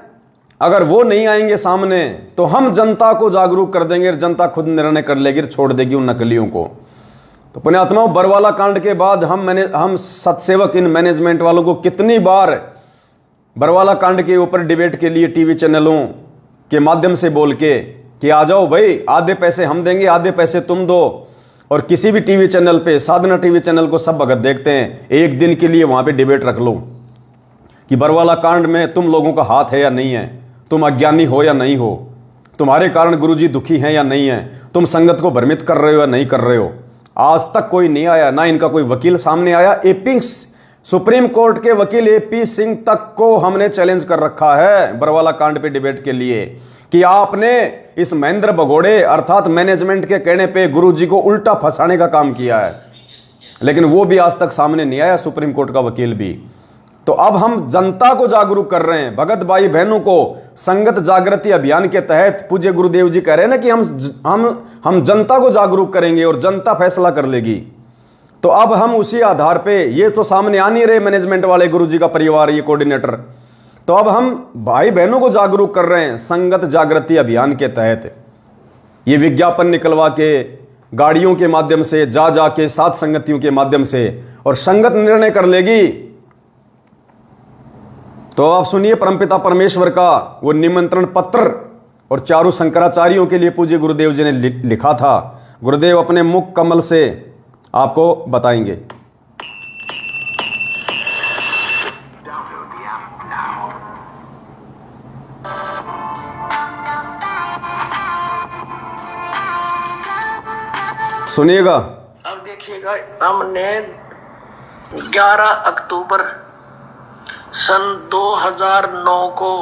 अगर वो नहीं आएंगे सामने तो हम जनता को जागरूक कर देंगे, जनता खुद निर्णय कर लेगी, छोड़ देगी उन नकलियों को। तो पुण्यात्माओं, बरवाला कांड के बाद हम सत्सेवक इन मैनेजमेंट वालों को कितनी बार बरवाला कांड के ऊपर डिबेट के लिए टीवी चैनलों के माध्यम से बोल के कि आ जाओ भाई, आधे पैसे हम देंगे, आधे पैसे तुम दो। और किसी भी टीवी चैनल पे, साधना टीवी चैनल को सब भगत देखते हैं, एक दिन के लिए वहां पे डिबेट रख लो कि बरवाला कांड में तुम लोगों का हाथ है या नहीं है, तुम अज्ञानी हो या नहीं हो, तुम्हारे कारण गुरुजी दुखी हैं या नहीं है, तुम संगत को भ्रमित कर रहे हो या नहीं कर रहे हो। आज तक कोई नहीं आया, ना इनका कोई वकील सामने आया। एपी सुप्रीम कोर्ट के वकील एपी सिंह तक को हमने चैलेंज कर रखा है बरवाला कांड पे डिबेट के लिए कि आपने इस महेंद्र भगोड़े अर्थात मैनेजमेंट के कहने पे गुरुजी को उल्टा फंसाने का काम किया है, लेकिन वो भी आज तक सामने नहीं आया, सुप्रीम कोर्ट का वकील भी। तो अब हम जनता को जागरूक कर रहे हैं, भगत भाई बहनों को संगत जागृति अभियान के तहत पूज्य गुरुदेव जी कह रहे हैं ना कि हम जनता को जागरूक करेंगे और जनता फैसला कर लेगी। तो अब हम उसी आधार पे, ये तो सामने आ नहीं रहे मैनेजमेंट वाले गुरुजी का परिवार, ये कोऑर्डिनेटर, तो अब हम भाई बहनों को जागरूक कर रहे हैं संगत जागृति अभियान के तहत। ये विज्ञापन निकलवा के गाड़ियों के माध्यम से जा के सात संगतियों के माध्यम से, और संगत निर्णय कर लेगी। तो आप सुनिए परमपिता परमेश्वर का वो निमंत्रण पत्र, और चारों शंकराचार्यों के लिए पूज्य गुरुदेव जी ने लिखा था। गुरुदेव अपने मुख कमल से आपको बताएंगे। सुनिएगा। अब देखिएगा, हमने 11 अक्टूबर सन 2009 को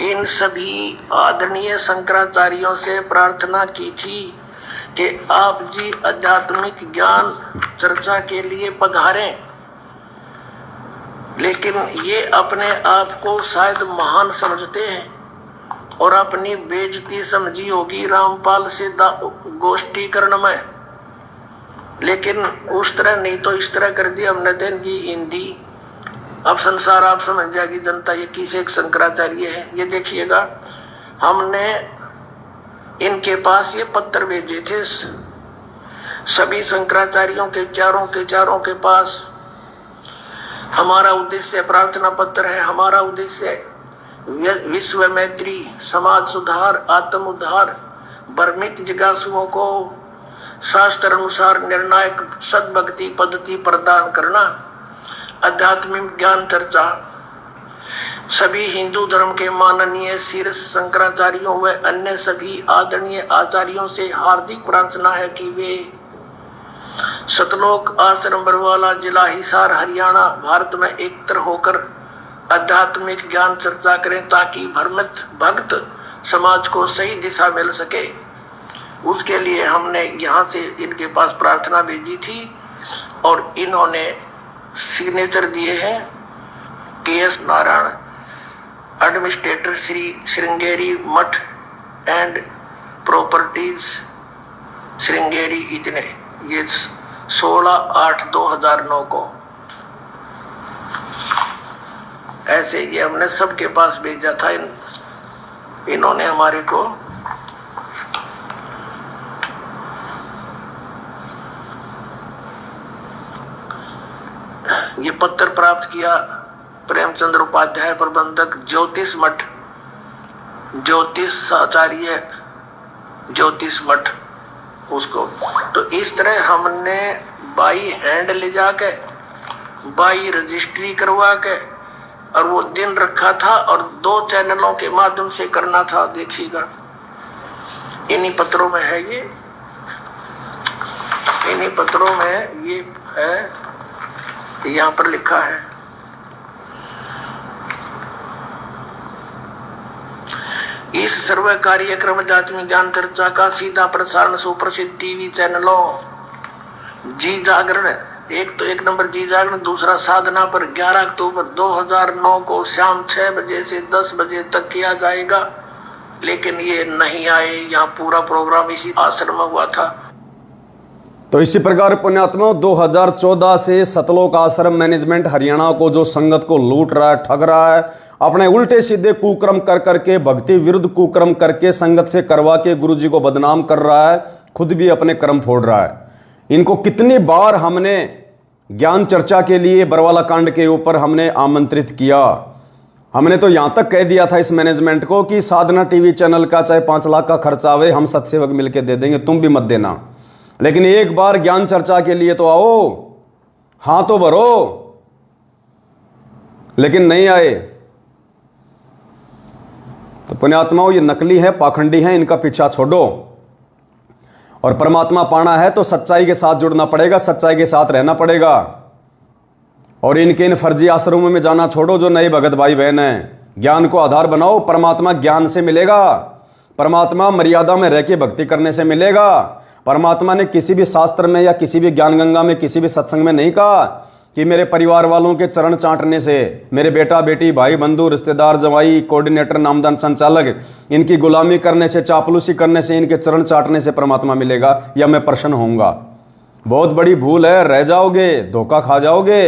इन सभी आदरणीय शंकराचार्यों से प्रार्थना की थी कि आप जी आध्यात्मिक ज्ञान चर्चा के लिए पधारें। लेकिन ये अपने आप को शायद महान समझते हैं और अपनी बेइज्जती समझी होगी रामपाल से गोष्ठीकरण में, लेकिन उस तरह नहीं तो इस तरह कर दिया हमने तो इनकी हिंदी। अब संसार आप समझ जाएगी जनता ये किस एक शंकराचार्य है। ये देखिएगा, हमने इनके पास ये पत्र भेजे थे सभी शंकराचार्यों के चारों के पास। हमारा उद्देश्य प्रार्थना पत्र है, हमारा उद्देश्य विश्व मैत्री, समाज सुधार, आत्म उद्धार, भ्रमित जिज्ञासुओं को शास्त्र अनुसार निर्णायक सद्भक्ति पद्धति प्रदान करना, आध्यात्मिक ज्ञान चर्चा। सभी हिंदू धर्म के माननीय शीर्ष शंकराचार्यों व अन्य सभी आदरणीय आचार्यों से हार्दिक प्रार्थना है कि वे सतलोक आश्रम बरवाला, जिला हिसार, हरियाणा, भारत में एकत्र होकर आध्यात्मिक ज्ञान चर्चा करें ताकि भ्रमित भक्त समाज को सही दिशा मिल सके। उसके लिए हमने यहाँ से इनके पास प्रार्थना भेजी थी और इन्होंने सिग्नेचर दिए हैं KS नारायण, एडमिनिस्ट्रेटर श्री श्रृंगेरी मठ एंड प्रॉपर्टीज श्रृंगेरी, इतने। ये 16/8/2009 को ऐसे ये हमने सबके पास भेजा था। इन्होंने हमारे को ये पत्र प्राप्त किया। प्रेमचंद्र उपाध्याय, प्रबंधक ज्योतिष मठ, ज्योतिष आचार्य, ज्योतिष मठ उसको। तो इस तरह हमने बाई हैंड ले जाके, बाई रजिस्ट्री करवा के, और वो दिन रखा था और 2 चैनलों के माध्यम से करना था। देखिएगा इन्हीं पत्रों में है ये, इन्हीं पत्रों में ये है, यहाँ पर लिखा है। इस सर्व कार्यक्रम आध्यात्मिक ज्ञान चर्चा का सीधा प्रसारण सुप्रसिद्ध टीवी चैनलों जी जागरण, एक नंबर जी जागरण, दूसरा साधना पर 11 अक्टूबर 2009 को शाम 6 बजे से 10 बजे तक किया जाएगा। लेकिन ये नहीं आए, यहाँ पूरा प्रोग्राम इसी आश्रम में हुआ था। तो इसी प्रकार पुण्यात्मा 2014 से सतलोक आश्रम मैनेजमेंट हरियाणा को जो संगत को लूट रहा है, ठग रहा है, अपने उल्टे सीधे कुक्रम कर करके, भक्ति विरुद्ध कुक्रम करके संगत से करवा के गुरुजी को बदनाम कर रहा है, खुद भी अपने कर्म फोड़ रहा है। इनको कितनी बार हमने ज्ञान चर्चा के लिए बरवाला कांड के ऊपर हमने आमंत्रित किया। हमने तो यहां तक कह दिया था इस मैनेजमेंट को कि साधना टीवी चैनल का चाहे 5 लाख का खर्चा आवे, हम सत्सेवक मिलकर दे देंगे, तुम भी मत देना, लेकिन एक बार ज्ञान चर्चा के लिए तो आओ, हां तो भरो। लेकिन नहीं आए। तो पुण्यात्माओं, ये नकली है, पाखंडी है, इनका पीछा छोड़ो। और परमात्मा पाना है तो सच्चाई के साथ जुड़ना पड़ेगा, सच्चाई के साथ रहना पड़ेगा। और इनके इन फर्जी आश्रमों में जाना छोड़ो जो नए भगत भाई बहन हैं। ज्ञान को आधार बनाओ, परमात्मा ज्ञान से मिलेगा, परमात्मा मर्यादा में रह के भक्ति करने से मिलेगा। परमात्मा ने किसी भी शास्त्र में या किसी भी ज्ञान गंगा में, किसी भी सत्संग में नहीं कहा कि मेरे परिवार वालों के चरण चाटने से, मेरे बेटा बेटी, भाई बंधु, रिश्तेदार, जवाई, कोऑर्डिनेटर, नामदान संचालक, इनकी गुलामी करने से, चापलूसी करने से, इनके चरण चाटने से परमात्मा मिलेगा या मैं प्रसन्न होऊंगा। बहुत बड़ी भूल है, रह जाओगे, धोखा खा जाओगे।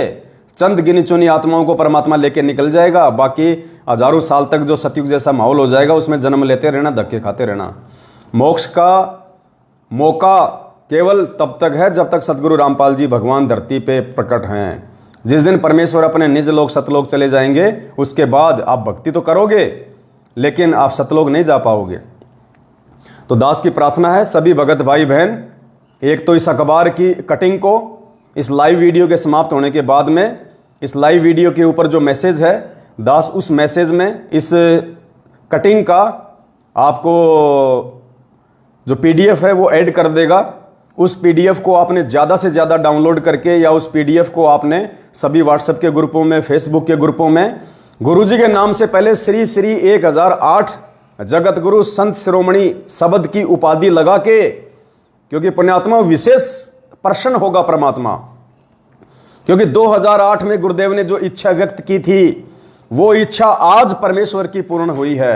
चंद गिनी चुनी आत्माओं को परमात्मा लेके निकल जाएगा, बाकी हजारों साल तक जो सतयुग जैसा माहौल हो जाएगा उसमें जन्म लेते रहना, धक्के खाते रहना। मोक्ष का मौका केवल तब तक है जब तक सदगुरु रामपाल जी भगवान धरती पे प्रकट हैं। जिस दिन परमेश्वर अपने निज लोक सतलोक चले जाएंगे, उसके बाद आप भक्ति तो करोगे लेकिन आप सतलोक नहीं जा पाओगे। तो दास की प्रार्थना है सभी भगत भाई बहन, एक तो इस अखबार की कटिंग को इस लाइव वीडियो के समाप्त होने के बाद में, इस लाइव वीडियो के ऊपर जो मैसेज है, दास उस मैसेज में इस कटिंग का आपको जो PDF है वो ऐड कर देगा। उस PDF को आपने ज़्यादा से ज़्यादा डाउनलोड करके, या उस PDF को आपने सभी व्हाट्सएप के ग्रुपों में, फेसबुक के ग्रुपों में गुरुजी के नाम से पहले श्री श्री 1008 जगत गुरु संत शिरोमणि शब्द की उपाधि लगा के, क्योंकि पुण्यात्मा विशेष प्रसन्न होगा परमात्मा। क्योंकि 2008 में गुरुदेव ने जो इच्छा व्यक्त की थी वो इच्छा आज परमेश्वर की पूर्ण हुई है।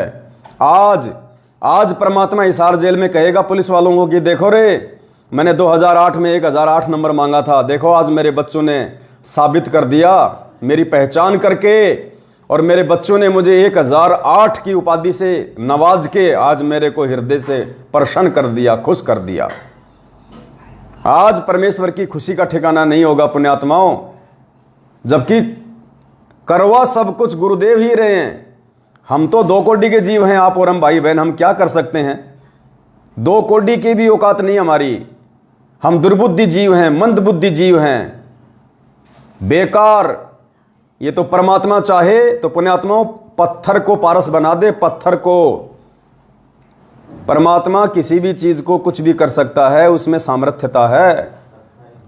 आज परमात्मा हिसार जेल में कहेगा पुलिस वालों को कि देखो रे, मैंने 2008 में 1008 नंबर मांगा था, देखो आज मेरे बच्चों ने साबित कर दिया मेरी पहचान करके, और मेरे बच्चों ने मुझे 1008 की उपाधि से नवाज के आज मेरे को हृदय से प्रसन्न कर दिया, खुश कर दिया। आज परमेश्वर की खुशी का ठिकाना नहीं होगा पुण्यात्माओं, जबकि करवा सब कुछ गुरुदेव ही रहे हैं। हम तो 2 कोटि के जीव हैं, आप और हम भाई बहन, हम क्या कर सकते हैं? 2 कोटि की भी औकात नहीं हमारी। हम दुर्बुद्धि जीव हैं, मंदबुद्धि जीव हैं, बेकार। ये तो परमात्मा चाहे तो पुण्यात्माओं पत्थर को पारस बना दे, पत्थर को। परमात्मा किसी भी चीज को कुछ भी कर सकता है, उसमें सामर्थ्यता है।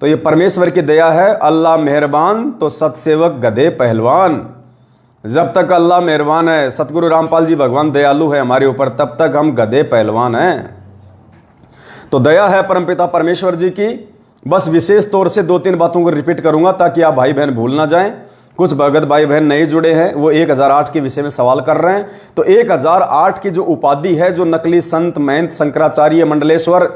तो ये परमेश्वर की दया है। अल्लाह मेहरबान तो सतसेवक गधे पहलवान। जब तक अल्लाह मेहरबान है, सतगुरु रामपाल जी भगवान दयालु है हमारे ऊपर, तब तक हम गधे पहलवान हैं। तो दया है परमपिता परमेश्वर जी की। बस विशेष तौर से 2-3 बातों को रिपीट करूंगा ताकि आप भाई बहन भूल ना जाएं। कुछ भगत भाई बहन नहीं जुड़े हैं, वो 1008 के विषय में सवाल कर रहे हैं। तो 1008 की जो उपाधि है, जो नकली संत महंत शंकराचार्य मंडलेश्वर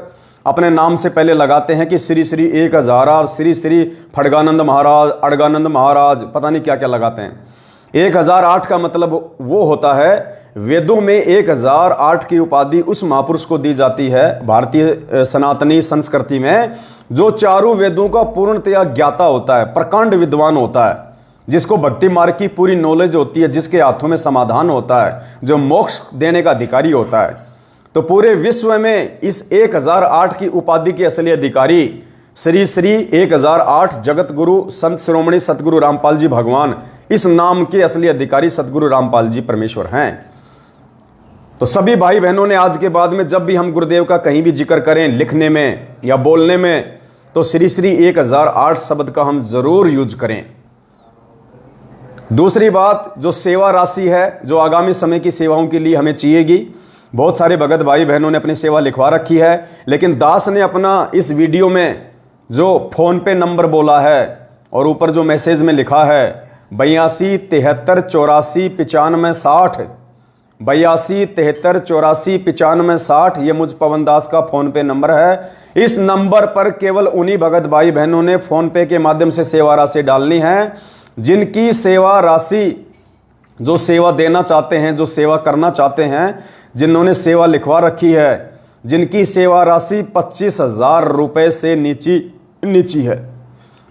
अपने नाम से पहले लगाते हैं कि श्री श्री 1008, श्री श्री फड़गानंद महाराज, अड़गानंद महाराज, पता नहीं क्या क्या लगाते हैं। 1008 का मतलब वो होता है, वेदों में 1008 की उपाधि उस महापुरुष को दी जाती है भारतीय सनातनी संस्कृति में, जो चारों वेदों का पूर्णतया ज्ञाता होता है, प्रकांड विद्वान होता है, जिसको भक्ति मार्ग की पूरी नॉलेज होती है, जिसके हाथों में समाधान होता है, जो मोक्ष देने का अधिकारी होता है। तो पूरे विश्व में इस 1008 की उपाधि के असली अधिकारी श्री श्री 1008 जगत गुरु संत शिरोमणि सतगुरु रामपाल जी भगवान, इस नाम के असली अधिकारी सतगुरु रामपाल जी परमेश्वर हैं। तो सभी भाई बहनों ने आज के बाद में जब भी हम गुरुदेव का कहीं भी जिक्र करें, लिखने में या बोलने में, तो श्री श्री 1008 शब्द का हम जरूर यूज करें। दूसरी बात, जो सेवा राशि है, जो आगामी समय की सेवाओं के लिए हमें चाहिएगी, बहुत सारे भगत भाई बहनों ने अपनी सेवा लिखवा रखी है, लेकिन दास ने अपना इस वीडियो में जो फोन पे नंबर बोला है और ऊपर जो मैसेज में लिखा है 82 73 84 95 60, 82 73 84 95 60, ये मुझ पवन दास का फोन पे नंबर है। इस नंबर पर केवल उन्हीं भगत भाई बहनों ने फोन पे के माध्यम से सेवा राशि डालनी है, जिनकी सेवा राशि, जो सेवा देना चाहते हैं, जो सेवा करना चाहते हैं, जिन्होंने सेवा लिखवा रखी है, जिनकी सेवा राशि 25,000 रुपए से नीची है,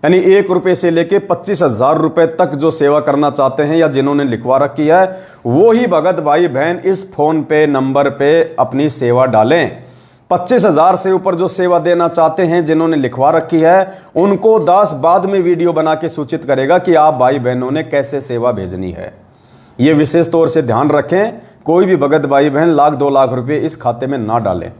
यानी 1 रुपये से लेके 25,000 रुपए तक जो सेवा करना चाहते हैं या जिन्होंने लिखवा रखी है, वो ही भगत भाई बहन इस फोन पे नंबर पे अपनी सेवा डालें। 25,000 से ऊपर जो सेवा देना चाहते हैं, जिन्होंने लिखवा रखी है, उनको दास बाद में वीडियो बना के सूचित करेगा कि आप भाई बहनों ने कैसे सेवा भेजनी है। ये विशेष तौर से ध्यान रखें, कोई भी भगत भाई बहन 1,00,000 2 लाख रुपए इस खाते में ना डालें,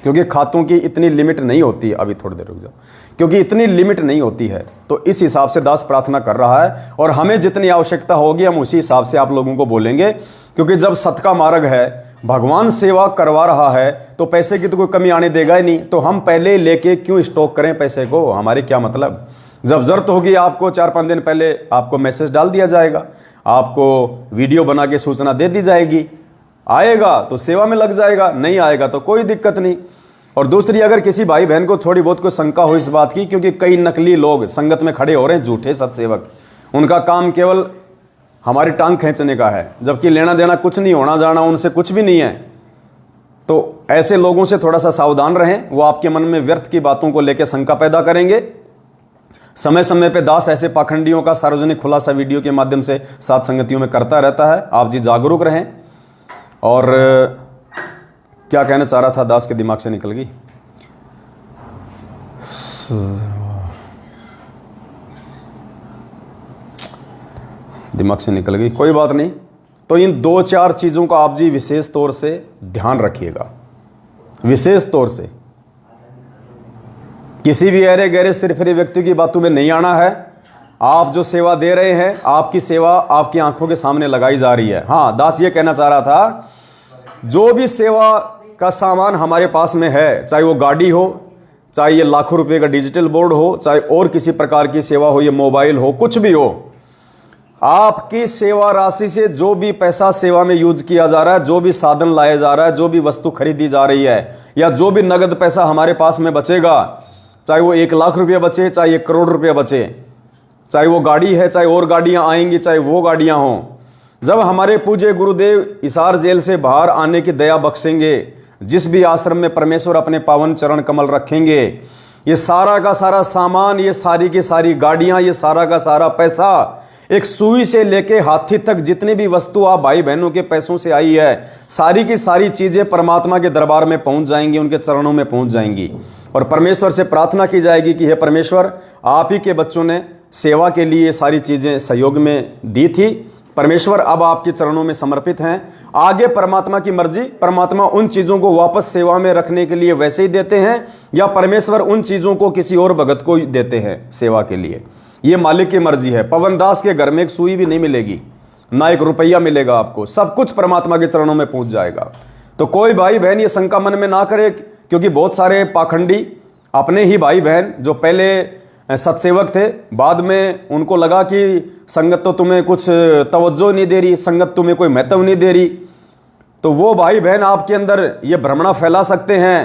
क्योंकि खातों की इतनी लिमिट नहीं होती। अभी थोड़ी देर रुक जाओ, क्योंकि इतनी लिमिट नहीं होती है। तो इस हिसाब से दास प्रार्थना कर रहा है, और हमें जितनी आवश्यकता होगी हम उसी हिसाब से आप लोगों को बोलेंगे, क्योंकि जब सत का मार्ग है, भगवान सेवा करवा रहा है, तो पैसे की तो कोई कमी आने देगा ही नहीं। तो हम पहले लेके क्यों स्टॉक करें पैसे को, हमारे क्या मतलब। जब जरूरत होगी आपको 4-5 दिन पहले आपको मैसेज डाल दिया जाएगा, आपको वीडियो बना के सूचना दे दी जाएगी, आएगा तो सेवा में लग जाएगा, नहीं आएगा तो कोई दिक्कत नहीं। और दूसरी, अगर किसी भाई बहन को थोड़ी बहुत कोई शंका हो इस बात की, क्योंकि कई नकली लोग संगत में खड़े हो रहे हैं, झूठे सत्सेवक, उनका काम केवल हमारी टांग खींचने का है, जबकि लेना देना कुछ नहीं, होना जाना उनसे कुछ भी नहीं है। तो ऐसे लोगों से थोड़ा सा सावधान रहें, वो आपके मन में व्यर्थ की बातों को लेकर शंका पैदा करेंगे। समय समय पे दास ऐसे पाखंडियों का सार्वजनिक खुलासा वीडियो के माध्यम से साथ संगतियों में करता रहता है। आप जी जागरूक रहें। और क्या कहना चाह रहा था, दास के दिमाग से निकल गई। दिमाग से निकल गई, कोई बात नहीं। तो इन 2-4 चीज़ों का आप जी विशेष तौर से ध्यान रखिएगा, विशेष तौर से। किसी भी अरे गहरे सिरफिरे व्यक्ति की बातों में नहीं आना है। आप जो सेवा दे रहे हैं, आपकी सेवा आपकी आंखों के सामने लगाई जा रही है। हाँ, दास ये कहना चाह रहा था, जो भी सेवा का सामान हमारे पास में है, चाहे वो गाड़ी हो, चाहे ये लाखों रुपए का डिजिटल बोर्ड हो, चाहे और किसी प्रकार की सेवा हो, ये मोबाइल हो, कुछ भी हो, आपकी सेवा राशि से जो भी पैसा सेवा में यूज किया जा रहा है, जो भी साधन लाया जा रहा है, जो भी वस्तु खरीदी जा रही है, या जो भी नगद पैसा हमारे पास में बचेगा, चाहे वो 1 लाख रुपया बचे, चाहे 1 करोड़ रुपया बचे, चाहे वो गाड़ी है, चाहे और गाड़ियां आएंगी, चाहे वो गाड़ियां हों, जब हमारे पूज्य गुरुदेव हिसार जेल से बाहर आने की दया बख्शेंगे, जिस भी आश्रम में परमेश्वर अपने पावन चरण कमल रखेंगे, ये सारा का सारा सामान, ये सारी की सारी गाड़ियां, ये सारा का सारा पैसा, एक सुई से लेके हाथी तक जितनी भी वस्तु आप भाई बहनों के पैसों से आई है, सारी की सारी चीजें परमात्मा के दरबार में पहुंच जाएंगी, उनके चरणों में पहुंच जाएंगी। और परमेश्वर से प्रार्थना की जाएगी कि हे परमेश्वर, आप ही के बच्चों ने सेवा के लिए सारी चीजें सहयोग में दी थी, परमेश्वर अब आपके चरणों में समर्पित हैं। आगे परमात्मा की मर्जी, परमात्मा उन चीजों को वापस सेवा में रखने के लिए वैसे ही देते हैं, या परमेश्वर उन चीजों को किसी और भगत को देते हैं सेवा के लिए, ये मालिक की मर्जी है। पवन दास के घर में एक सुई भी नहीं मिलेगी, ना 1 रुपया मिलेगा आपको, सब कुछ परमात्मा के चरणों में पहुंच जाएगा। तो कोई भाई बहन ये शंका मन में ना करे, क्योंकि बहुत सारे पाखंडी अपने ही भाई बहन जो पहले सत्सेवक थे, बाद में उनको लगा कि संगत तो तुम्हें कुछ तवज्जो नहीं दे रही, संगत तुम्हें कोई महत्व नहीं दे रही, तो वो भाई बहन आपके अंदर ये भ्रमणा फैला सकते हैं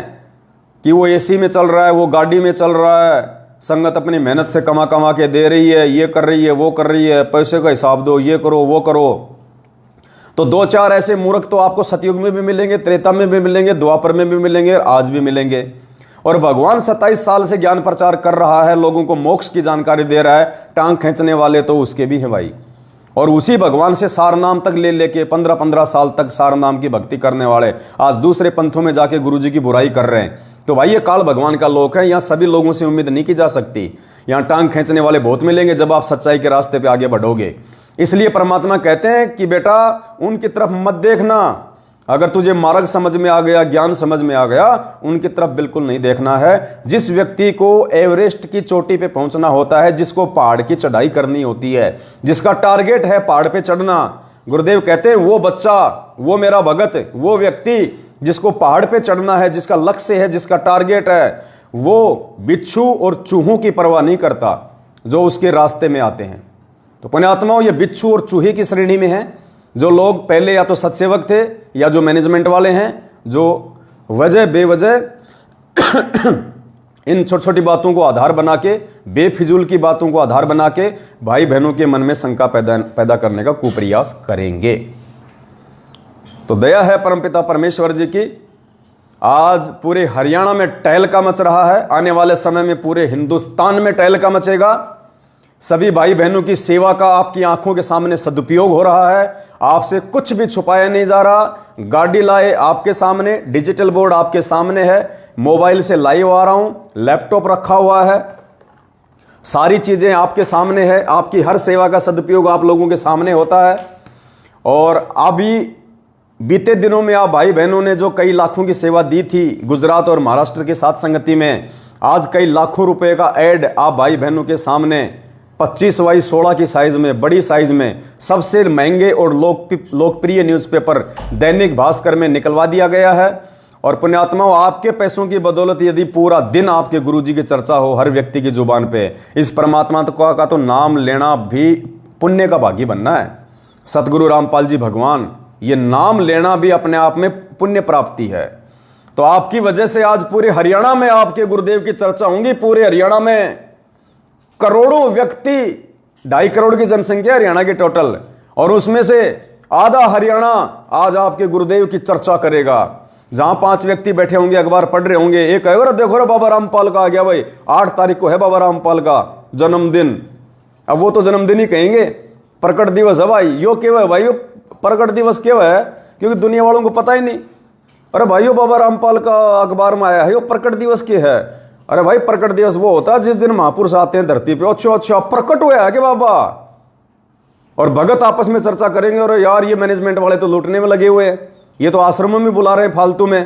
कि वो एसी में चल रहा है, वो गाड़ी में चल रहा है, संगत अपनी मेहनत से कमा कमा के दे रही है, ये कर रही है, वो कर रही है, पैसे का हिसाब दो, ये करो वो करो। तो 2-4 ऐसे मूर्ख तो आपको सतयुग में भी मिलेंगे, त्रेता में भी मिलेंगे, द्वापर में भी मिलेंगे, आज भी मिलेंगे। और भगवान 27 साल से ज्ञान प्रचार कर रहा है, लोगों को मोक्ष की जानकारी दे रहा है, टांग खींचने वाले तो उसके भी हैं भाई। और उसी भगवान से सार नाम तक ले लेके 15-15 साल तक सार नाम की भक्ति करने वाले आज दूसरे पंथों में जाके गुरुजी की बुराई कर रहे हैं। तो भाई ये काल भगवान का लोक है, यहाँ सभी लोगों से उम्मीद नहीं की जा सकती। यहाँ टांग खींचने वाले बहुत मिलेंगे जब आप सच्चाई के रास्ते पे आगे बढ़ोगे। इसलिए परमात्मा कहते हैं कि बेटा उनकी तरफ मत देखना, अगर तुझे मार्ग समझ में आ गया, ज्ञान समझ में आ गया, उनकी तरफ बिल्कुल नहीं देखना है। जिस व्यक्ति को एवरेस्ट की चोटी पे पहुंचना होता है, जिसको पहाड़ की चढ़ाई करनी होती है, जिसका टारगेट है पहाड़ पे चढ़ना, गुरुदेव कहते हैं वो बच्चा, वो मेरा भगत, वो व्यक्ति जिसको पहाड़ पे चढ़ना है, जिसका लक्ष्य है, जिसका टारगेट है, वो बिच्छू और चूहों की परवाह नहीं करता जो उसके रास्ते में आते हैं। तो पुण्यात्माओं, ये बिच्छू और चूहे की श्रेणी में है। जो लोग पहले या तो सत्सेवक थे या जो मैनेजमेंट वाले हैं, जो वजह बेवजह इन छोटी छोटी बातों को आधार बना के, बेफिजूल की बातों को आधार बना के भाई बहनों के मन में शंका पैदा करने का कुप्रयास करेंगे। तो दया है परमपिता परमेश्वर जी की, आज पूरे हरियाणा में टहलका मच रहा है, आने वाले समय में पूरे हिंदुस्तान में टहलका मचेगा। सभी भाई बहनों की सेवा का आपकी आंखों के सामने सदुपयोग हो रहा है, आपसे कुछ भी छुपाया नहीं जा रहा। गाड़ी लाए आपके सामने, डिजिटल बोर्ड आपके सामने है, मोबाइल से लाइव आ रहा हूं, लैपटॉप रखा हुआ है, सारी चीजें आपके सामने है। आपकी हर सेवा का सदुपयोग आप लोगों के सामने होता है। और अभी बीते दिनों में आप भाई बहनों ने जो कई लाखों की सेवा दी थी गुजरात और महाराष्ट्र के साथ संगति में, आज कई लाखों रुपए का ऐड आप भाई बहनों के सामने 25x16 की साइज में, बड़ी साइज में, सबसे महंगे और लोकप्रिय न्यूज़पेपर दैनिक भास्कर में निकलवा दिया गया है। और पुण्यात्माओं, आपके पैसों की बदौलत यदि पूरा दिन आपके गुरुजी की चर्चा हो हर व्यक्ति की जुबान पे, इस परमात्मा का तो नाम लेना भी पुण्य का भागी बनना है। सतगुरु रामपाल जी भगवान, ये नाम लेना भी अपने आप में पुण्य प्राप्ति है। तो आपकी वजह से आज पूरे हरियाणा में आपके गुरुदेव की चर्चा होंगी। पूरे हरियाणा में करोड़ों व्यक्ति, 2.5 करोड़ की जनसंख्या हरियाणा की टोटल, और उसमें से आधा हरियाणा आज आपके गुरुदेव की चर्चा करेगा। जहां 5 व्यक्ति बैठे होंगे, अखबार पढ़ रहे होंगे, एक कहेगा देखो रे बाबा रामपाल का आ गया भाई, 8 तारीख को है बाबा रामपाल का जन्मदिन। अब वो तो जन्मदिन ही कहेंगे, प्रकट दिवस है भाई। यो क्यों है भाई, प्रकट दिवस क्यों है? क्योंकि दुनिया वालों को पता ही नहीं। अरे भाइयों, बाबा रामपाल का अखबार में आया है, यो प्रकट दिवस क्या है? अरे भाई, प्रकट दिवस वो होता है जिस दिन महापुरुष आते हैं धरती पे। अच्छा प्रकट हुआ है कि बाबा? और भगत आपस में चर्चा करेंगे, और यार ये मैनेजमेंट वाले तो लूटने में लगे हुए हैं, ये तो आश्रमों में बुला रहे हैं फालतू में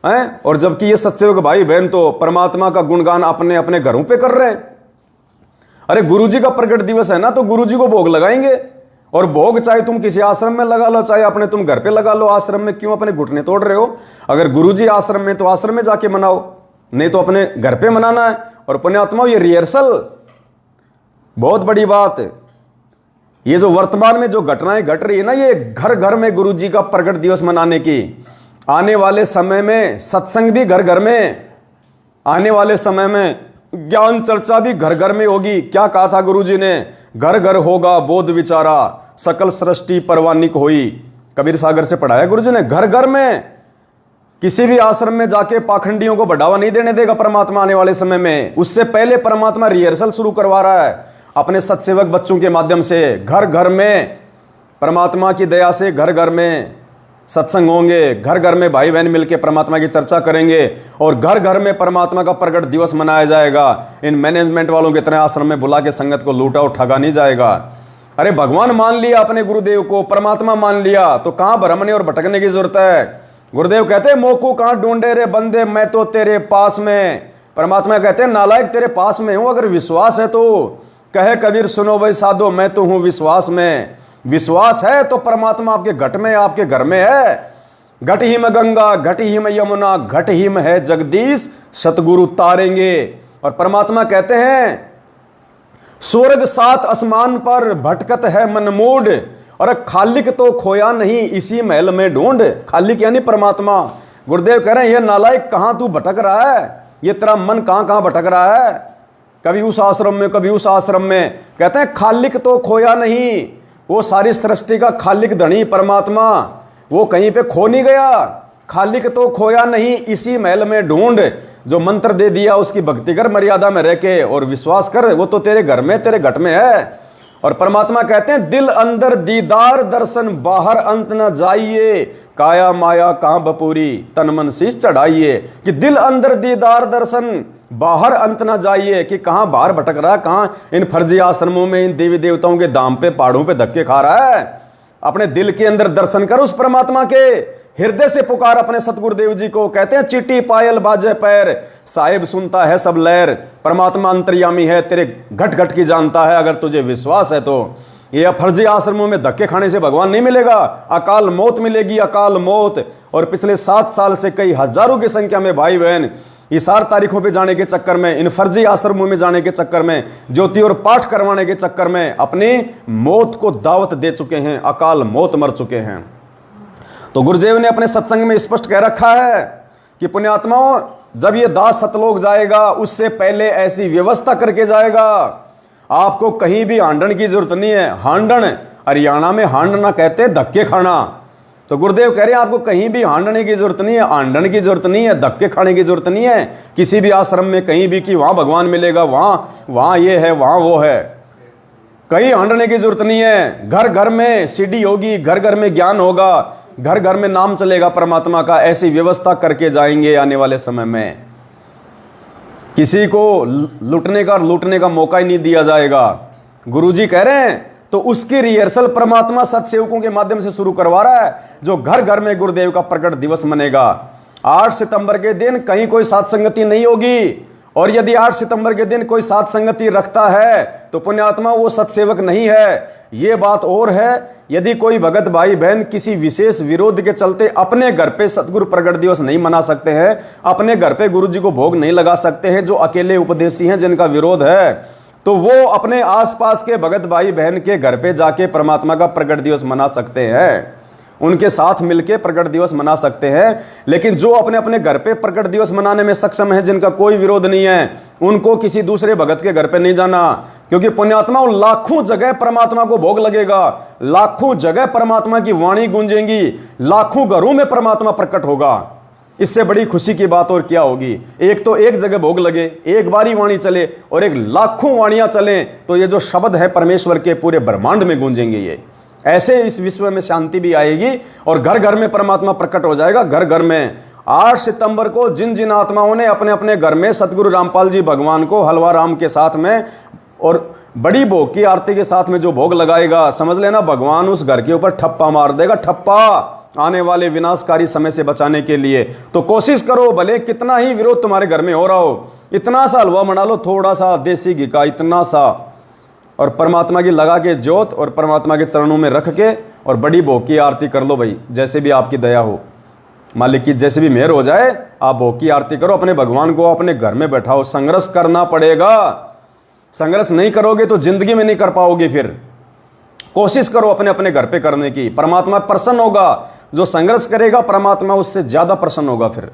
हैं। और जबकि ये सत्सेवक भाई बहन तो परमात्मा का गुणगान अपने अपने घरों पे कर रहे हैं। अरे गुरुजी का प्रकट दिवस है ना, तो गुरुजी को भोग लगाएंगे। और भोग चाहे तुम किसी आश्रम में लगा लो, चाहे अपने तुम घर पे लगा लो। आश्रम में क्यों अपने घुटने तोड़ रहे हो? अगर गुरुजी आश्रम में तो आश्रम में जाके मनाओ, नहीं तो अपने घर पे मनाना है। और पुण्यात्माओं, ये रिहर्सल बहुत बड़ी बात है। ये जो वर्तमान में जो घटनाएं घट रही है ना, ये घर घर में गुरु जी का प्रकट दिवस मनाने की, आने वाले समय में सत्संग भी घर घर में, आने वाले समय में ज्ञान चर्चा भी घर घर में होगी। क्या कहा था गुरु जी ने? घर घर होगा बोध विचारा, सकल सृष्टि परवानिक होई। कबीर सागर से पढ़ाया गुरु जी ने। घर घर में, किसी भी आश्रम में जाके पाखंडियों को बढ़ावा नहीं देने देगा परमात्मा आने वाले समय में। उससे पहले परमात्मा रिहर्सल शुरू करवा रहा है अपने सत्सेवक बच्चों के माध्यम से। घर घर में परमात्मा की दया से घर घर में सत्संग होंगे, घर घर में भाई बहन मिलकर परमात्मा की चर्चा करेंगे और घर घर में परमात्मा का प्रकट दिवस मनाया जाएगा। इन मैनेजमेंट वालों के तरह आश्रम में बुला के संगत को लूटा और ठगा नहीं जाएगा। अरे भगवान मान लिया अपने गुरुदेव को, परमात्मा मान लिया, तो कहां भ्रमने और भटकने की जरूरत है। गुरुदेव कहते हैं मोको कहां ढूंढे रे बंदे, मैं तो तेरे पास में। परमात्मा कहते हैं नालायक तेरे पास में हूं, अगर विश्वास है तो। कहे कबीर सुनो भाई साधो, मैं तो हूं विश्वास में। विश्वास है तो परमात्मा आपके घट में, आपके घर में है। घट ही में गंगा, घट ही में यमुना, घट ही में है जगदीश, सतगुरु तारेंगे। और परमात्मा कहते हैं स्वर्ग सात आसमान पर भटकत है मन मूड, और खालिक तो खोया नहीं इसी महल में ढूंढ। खालिक यानी परमात्मा। गुरुदेव कह रहे हैं ये नालायक कहां तू भटक रहा है, ये तेरा मन कहां कहां भटक रहा है, कभी उस आश्रम में कभी उस आश्रम में। कहते हैं खालिक तो खोया नहीं, वो सारी सृष्टि का खालिक धनी परमात्मा, वो कहीं पे खो नहीं गया। खालिक तो खोया नहीं इसी महल में ढूंढ। जो मंत्र दे दिया उसकी भक्ति कर मर्यादा में रह के, और विश्वास कर वो तो तेरे घर में, तेरे घट में है। और परमात्मा कहते हैं दिल अंदर दीदार दर्शन, बाहर अंत न जाइए, काया माया कहां बपूरी, तन मन शीश चढ़ाइए। कि दिल अंदर दीदार दर्शन, बाहर अंत ना जाइए, कि कहां बाहर भटक रहा है, कहां इन फर्जी आश्रमों में, इन देवी देवताओं के दाम पे, पहाड़ों पे धक्के खा रहा है। अपने दिल के अंदर दर्शन कर उस परमात्मा के, हृदय से पुकार अपने सतगुरुदेव जी को। कहते हैं चिट्टी पायल बाजे पैर, साहिब सुनता है सब लहर। परमात्मा अंतर्यामी है, तेरे घट घट की जानता है, अगर तुझे विश्वास है तो। ये फर्जी आश्रमों में धक्के खाने से भगवान नहीं मिलेगा, अकाल मौत मिलेगी, अकाल मौत। और पिछले 7 साल से कई हजारों की संख्या में भाई बहन इशार तारीखों पे जाने के चक्कर में, इन फर्जी आश्रमों में जाने के चक्कर में, ज्योति और पाठ करवाने के चक्कर में अपनी मौत को दावत दे चुके हैं, अकाल मौत मर चुके हैं। तो गुरुदेव ने अपने सत्संग में स्पष्ट कह रखा है कि पुण्यात्माओं, जब ये दास सतलोक जाएगा उससे पहले ऐसी व्यवस्था करके जाएगा, आपको कहीं भी हांडन की जरूरत नहीं है। हांडन, हरियाणा में हांडना कहते हैं धक्के खाना। तो गुरुदेव कह रहे हैं आपको कहीं भी हांडने की जरूरत नहीं है, हांडन की जरूरत नहीं है, धक्के खाने की जरूरत नहीं है किसी भी आश्रम में कहीं भी, कि वहां भगवान मिलेगा, वहां ये है, वहां वो है। कहीं हांडने की जरूरत नहीं है। घर घर में सीढ़ी होगी, घर घर में ज्ञान होगा, घर घर में नाम चलेगा परमात्मा का। ऐसी व्यवस्था करके जाएंगे आने वाले समय में। किसी को लूटने का मौका ही नहीं दिया जाएगा। गुरुजी कह रहे हैं तो उसकी रिहर्सल परमात्मा सत्सेवकों के माध्यम से शुरू करवा रहा है, जो घर घर में गुरुदेव का प्रकट दिवस मनेगा। 8 सितंबर के दिन कहीं कोई साथ संगति नहीं होगी, और यदि 8 सितंबर के दिन कोई साथ संगति रखता है तो पुण्यात्मा वो सत्सेवक नहीं है। ये बात और है, यदि कोई भगत भाई बहन किसी विशेष विरोध के चलते अपने घर पे सतगुरु प्रकट दिवस नहीं मना सकते हैं, अपने घर पे गुरु जी को भोग नहीं लगा सकते हैं, जो अकेले उपदेशी हैं जिनका विरोध है, तो वो अपने आसपास के भगत भाई बहन के घर पे जाके परमात्मा का प्रकट दिवस मना सकते हैं, उनके साथ मिलके प्रकट दिवस मना सकते हैं। लेकिन जो अपने अपने घर पे प्रकट दिवस मनाने में सक्षम है, जिनका कोई विरोध नहीं है, उनको किसी दूसरे भगत के घर पे नहीं जाना, क्योंकि पुण्यात्मा लाखों जगह परमात्मा को भोग लगेगा, लाखों जगह परमात्मा की वाणी गूंजेंगी, लाखों घरों में परमात्मा प्रकट होगा। इससे बड़ी खुशी की बात और क्या होगी। एक तो एक जगह भोग लगे, एक बारी वाणी चले, और एक लाखों वाणियां चले, तो ये जो शब्द है परमेश्वर के पूरे ब्रह्मांड में गूंजेंगे। ये ऐसे इस विश्व में शांति भी आएगी और घर घर में परमात्मा प्रकट हो जाएगा। घर घर में 8 सितंबर को जिन जिन आत्माओं ने अपने अपने घर में सतगुरु रामपाल जी भगवान को हलवा राम के साथ में और बड़ी भोग की आरती के साथ में जो भोग लगाएगा, समझ लेना भगवान उस घर के ऊपर ठप्पा मार देगा, ठप्पा, आने वाले विनाशकारी समय से बचाने के लिए। तो कोशिश करो, भले कितना ही विरोध तुम्हारे घर में हो रहा हो, इतना सा हलवा बना लो, थोड़ा सा देसी घी का, इतना सा, और परमात्मा की लगा के ज्योत और परमात्मा के चरणों में रख के और बड़ी भोग की आरती कर लो भाई। जैसे भी आपकी दया हो, मालिक की जैसे भी मेहर हो जाए, आप भोग की आरती करो, अपने भगवान को अपने घर में बैठाओ। संघर्ष करना पड़ेगा, संघर्ष नहीं करोगे तो जिंदगी में नहीं कर पाओगे। फिर कोशिश करो अपने अपने घर पे करने की, परमात्मा प्रसन्न होगा। जो संघर्ष करेगा परमात्मा उससे ज्यादा प्रसन्न होगा। फिर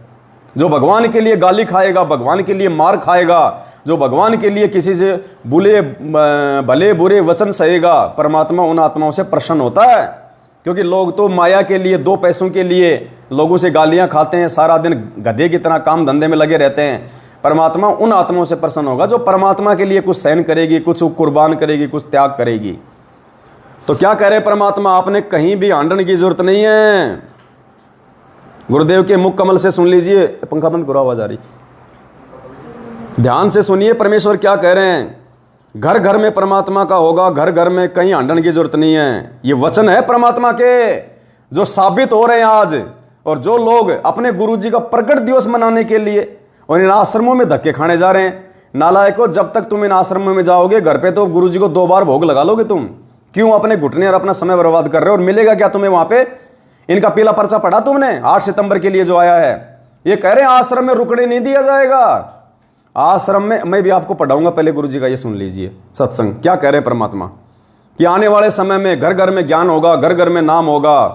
जो भगवान के लिए गाली खाएगा, भगवान के लिए मार खाएगा, जो भगवान के लिए किसी से भले बुरे वचन सहेगा, परमात्मा उन आत्माओं से प्रसन्न होता है। क्योंकि लोग तो माया के लिए, 2 पैसों के लिए लोगों से गालियां खाते हैं, सारा दिन गधे की तरह काम धंधे में लगे रहते हैं। परमात्मा उन आत्माओं से प्रसन्न होगा जो परमात्मा के लिए कुछ सहन करेगी, कुछ कुर्बान करेगी, कुछ त्याग करेगी। तो क्या कह रहे परमात्मा, आपने कहीं भी आंडन की जरूरत नहीं है। गुरुदेव के मुख कमल से सुन लीजिए, पंखा बंद करो, आवाज आ रही, ध्यान से सुनिए परमेश्वर क्या कह रहे हैं। घर घर में परमात्मा का होगा, घर घर में कहीं आंडन की जरूरत नहीं है। ये वचन है परमात्मा के जो साबित हो रहे हैं आज। और जो लोग अपने गुरुजी का प्रकट दिवस मनाने के लिए और इन आश्रमों में धक्के खाने जा रहे हैं, नालायकों, जब तक तुम इन आश्रमों में जाओगे घर पे तो गुरुजी को 2 बार भोग लगा लोगे तुम। क्यों अपने घुटने और अपना समय बर्बाद कर रहे हो? और मिलेगा क्या तुम्हें वहां पे? इनका पीला पर्चा पढ़ा तुमने 8 सितंबर के लिए जो आया है? ये कह रहे हैं आश्रम में रुकने नहीं दिया जाएगा। आश्रम में मैं भी आपको पढ़ाऊंगा, पहले गुरुजी का ये सुन लीजिए सत्संग। क्या कह रहे हैं परमात्मा कि आने वाले समय में घर घर में ज्ञान होगा, घर घर में नाम होगा,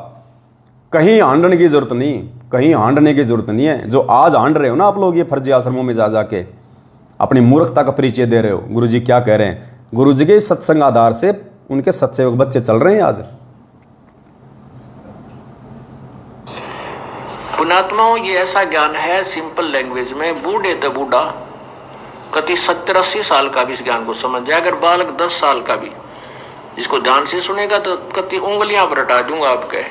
कहीं हांडने की जरूरत नहीं, कहीं हांडने की जरूरत नहीं है। जो आज हांड रहे हो ना आप लोग ये फर्जी आश्रमों में जा जाके अपनी मूर्खता का परिचय दे रहे हो, गुरुजी क्या कह रहे हैं? गुरुजी के सत्संग आधार से उनके सत्सेवक बच्चे चल रहे हैं आज। पुणात्माओं, ये ऐसा ज्ञान है सिंपल लैंग्वेज में, बूढ़े तो बूढ़ा कति 70-80 साल का भी इस ज्ञान को समझ जाए। अगर बालक 10 साल का भी इसको ध्यान से सुनेगा तो कति उंगलियां पर हटा दूंगा आपके।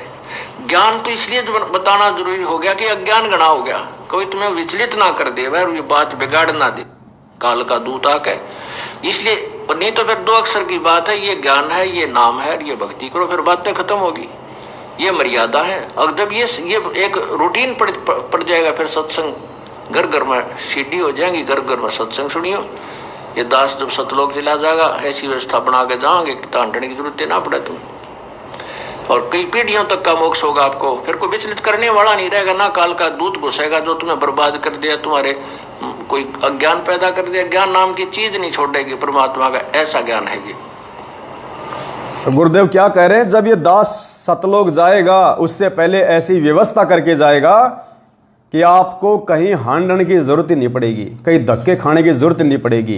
ज्ञान तो इसलिए बताना जरूरी हो गया कि अज्ञान गणा हो गया, कोई तुम्हें विचलित ना कर दे और ये बात बिगाड़ ना दे, काल का दूत आके। इसलिए नहीं तो फिर 2 अक्षर की बात है, ये ज्ञान है, ये नाम है, ये भक्ति करो, फिर बातें खत्म होगी। ये मर्यादा है। और जब ये एक रूटीन पड़ जाएगा, फिर सत्संग घर घर में सीढ़ी हो जाएंगी, घर घर में सत्संग सुनियो। ये दास जब सतलोक चला जाएगा, ऐसी व्यवस्था बना के जाओगे कि तांडने की जरूरत ना पड़े तुम, और कई पीढ़ियों तक का मोक्ष होगा आपको। फिर कोई विचलित करने वाला नहीं रहेगा, ना काल का दूत घुसेगा जो तुम्हें बर्बाद कर दिया, तुम्हारे कोई अज्ञान पैदा कर दिया। ज्ञान नाम की चीज नहीं छोड़ेगी परमात्मा का, ऐसा ज्ञान है ये। तो गुरुदेव क्या कह रहे हैं, जब ये दास सतलोक जाएगा उससे पहले ऐसी व्यवस्था करके जाएगा कि आपको कहीं हांडने की जरूरत ही नहीं पड़ेगी, कहीं धक्के खाने की जरूरत नहीं पड़ेगी।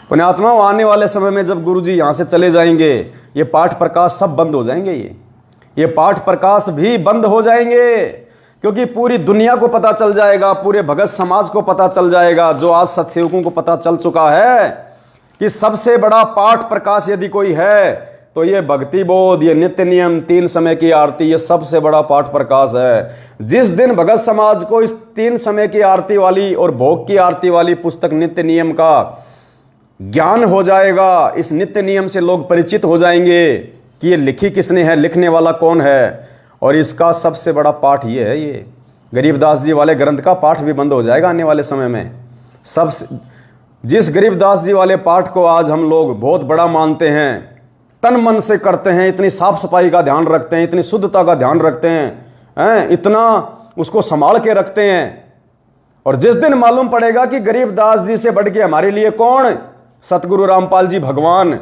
पुण्यात्मा, आने वाले समय में जब गुरुजी यहाँ से चले जाएंगे, ये पाठ प्रकाश सब बंद हो जाएंगे। ये पाठ प्रकाश भी बंद हो जाएंगे, क्योंकि पूरी दुनिया को पता चल जाएगा, पूरे भगत समाज को पता चल जाएगा, जो आज सत्सेवकों को पता चल चुका है कि सबसे बड़ा पाठ प्रकाश यदि कोई है तो ये भक्ति बोध, ये नित्य नियम, 3 समय की आरती, ये सबसे बड़ा पाठ प्रकाश है। जिस दिन भगत समाज को इस 3 समय की आरती वाली और भोग की आरती वाली पुस्तक नित्य नियम का ज्ञान हो जाएगा, इस नित्य नियम से लोग परिचित हो जाएंगे कि ये लिखी किसने है, लिखने वाला कौन है। और इसका सबसे बड़ा पाठ ये है, ये गरीबदास जी वाले ग्रंथ का पाठ भी बंद हो जाएगा आने वाले समय में। जिस गरीबदास जी वाले पाठ को आज हम लोग बहुत बड़ा मानते हैं, तन मन से करते हैं, इतनी साफ सफाई का ध्यान रखते हैं, इतनी शुद्धता का ध्यान रखते हैं, इतना उसको संभाल के रखते हैं। और जिस दिन मालूम पड़ेगा कि गरीबदास जी से बढ़ के हमारे लिए कौन, सतगुरु रामपाल जी भगवान,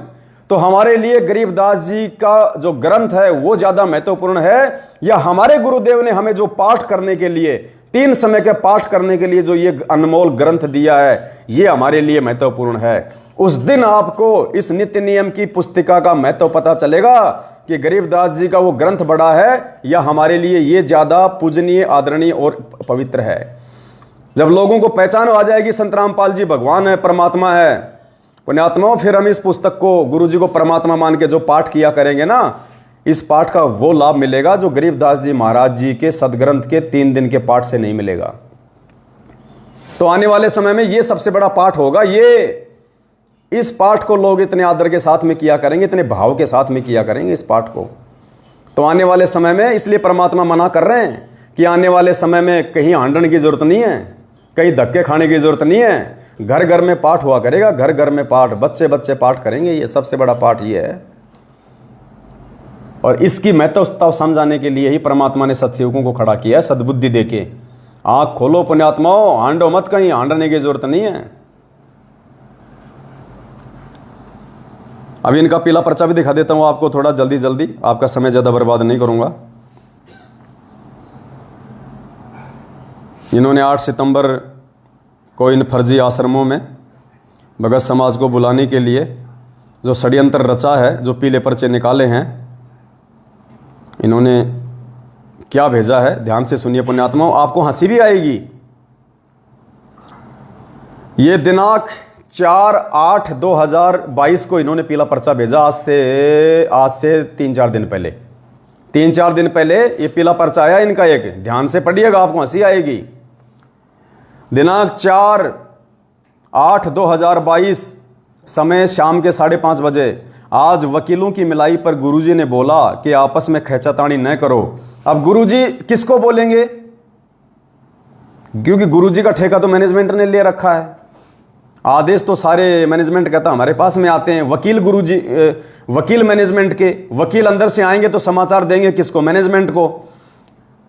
तो हमारे लिए गरीबदास जी का जो ग्रंथ है वो ज्यादा महत्वपूर्ण है, या हमारे गुरुदेव ने हमें जो पाठ करने के लिए, 3 समय के पाठ करने के लिए जो ये अनमोल ग्रंथ दिया है, ये हमारे लिए महत्वपूर्ण है। उस दिन आपको इस नित्य नियम की पुस्तिका का महत्व पता चलेगा कि गरीबदास जी का वो ग्रंथ बड़ा है या हमारे लिए ये ज्यादा पूजनीय, आदरणीय और पवित्र है। जब लोगों को पहचान आ जाएगी संत रामपाल जी भगवान है, परमात्मा है, पुण्यात्माओं, फिर हम इस पुस्तक को गुरु जी को परमात्मा मान के जो पाठ किया करेंगे ना, इस पाठ का वो लाभ मिलेगा जो गरीबदास जी महाराज जी के सदग्रंथ के 3 दिन के पाठ से नहीं मिलेगा। तो आने वाले समय में ये सबसे बड़ा पाठ होगा। ये इस पाठ को लोग इतने आदर के साथ में किया करेंगे, इतने भाव के साथ में किया करेंगे इस पाठ को। तो आने वाले समय में, इसलिए परमात्मा मना कर रहे हैं कि आने वाले समय में कहीं हांडने की जरूरत नहीं है, कहीं धक्के खाने की जरूरत नहीं है। घर घर में पाठ हुआ करेगा, घर घर में पाठ, बच्चे बच्चे पाठ करेंगे। ये सबसे बड़ा पाठ ये है। और इसकी महत्वता समझाने के लिए ही परमात्मा ने सत्सेवकों को खड़ा किया है, सद्बुद्धि देके। आंख खोलो पुण्यात्माओं, हांडो मत, कहीं हांडने की जरूरत नहीं है। अभी इनका पीला पर्चा भी दिखा देता हूँ आपको थोड़ा जल्दी जल्दी, आपका समय ज़्यादा बर्बाद नहीं करूँगा। इन्होंने 8 सितंबर को इन फर्जी आश्रमों में भगत समाज को बुलाने के लिए जो षड्यंत्र रचा है, जो पीले पर्चे निकाले हैं, इन्होंने क्या भेजा है ध्यान से सुनिए पुण्यात्माओं, आपको हंसी भी आएगी। ये दिनांक 4/8/2022 को इन्होंने पीला पर्चा भेजा, आज से 3-4 दिन पहले। 3-4 दिन पहले ये पीला पर्चा आया इनका, एक ध्यान से पढ़िएगा आपको हंसी आएगी। दिनांक 4/8/2022 समय शाम के 5:30 बजे, आज वकीलों की मिलाई पर गुरुजी ने बोला कि आपस में खींचातानी न करो। अब गुरुजी किसको बोलेंगे, क्योंकि गुरुजी का ठेका तो मैनेजमेंट ने ले रखा है, आदेश तो सारे मैनेजमेंट कहता हमारे पास में आते हैं। वकील गुरुजी, वकील मैनेजमेंट के, वकील अंदर से आएंगे तो समाचार देंगे किसको, मैनेजमेंट को।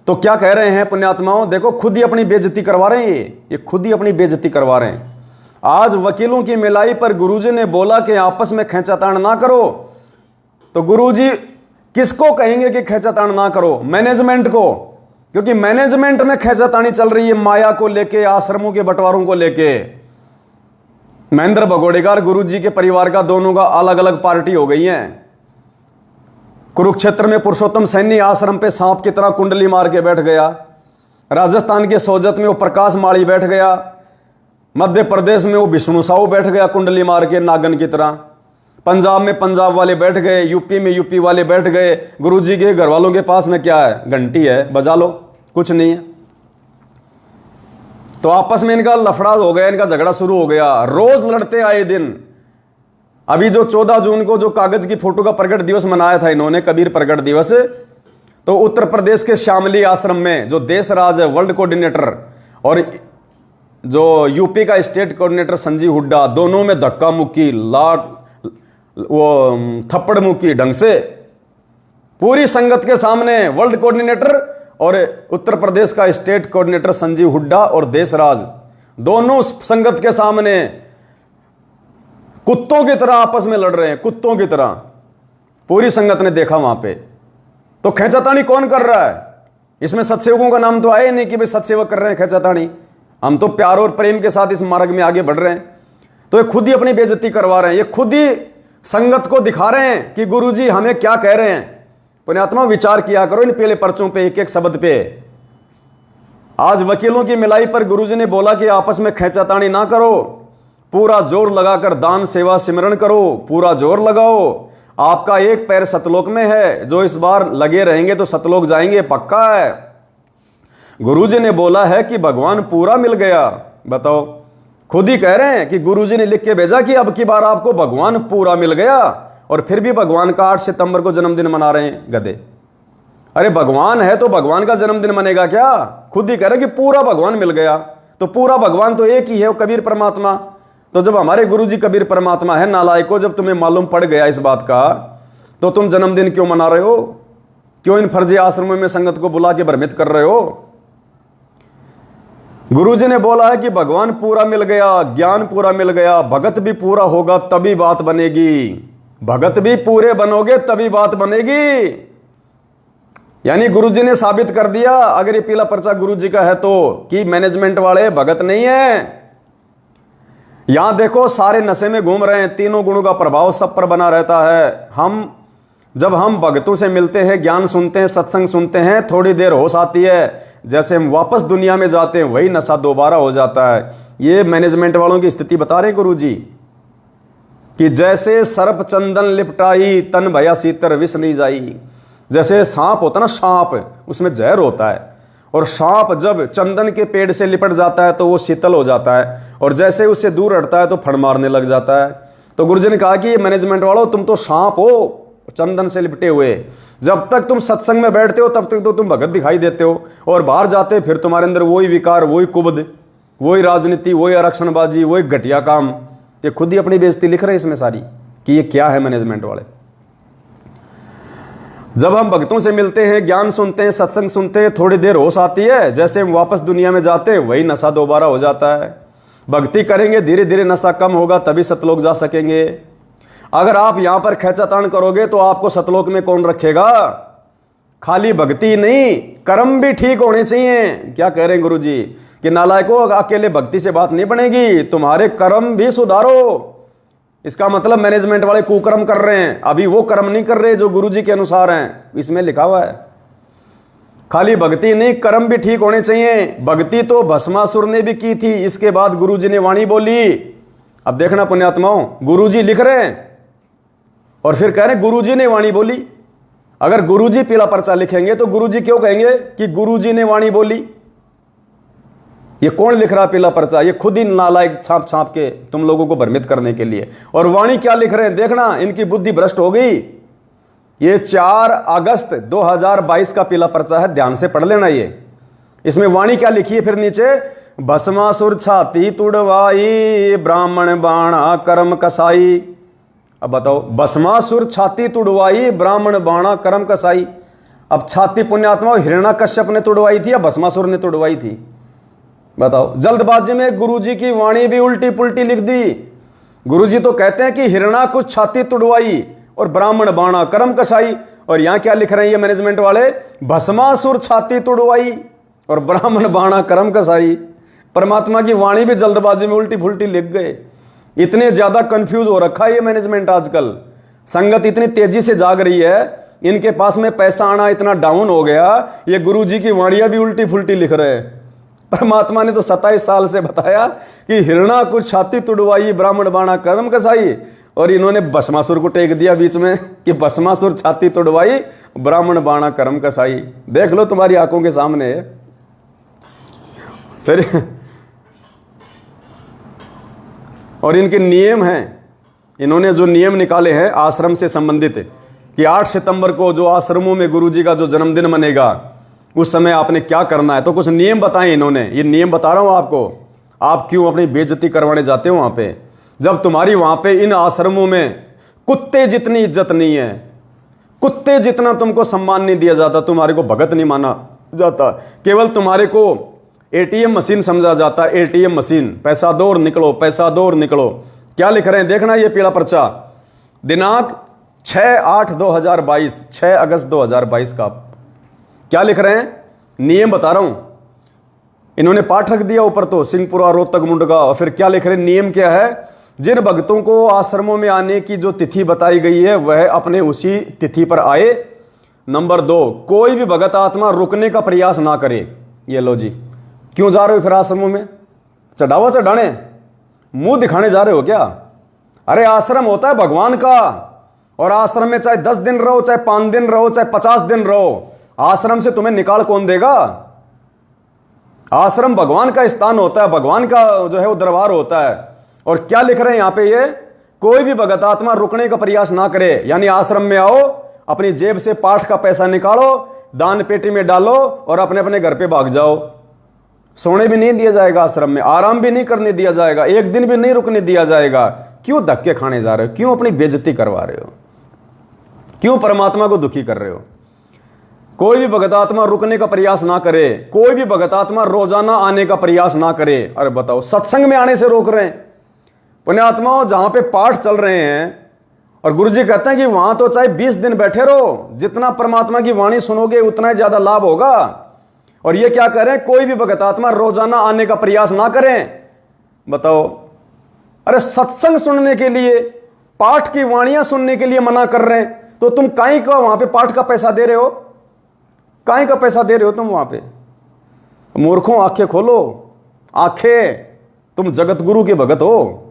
तो क्या कह रहे हैं पुण्यात्माओं, देखो खुद ही अपनी बेइज्जती करवा रहे हैं, ये खुद ही अपनी बेइज्जती करवा रहे हैं। आज वकीलों की मिलाई पर गुरुजी ने बोला कि आपस में खींचातान ना करो, तो गुरुजी किसको कहेंगे कि खींचातान ना करो, मैनेजमेंट को, क्योंकि मैनेजमेंट में खींचातानी चल रही है माया को लेके, आश्रमों के बंटवारों को लेके। महेंद्र भगोड़ेकर गुरुजी के परिवार का, दोनों का अलग अलग पार्टी हो गई है। कुरुक्षेत्र में पुरुषोत्तम सैनी आश्रम पे सांप की तरह कुंडली मार के बैठ गया, राजस्थान के सोजत में वो प्रकाश माली बैठ गया, मध्य प्रदेश में वो विष्णु साहू बैठ गया कुंडली मार के नागन की तरह, पंजाब में पंजाब वाले बैठ गए, यूपी में यूपी वाले बैठ गए। गुरुजी के घर वालों के पास में क्या है, घंटी है, बजा लो, कुछ नहीं है। तो आपस में इनका लफड़ा हो गया, इनका झगड़ा शुरू हो गया, रोज लड़ते आए दिन। अभी जो 14 जून को जो कागज की फोटो का प्रगट दिवस मनाया था इन्होंने, कबीर प्रगट दिवस, तो उत्तर प्रदेश के शामली आश्रम में जो देशराज है वर्ल्ड कोऑर्डिनेटर और जो यूपी का स्टेट कोऑर्डिनेटर संजीव हुड्डा, दोनों में धक्का मुक्की, लाट, वो थप्पड़ मुक्की ढंग से पूरी संगत के सामने। वर्ल्ड कोऑर्डिनेटर और उत्तर प्रदेश का स्टेट कोऑर्डिनेटर संजीव हुड्डा और देशराज, दोनों संगत के सामने कुत्तों की तरह आपस में लड़ रहे हैं, कुत्तों की तरह। पूरी संगत ने देखा वहां पे। तो खींचातानी कौन कर रहा है, इसमें सत्सेवकों का नाम तो आया नहीं कि भाई सत्सेवक कर रहे हैं खींचातानी। हम तो प्यार और प्रेम के साथ इस मार्ग में आगे बढ़ रहे हैं। तो ये खुद ही अपनी बेइज्जती करवा रहे हैं, ये खुद ही संगत को दिखा रहे हैं कि गुरुजी हमें क्या कह रहे हैं। पुण्यात्मा विचार किया करो इन पीले पर्चों पे, एक एक शब्द पे। आज वकीलों की मिलाई पर गुरुजी ने बोला कि आपस में खींचातानी ना करो, पूरा जोर लगाकर दान सेवा सिमरण करो, पूरा जोर लगाओ। आपका एक पैर सतलोक में है, जो इस बार लगे रहेंगे तो सतलोक जाएंगे, पक्का है। गुरुजी ने बोला है कि भगवान पूरा मिल गया। बताओ, खुद ही कह रहे हैं कि गुरुजी ने लिख के भेजा कि अब की बार आपको भगवान पूरा मिल गया, और फिर भी भगवान का 8 सितंबर को जन्मदिन मना रहे हैं गधे। अरे भगवान है तो भगवान का जन्मदिन मनेगा क्या? खुद ही कह रहे कि पूरा भगवान मिल गया। तो पूरा भगवान तो एक ही है, वो कबीर परमात्मा। तो जब हमारे गुरुजी कबीर परमात्मा है, नालायको, जब तुम्हें मालूम पड़ गया इस बात का, तो तुम जन्मदिन क्यों मना रहे हो? क्यों इन फर्जी आश्रमों में संगत को बुला के भ्रमित कर रहे हो? गुरुजी ने बोला है कि भगवान पूरा मिल गया, ज्ञान पूरा मिल गया, भगत भी पूरा होगा तभी बात बनेगी। भगत भी पूरे बनोगे तभी बात बनेगी। यानी गुरुजी ने साबित कर दिया, अगर ये पीला पर्चा गुरुजी का है तो, कि मैनेजमेंट वाले भगत नहीं है। यहां देखो सारे नशे में घूम रहे हैं, तीनों गुणों का प्रभाव सब पर बना रहता है। जब हम भक्तों से मिलते हैं, ज्ञान सुनते हैं, सत्संग सुनते हैं, थोड़ी देर होश आती है, जैसे हम वापस दुनिया में जाते हैं वही नशा दोबारा हो जाता है। ये मैनेजमेंट वालों की स्थिति बता रहे गुरुजी कि जैसे सर्प चंदन लिपटाई, तन भया सीतर विष नहीं जाई। जैसे सांप होता ना, सांप, उसमें जहर होता है, और सांप जब चंदन के पेड़ से लिपट जाता है तो वो शीतल हो जाता है, और जैसे उससे दूर हटता है तो फड़ मारने लग जाता है। तो गुरुजी ने कहा कि ये मैनेजमेंट वालों, तुम तो सांप हो चंदन से लिपटे हुए। जब तक तुम सत्संग में बैठते हो तब तक तो तुम भगत दिखाई देते हो, और बाहर जाते फिर तुम्हारे अंदर वही विकार, वही कुबद, वही राजनीति, वही आरक्षणबाजी, वही घटिया काम। ये खुद ही अपनी बेइज्जती लिख रहे हैं इसमें सारी कि ये क्या है मैनेजमेंट वाले। जब हम भक्तों से मिलते हैं, ज्ञान सुनते हैं, सत्संग सुनते हैं, थोड़ी देर होश आती है, जैसे हम वापस दुनिया में जाते हैं वही नशा दोबारा हो जाता है। भक्ति करेंगे, धीरे धीरे नशा कम होगा, तभी सतलोक जा सकेंगे। अगर आप यहां पर खेचातान करोगे तो आपको सतलोक में कौन रखेगा? खाली भक्ति नहीं, कर्म भी ठीक होने चाहिए। क्या कह रहे हैं गुरु जी कि नालायकों, अकेले भक्ति से बात नहीं बनेगी, तुम्हारे कर्म भी सुधारो। इसका मतलब मैनेजमेंट वाले कुकर्म कर रहे हैं, अभी वो कर्म नहीं कर रहे जो गुरु जी के अनुसार हैं, इसमें लिखा हुआ है। खाली भक्ति नहीं, कर्म भी ठीक होने चाहिए। भक्ति तो भस्मासुर ने भी की थी, इसके बाद गुरु जी ने वाणी बोली। अब देखना पुण्यात्माओं, गुरु जी लिख रहे हैं और फिर कह रहे हैं गुरु जी ने वाणी बोली। अगर गुरु जी पीला पर्चा लिखेंगे तो गुरु जी क्यों कहेंगे कि गुरु जी ने वाणी बोली? ये कौन लिख रहा पीला पर्चा? ये खुद ही नालायक छाप छाप के तुम लोगों को भ्रमित करने के लिए। और वाणी क्या लिख रहे हैं देखना, इनकी बुद्धि भ्रष्ट हो गई। ये 4 अगस्त 2022 का पीला पर्चा है, ध्यान से पढ़ लेना। ये इसमें वाणी क्या लिखी है फिर नीचे, भस्मासुर छाती तुड़वाई, ब्राह्मण बाणा कर्म कसाई। अब बताओ, भस्मासुर छाती तुड़वाई, ब्राह्मण बाणा कर्म कसाई। अब छाती पुण्यात्मा हिरण्याकश्यप ने तुड़वाई थी या भस्मासुर ने तुड़वाई थी? बताओ। जल्दबाजी में गुरुजी की वाणी भी उल्टी पुल्टी लिख दी। गुरुजी तो कहते हैं कि हिरण्याकुश छाती तुड़वाई और ब्राह्मण बाणा कर्म कसाई, और यहां क्या लिख रहे हैं ये मैनेजमेंट वाले, भस्मासुर छाती तुड़वाई और ब्राह्मण बाणा कर्म कसाई। परमात्मा की वाणी भी जल्दबाजी में उल्टी फुल्टी लिख गए। इतने ज्यादा कंफ्यूज हो रखा है ये मैनेजमेंट आजकल। संगत इतनी तेजी से जाग रही है, इनके पास में पैसा आना इतना डाउन हो गया, ये गुरुजी की वाणियां भी उल्टी फुल्टी लिख रहे हैं। परमात्मा ने तो 27 साल से बताया कि हिरण्याकुश छाती तुड़वाई, ब्राह्मण बाणा कर्म कसाई, और इन्होंने भस्मासुर को टेक दिया बीच में कि भस्मासुर छाती तुड़वाई, ब्राह्मण बाणा कर्म कसाई। देख लो तुम्हारी आंखों के सामने। फिर और इनके नियम हैं, इन्होंने जो नियम निकाले हैं आश्रम से संबंधित कि 8 सितंबर को जो आश्रमों में गुरुजी का जो जन्मदिन मनेगा उस समय आपने क्या करना है, तो कुछ नियम बताए इन्होंने। ये नियम बता रहा हूं आपको, आप क्यों अपनी बेइज्जती करवाने जाते हो वहां पे, जब तुम्हारी वहां पे इन आश्रमों में कुत्ते जितनी इज्जत नहीं है, कुत्ते जितना तुमको सम्मान नहीं दिया जाता, तुम्हारे को भगत नहीं माना जाता, केवल तुम्हारे को एटीएम मशीन समझा जाता। एटीएम मशीन, पैसा दो और निकलो, पैसा दो और निकलो। क्या लिख रहे हैं देखना, ये पीला पर्चा, दिनांक 6/8/2022, 6 अगस्त 2022 का। क्या लिख रहे हैं, नियम बता रहा हूं। इन्होंने पाठ रख दिया ऊपर तो, सिंहपुरा रोहतक मुंडका। और फिर क्या लिख रहे हैं, नियम क्या है, जिन भक्तों को आश्रमों में आने की जो तिथि बताई गई है वह अपने उसी तिथि पर आए। नंबर 2, कोई भी भगत आत्मा रुकने का प्रयास ना करे। ये लो जी, क्यों जा रहे हो फिर आश्रमों में? चढ़ावा चढ़ाने, मुंह दिखाने जा रहे हो क्या? अरे आश्रम होता है भगवान का, और आश्रम में चाहे 10 दिन रहो, चाहे 5 दिन रहो, चाहे 50 दिन रहो, आश्रम से तुम्हें निकाल कौन देगा? आश्रम भगवान का स्थान होता है, भगवान का जो है वो दरबार होता है। और क्या लिख रहे हैं यहां पे, ये कोई भी भगत आत्मा रुकने का प्रयास ना करे, यानी आश्रम में आओ, अपनी जेब से पाठ का पैसा निकालो, दान पेटी में डालो और अपने अपने घर पे भाग जाओ। सोने भी नहीं दिया जाएगा आश्रम में, आराम भी नहीं करने दिया जाएगा, एक दिन भी नहीं रुकने दिया जाएगा। क्यों धक्के खाने जा रहे हो? क्यों अपनी बेइज्जती करवा रहे हो? क्यों परमात्मा को दुखी कर रहे हो? कोई भी भगत आत्मा रुकने का प्रयास ना करे, कोई भी भगत आत्मा रोजाना आने का प्रयास ना करे। अरे बताओ, सत्संग में आने से रोक रहे हैं। पुण्यात्माओं, जहां पे पाठ चल रहे हैं और गुरुजी कहते हैं कि वहां तो चाहे 20 दिन बैठे रहो, जितना परमात्मा की वाणी सुनोगे उतना ही ज्यादा लाभ होगा। और ये क्या कह रहे हैं, कोई भी भगत आत्मा रोजाना आने का प्रयास ना करें। बताओ, अरे सत्संग सुनने के लिए, पाठ की वाणियां सुनने के लिए मना कर रहे हैं, तो तुम काहे का वहां पे पाठ का पैसा दे रहे हो? काहे का पैसा दे रहे हो तुम वहां पे? मूर्खों, आंखें खोलो, आंखें। तुम जगत गुरु के भगत हो,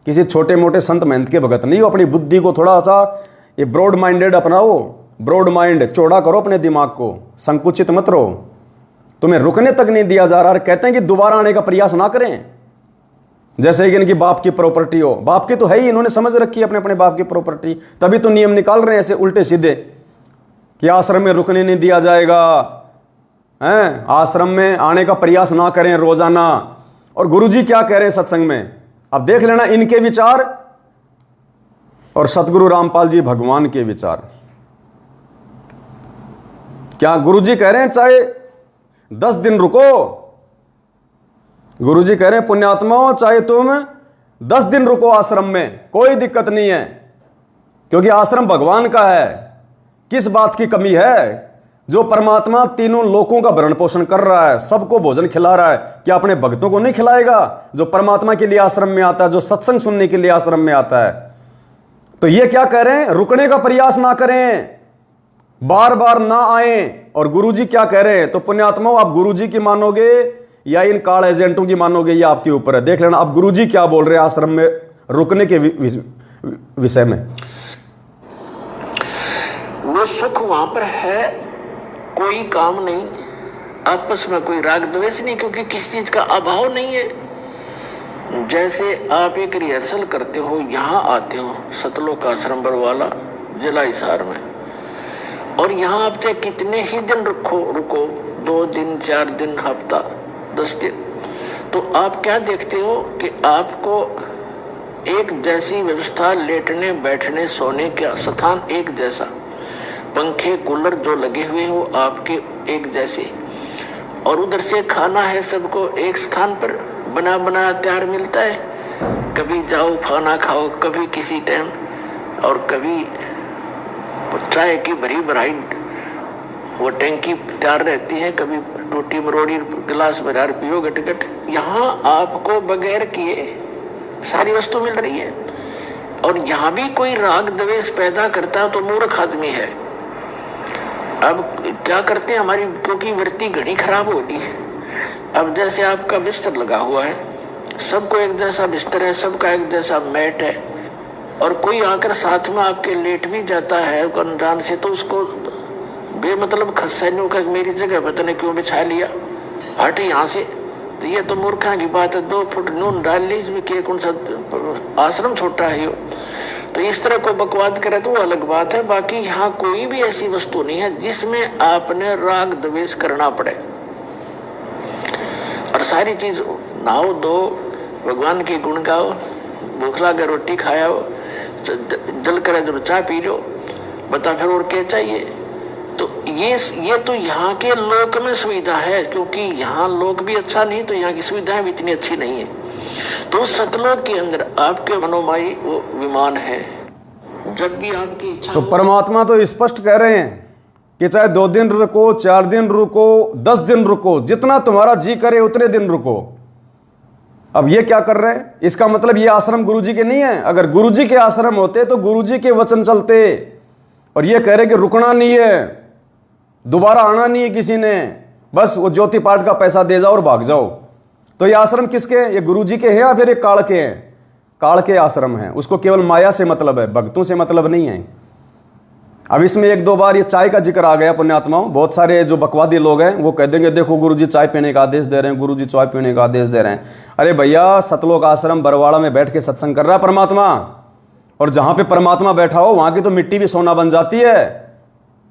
किसी छोटे मोटे संत महंत के भगत नहीं हो। अपनी बुद्धि को थोड़ा सा ये ब्रॉड माइंडेड अपनाओ, ब्रॉड माइंड, चौड़ा करो अपने दिमाग को, संकुचित मत रहो। तुम्हें रुकने तक नहीं दिया जा रहा। कहते हैं कि दोबारा आने का प्रयास ना करें, जैसे कि इनकी बाप की प्रॉपर्टी हो। बाप की तो है ही, इन्होंने समझ रखी है अपने अपने बाप की प्रॉपर्टी, तभी तो नियम निकाल रहे हैं ऐसे उल्टे सीधे कि आश्रम में रुकने नहीं दिया जाएगा, हैं, आश्रम में आने का प्रयास ना करें रोजाना। और गुरुजी क्या कह रहे हैं सत्संग में, अब देख लेना इनके विचार और सतगुरु रामपाल जी भगवान के विचार। क्या गुरुजी कह रहे हैं चाहे 10 दिन रुको, गुरुजी कह रहे हैं पुण्यात्माओं चाहे तुम 10 दिन रुको आश्रम में, कोई दिक्कत नहीं है, क्योंकि आश्रम भगवान का है। किस बात की कमी है? जो परमात्मा तीनों लोकों का भरण पोषण कर रहा है, सबको भोजन खिला रहा है, क्या अपने भक्तों को नहीं खिलाएगा? जो परमात्मा के लिए आश्रम में आता है, जो सत्संग सुनने के लिए आश्रम में आता है। तो ये क्या कह रहे हैं? रुकने का प्रयास ना करें, बार बार ना आए। और गुरुजी क्या कह रहे हैं? तो पुण्यात्माओं, आप गुरुजी की मानोगे या इन कार्ड एजेंटों की मानोगे, ये आपके ऊपर है। देख लेना अब गुरुजी क्या बोल रहे हैं आश्रम में रुकने के विषय में। वो सुख वहां पर है, कोई काम नहीं, आपस में कोई राग द्वेष नहीं, क्योंकि किसी चीज का अभाव नहीं है। जैसे आप एक रिहर्सल करते हो, यहाँ आते हो सतलोक आश्रम बरवाला जिला हिसार में, और यहाँ आप चाहे कितने ही दिन रुको 2 दिन 4 दिन हफ्ता 10 दिन, तो आप क्या देखते हो कि आपको एक जैसी व्यवस्था, लेटने बैठने सोने का स्थान एक जैसा, पंखे कूलर जो लगे हुए हैं वो आपके एक जैसे, और उधर से खाना है सबको एक स्थान पर बना बनाया तैयार मिलता है। कभी जाओ खाना खाओ, कभी किसी टाइम, और कभी चाय की भरी भराई वो टैंकी तैयार रहती है, कभी टूटी मरोड़ी गिलास भरा पियो गटगट। यहाँ आपको बगैर किए सारी वस्तु मिल रही है। और यहाँ भी कोई राग द्वेष पैदा करता है तो मूर्ख आदमी है। अब क्या करते हैं हमारी, क्योंकि वृत्ति घड़ी खराब होती है। अब जैसे आपका बिस्तर लगा हुआ है, सबको एक जैसा बिस्तर है, सबका एक जैसा मैट है, और कोई आकर साथ में आपके लेट भी जाता है अनजान से, तो उसको बेमतलब खस्सा का मेरी जगह पता नहीं क्यों बिछा लिया, हट यहाँ से। तो ये तो मूर्खा की बात है। 2 फुट नून डाल ली इसमें, के कौन सा आश्रम छोटा है यो। तो इस तरह को बकवाद करे तो वो अलग बात है। बाकी यहाँ कोई भी ऐसी वस्तु नहीं है जिसमें आपने राग द्वेष करना पड़े। और सारी चीज नहाओ दो, भगवान के गुण गाओ, भूख लगे रोटी खाओ, जल करे जो चाय पी लो, बता फिर और क्या चाहिए। तो ये तो यहाँ के लोक में सुविधा है, क्योंकि यहाँ लोक भी अच्छा नहीं तो यहाँ की सुविधाएं भी इतनी अच्छी नहीं है। तो सतलोक के अंदर आपके मनोमयी वो विमान है, जब भी आपकी इच्छा। तो परमात्मा तो स्पष्ट कह रहे हैं कि चाहे 2 दिन रुको, 4 दिन रुको, 10 दिन रुको, जितना तुम्हारा जी करे उतने दिन रुको। अब ये क्या कर रहे हैं? इसका मतलब ये आश्रम गुरुजी के नहीं है। अगर गुरुजी के आश्रम होते तो गुरुजी के वचन चलते। और ये कह रहे कि रुकना नहीं है, दोबारा आना नहीं है किसी ने, बस वो ज्योति पाठ का पैसा दे जाओ और भाग जाओ। तो ये आश्रम किसके? ये गुरुजी के हैं या फिर एक काल के हैं? काल के आश्रम हैं। उसको केवल माया से मतलब है, भक्तों से मतलब नहीं है। अब इसमें 1-2 बार ये चाय का जिक्र आ गया पुण्यात्माओं। बहुत सारे जो बकवादी लोग हैं वो कह देंगे देखो गुरुजी चाय पीने का आदेश दे रहे हैं, गुरुजी चाय पीने का आदेश दे रहे हैं। अरे भैया, सतलोक आश्रम बरवाड़ा में बैठ के सत्संग कर रहा है परमात्मा, और जहां पे परमात्मा बैठा हो वहां की तो मिट्टी भी सोना बन जाती है।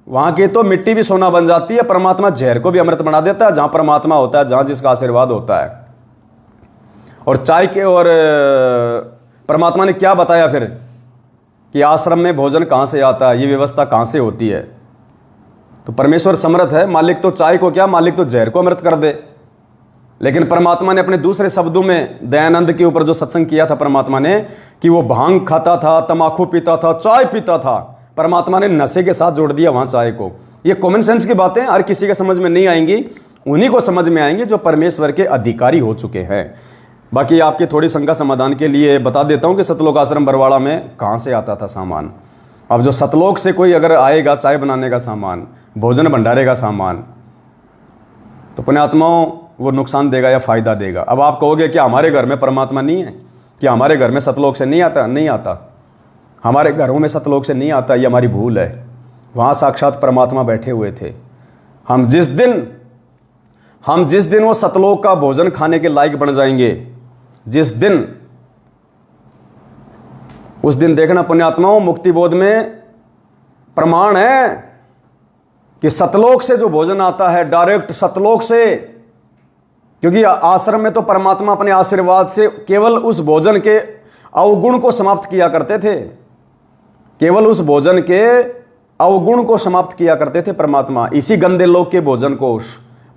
वहां की तो मिट्टी भी सोना बन जाती है। परमात्मा जहर को भी अमृत बना देता है जहां परमात्मा होता है, जहां जिसका आशीर्वाद होता है। और चाय के और परमात्मा ने क्या बताया फिर कि आश्रम में भोजन कहां से आता है, ये व्यवस्था कहां से होती है। तो परमेश्वर समर्थ है, मालिक तो चाय को क्या, मालिक तो जहर को अमृत कर दे। लेकिन परमात्मा ने अपने दूसरे शब्दों में दयानंद के ऊपर जो सत्संग किया था परमात्मा ने, कि वो भांग खाता था, तमाकू पीता था, चाय पीता था, परमात्मा ने नशे के साथ जोड़ दिया वहां चाय को। ये कॉमन सेंस की बातें हर किसी के समझ में नहीं आएंगी, उन्हीं को समझ में आएंगी जो परमेश्वर के अधिकारी हो चुके हैं। बाकी आपकी थोड़ी शंका समाधान के लिए बता देता हूं कि सतलोक आश्रम बरवाड़ा में कहां से आता था सामान। अब जो सतलोक से कोई अगर आएगा चाय बनाने का सामान, भोजन भंडारे का सामान, तो पुण्यात्माओं वो नुकसान देगा या फायदा देगा। अब आप कहोगे कि हमारे घर में परमात्मा नहीं है, कि हमारे घर में सतलोक से नहीं आता? नहीं आता, हमारे घरों में सतलोक से नहीं आता, ये हमारी भूल है। वहाँ साक्षात परमात्मा बैठे हुए थे। हम जिस दिन वो सतलोक का भोजन खाने के लायक बन जाएंगे, जिस दिन, उस दिन देखना पुण्यात्माओं, मुक्ति बोध में प्रमाण है कि सतलोक से जो भोजन आता है डायरेक्ट सतलोक से, क्योंकि आश्रम में तो परमात्मा अपने आशीर्वाद से केवल उस भोजन के अवगुण को समाप्त किया करते थे, केवल उस भोजन के अवगुण को समाप्त किया करते थे परमात्मा। इसी गंदे लोक के भोजन को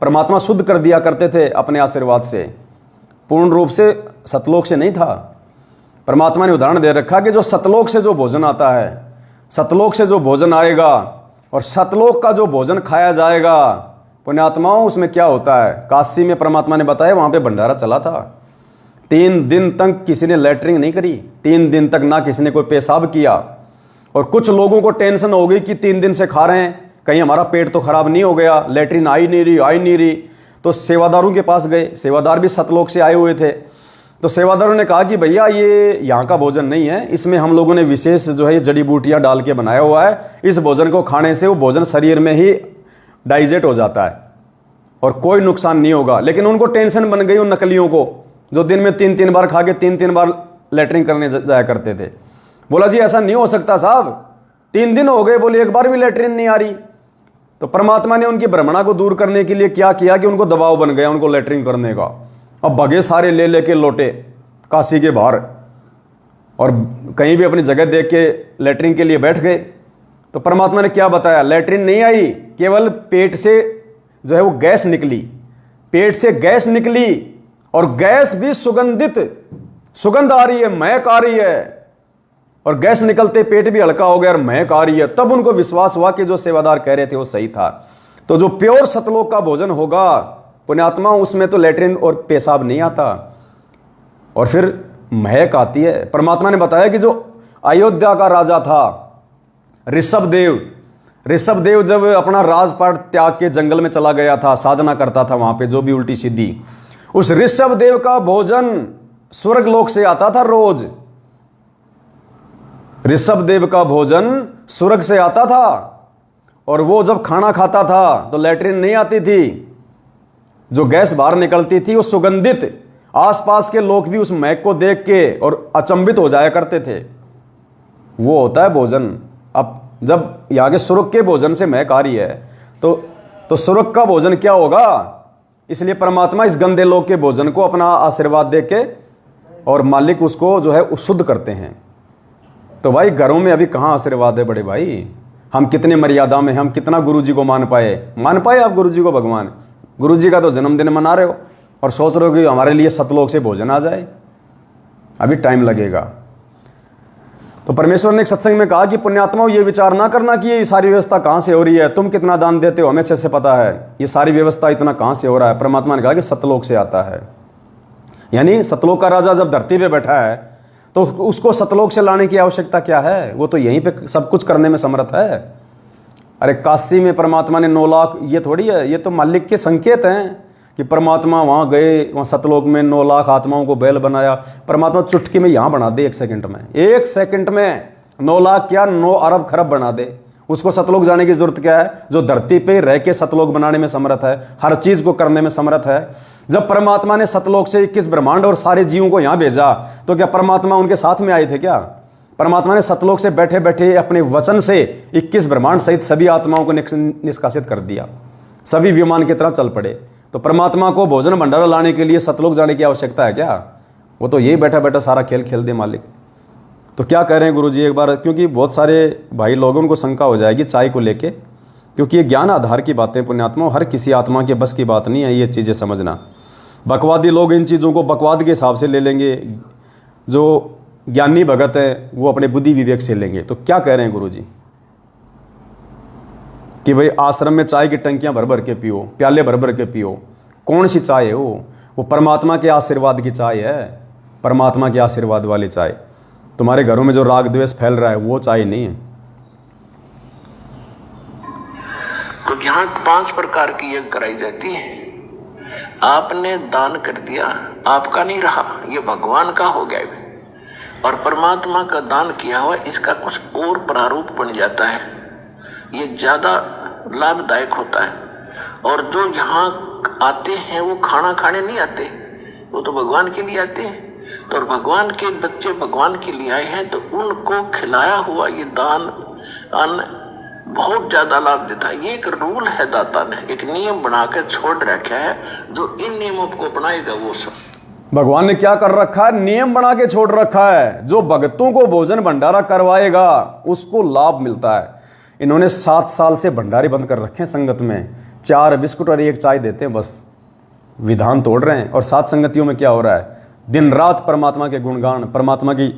परमात्मा शुद्ध कर दिया करते थे अपने आशीर्वाद से, पूर्ण रूप से सतलोक से नहीं था। परमात्मा ने उदाहरण दे रखा कि जो सतलोक से जो भोजन आता है, सतलोक से जो भोजन आएगा और सतलोक का जो भोजन खाया जाएगा पुण्यात्माओं, उसमें क्या होता है। काशी में परमात्मा ने बताया, वहाँ पे भंडारा चला था। 3 दिन तक किसी ने लैट्रिन नहीं करी, 3 दिन तक ना किसी ने कोई पेशाब किया। और कुछ लोगों को टेंशन हो गई कि 3 दिन से खा रहे हैं, कहीं हमारा पेट तो खराब नहीं हो गया, लैट्रिन आई नहीं रही। तो सेवादारों के पास गए, सेवादार भी सतलोक से आए हुए थे। तो सेवादारों ने कहा कि भैया ये यहाँ का भोजन नहीं है, इसमें हम लोगों ने विशेष जो है जड़ी बूटियाँ डाल के बनाया हुआ है, इस भोजन को खाने से वो भोजन शरीर में ही डाइजेस्ट हो जाता है और कोई नुकसान नहीं होगा। लेकिन उनको टेंशन बन गई उन नकलियों को, जो दिन में 3-3 बार खा के 3-3 बार लैट्रिन करने जाया करते थे। बोला जी ऐसा नहीं हो सकता साहब, 3 दिन हो गए, बोले एक बार भी लैट्रिन नहीं आ रही। तो परमात्मा ने उनकी भ्रमणा को दूर करने के लिए क्या किया कि उनको दबाव बन गया उनको लैट्रिन करने का। अब भगे सारे ले लेके लौटे काशी के बाहर और कहीं भी अपनी जगह देख के लैट्रिन के लिए बैठ गए। तो परमात्मा ने क्या बताया, लैट्रिन नहीं आई, केवल पेट से जो है वो गैस निकली, पेट से गैस निकली और गैस भी सुगंधित, सुगंध आ रही है, महक आ रही है। और गैस निकलते पेट भी हल्का हो गया और महक आ रही है। तब उनको विश्वास हुआ कि जो सेवादार कह रहे थे वो सही था। तो जो प्योर सतलोक का भोजन होगा पुण्यात्मा, उसमें तो लैट्रिन और पेशाब नहीं आता और फिर महक आती है। परमात्मा ने बताया कि जो अयोध्या का राजा था ऋषभदेव जब अपना राजपाट त्याग के जंगल में चला गया था, साधना करता था वहां पे जो भी उल्टी सीधी, उस ऋषभदेव का भोजन स्वर्ग लोक से आता था रोज। ऋषभदेव का भोजन स्वर्ग से आता था और वो जब खाना खाता था तो लैट्रिन नहीं आती थी, जो गैस बाहर निकलती थी वो सुगंधित, आसपास के लोग भी उस महक को देख के और अचंभित हो जाया करते थे। वो होता है भोजन। अब जब यहाँ के स्वर्ग के भोजन से महक आ रही है तो स्वर्ग का भोजन क्या होगा। इसलिए परमात्मा इस गंदे लोग के भोजन को अपना आशीर्वाद दे के और मालिक उसको जो है शुद्ध करते हैं। तो भाई घरों में अभी कहाँ आशीर्वाद है बड़े भाई, हम कितने मर्यादा में, हम कितना गुरु जी को मान पाए आप गुरु जी को भगवान। गुरु जी का तो जन्मदिन मना रहे हो और सोच रहे हो कि हमारे लिए सतलोक से भोजन आ जाए, अभी टाइम लगेगा। तो परमेश्वर ने एक सत्संग में कहा कि पुण्यात्माओं ये विचार ना करना कि ये सारी व्यवस्था कहाँ से हो रही है, तुम कितना दान देते हो हमें अच्छे से पता है, ये सारी व्यवस्था इतना कहाँ से हो रहा है। परमात्मा ने कहा कि सतलोक से आता है। यानी सतलोक का राजा जब धरती पे बैठा है तो उसको सतलोक से लाने की आवश्यकता क्या है, वो तो यहीं पे सब कुछ करने में समर्थ है। अरे काशी में परमात्मा ने 9 लाख, ये थोड़ी है, ये तो मालिक के संकेत हैं कि परमात्मा वहाँ गए, वहाँ सतलोक में 9 लाख आत्माओं को बैल बनाया। परमात्मा चुटकी में यहाँ बना दे 1 सेकंड में, 1 सेकंड में 9 लाख क्या 9 अरब खरब बना दे। उसको सतलोक जाने की जरूरत क्या है, जो धरती पे रह के सतलोक बनाने में समर्थ है, हर चीज को करने में समर्थ है। जब परमात्मा ने सतलोक से 21 ब्रह्मांड और सारे जीवों को यहाँ भेजा तो क्या परमात्मा उनके साथ में आए थे क्या। परमात्मा ने सतलोक से बैठे बैठे अपने वचन से 21 ब्रह्मांड सहित सभी आत्माओं को निष्कासित कर दिया, सभी विमान की तरह चल पड़े। तो परमात्मा को भोजन भंडारा लाने के लिए सतलोक जाने की आवश्यकता है क्या, वो तो यही बैठा बैठा सारा खेल खेल दे मालिक। तो क्या कह रहे हैं गुरुजी एक बार, क्योंकि बहुत सारे भाई लोगों को शंका हो जाएगी चाय को लेके, क्योंकि ये ज्ञान आधार की बातें पुण्यात्मा, हर किसी आत्मा के बस की बात नहीं है ये चीज़ें समझना। बकवादी लोग इन चीज़ों को बकवाद के हिसाब से ले लेंगे, जो ज्ञानी भगत है वो अपने बुद्धि विवेक से लेंगे। तो क्या कह रहे हैं गुरुजी कि भाई आश्रम में चाय की टंकियां भर भर के पियो, प्याले भर भर के पियो। कौन सी चाय है वो परमात्मा के आशीर्वाद की चाय है, परमात्मा के आशीर्वाद वाली चाय। तुम्हारे घरों में जो राग द्वेष फैल रहा है वो चाय नहीं है। तो यहाँ 5 प्रकार की यज्ञ कराई जाती है। आपने दान कर दिया, आपका नहीं रहा, ये भगवान का हो गया और परमात्मा का दान किया हुआ इसका कुछ और प्रारूप बन जाता है, ये ज्यादा लाभदायक होता है। और जो यहाँ आते हैं वो खाना खाने नहीं आते, वो तो भगवान के लिए आते हैं। तो भगवान के बच्चे भगवान के लिए आए हैं तो उनको खिलाया हुआ ये दान अन्न बहुत ज्यादा लाभ देता है। ये एक रूल है, दाता ने एक नियम बनाकर छोड़ रखा है, जो इन नियमों को अपनाएगा वो सब। भगवान ने क्या कर रखा है, नियम बना के छोड़ रखा है। जो भक्तों को भोजन भंडारा करवाएगा उसको लाभ मिलता है। इन्होंने 7 साल से भंडारे बंद कर रखे हैं संगत में, 4 बिस्कुट और 1 चाय देते हैं, बस विधान तोड़ रहे हैं। और 7 संगतियों में क्या हो रहा है, दिन रात परमात्मा के गुणगान, परमात्मा की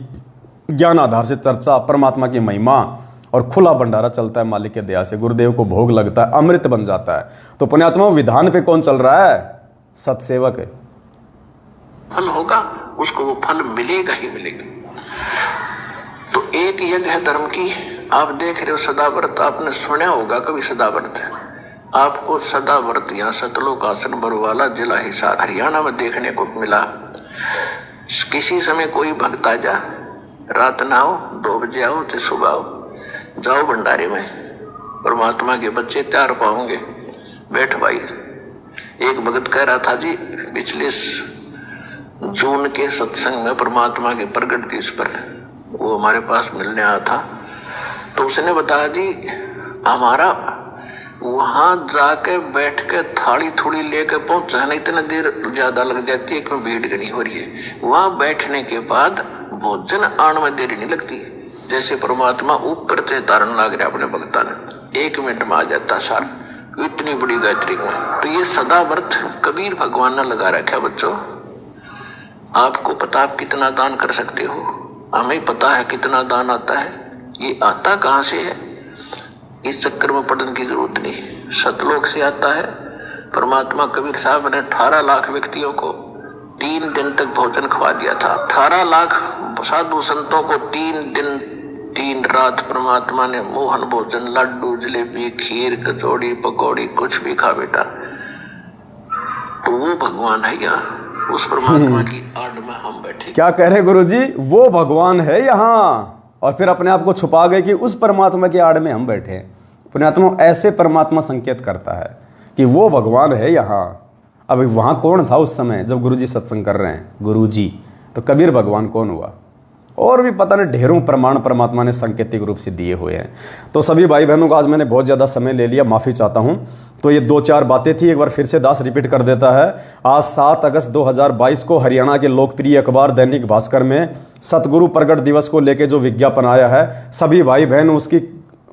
ज्ञान आधार से चर्चा, परमात्मा की महिमा और खुला भंडारा चलता है मालिक के दया से, गुरुदेव को भोग लगता है, अमृत बन जाता है। तो पुण्यात्मा विधान पे कौन चल रहा है? सत्सेवक है। फल होगा उसको वो फल मिलेगा ही मिलेगा। तो एक यज्ञ है धर्म की, आप देख रहे हो सदाव्रत, आपने सुना होगा कभी सदाव्रत? आपको सदाव्रत यहाँ सतलोक आसन बरवाला जिला हिसार हरियाणा में देखने को मिला। किसी समय कोई भक्त आ जा, रात ना हो, 2 बजे आओ तो सुबह आओ, जाओ भंडारे में, परमात्मा के बच्चे तैयार पाओगे, बैठ भाई। एक भगत कह रहा था जी, पिछले जून के सत्संग में परमात्मा के प्रगट दिवस पर वो हमारे पास मिलने आया था, तो उसने बताया जी हमारा वहां जाके बैठ के थाली थोड़ी लेके पहुंचा ना, इतना देर ज्यादा लग जाती है क्यों, भीड़ घनी हो रही है। वहां बैठने के बाद भोजन आने में देरी नहीं लगती, जैसे परमात्मा ऊपर से तारण लाग रहे अपने भक्ता ने, 1 मिनट में आ जाता सार, इतनी बड़ी गायत्री में। तो ये सदा व्रत कबीर भगवान ने लगा रखा बच्चों। आपको पता आप कितना दान कर सकते हो, हमें पता है कितना दान आता है, ये आता कहाँ से है, इस चक्कर में पढ़ने की जरूरत नहीं, सतलोक से आता है। परमात्मा कबीर साहब ने 18 लाख व्यक्तियों को 3 दिन तक भोजन खवा दिया था। 18 लाख साधु संतों को 3 दिन 3 रात परमात्मा ने मोहन भोजन, लड्डू, जलेबी, खीर, कचौड़ी, पकौड़ी, कुछ भी खा बेटा। तो वो भगवान है यहाँ, उस परमात्मा की आड़ में हम बैठे। क्या कह रहे गुरु जी? वो भगवान है यहाँ, और फिर अपने आप को छुपा गए कि उस परमात्मा की आड़ में हम बैठे। पुण्यात्मा ऐसे परमात्मा संकेत करता है कि वो भगवान है यहाँ। अब वहाँ कौन था उस समय जब गुरु जी सत्संग कर रहे हैं? गुरु जी। तो कबीर भगवान कौन हुआ? और भी पता नहीं ढेरों प्रमाण परमात्मा ने सांकेतिक रूप से दिए हुए हैं। तो सभी भाई बहनों को आज मैंने बहुत ज़्यादा समय ले लिया, माफ़ी चाहता हूँ। तो ये 2-4 बातें थी, एक बार फिर से दास रिपीट कर देता है। आज 7 अगस्त 2022 को हरियाणा के लोकप्रिय अखबार दैनिक भास्कर में सतगुरु प्रगट दिवस को लेके जो विज्ञापन आया है, सभी भाई बहन उसकी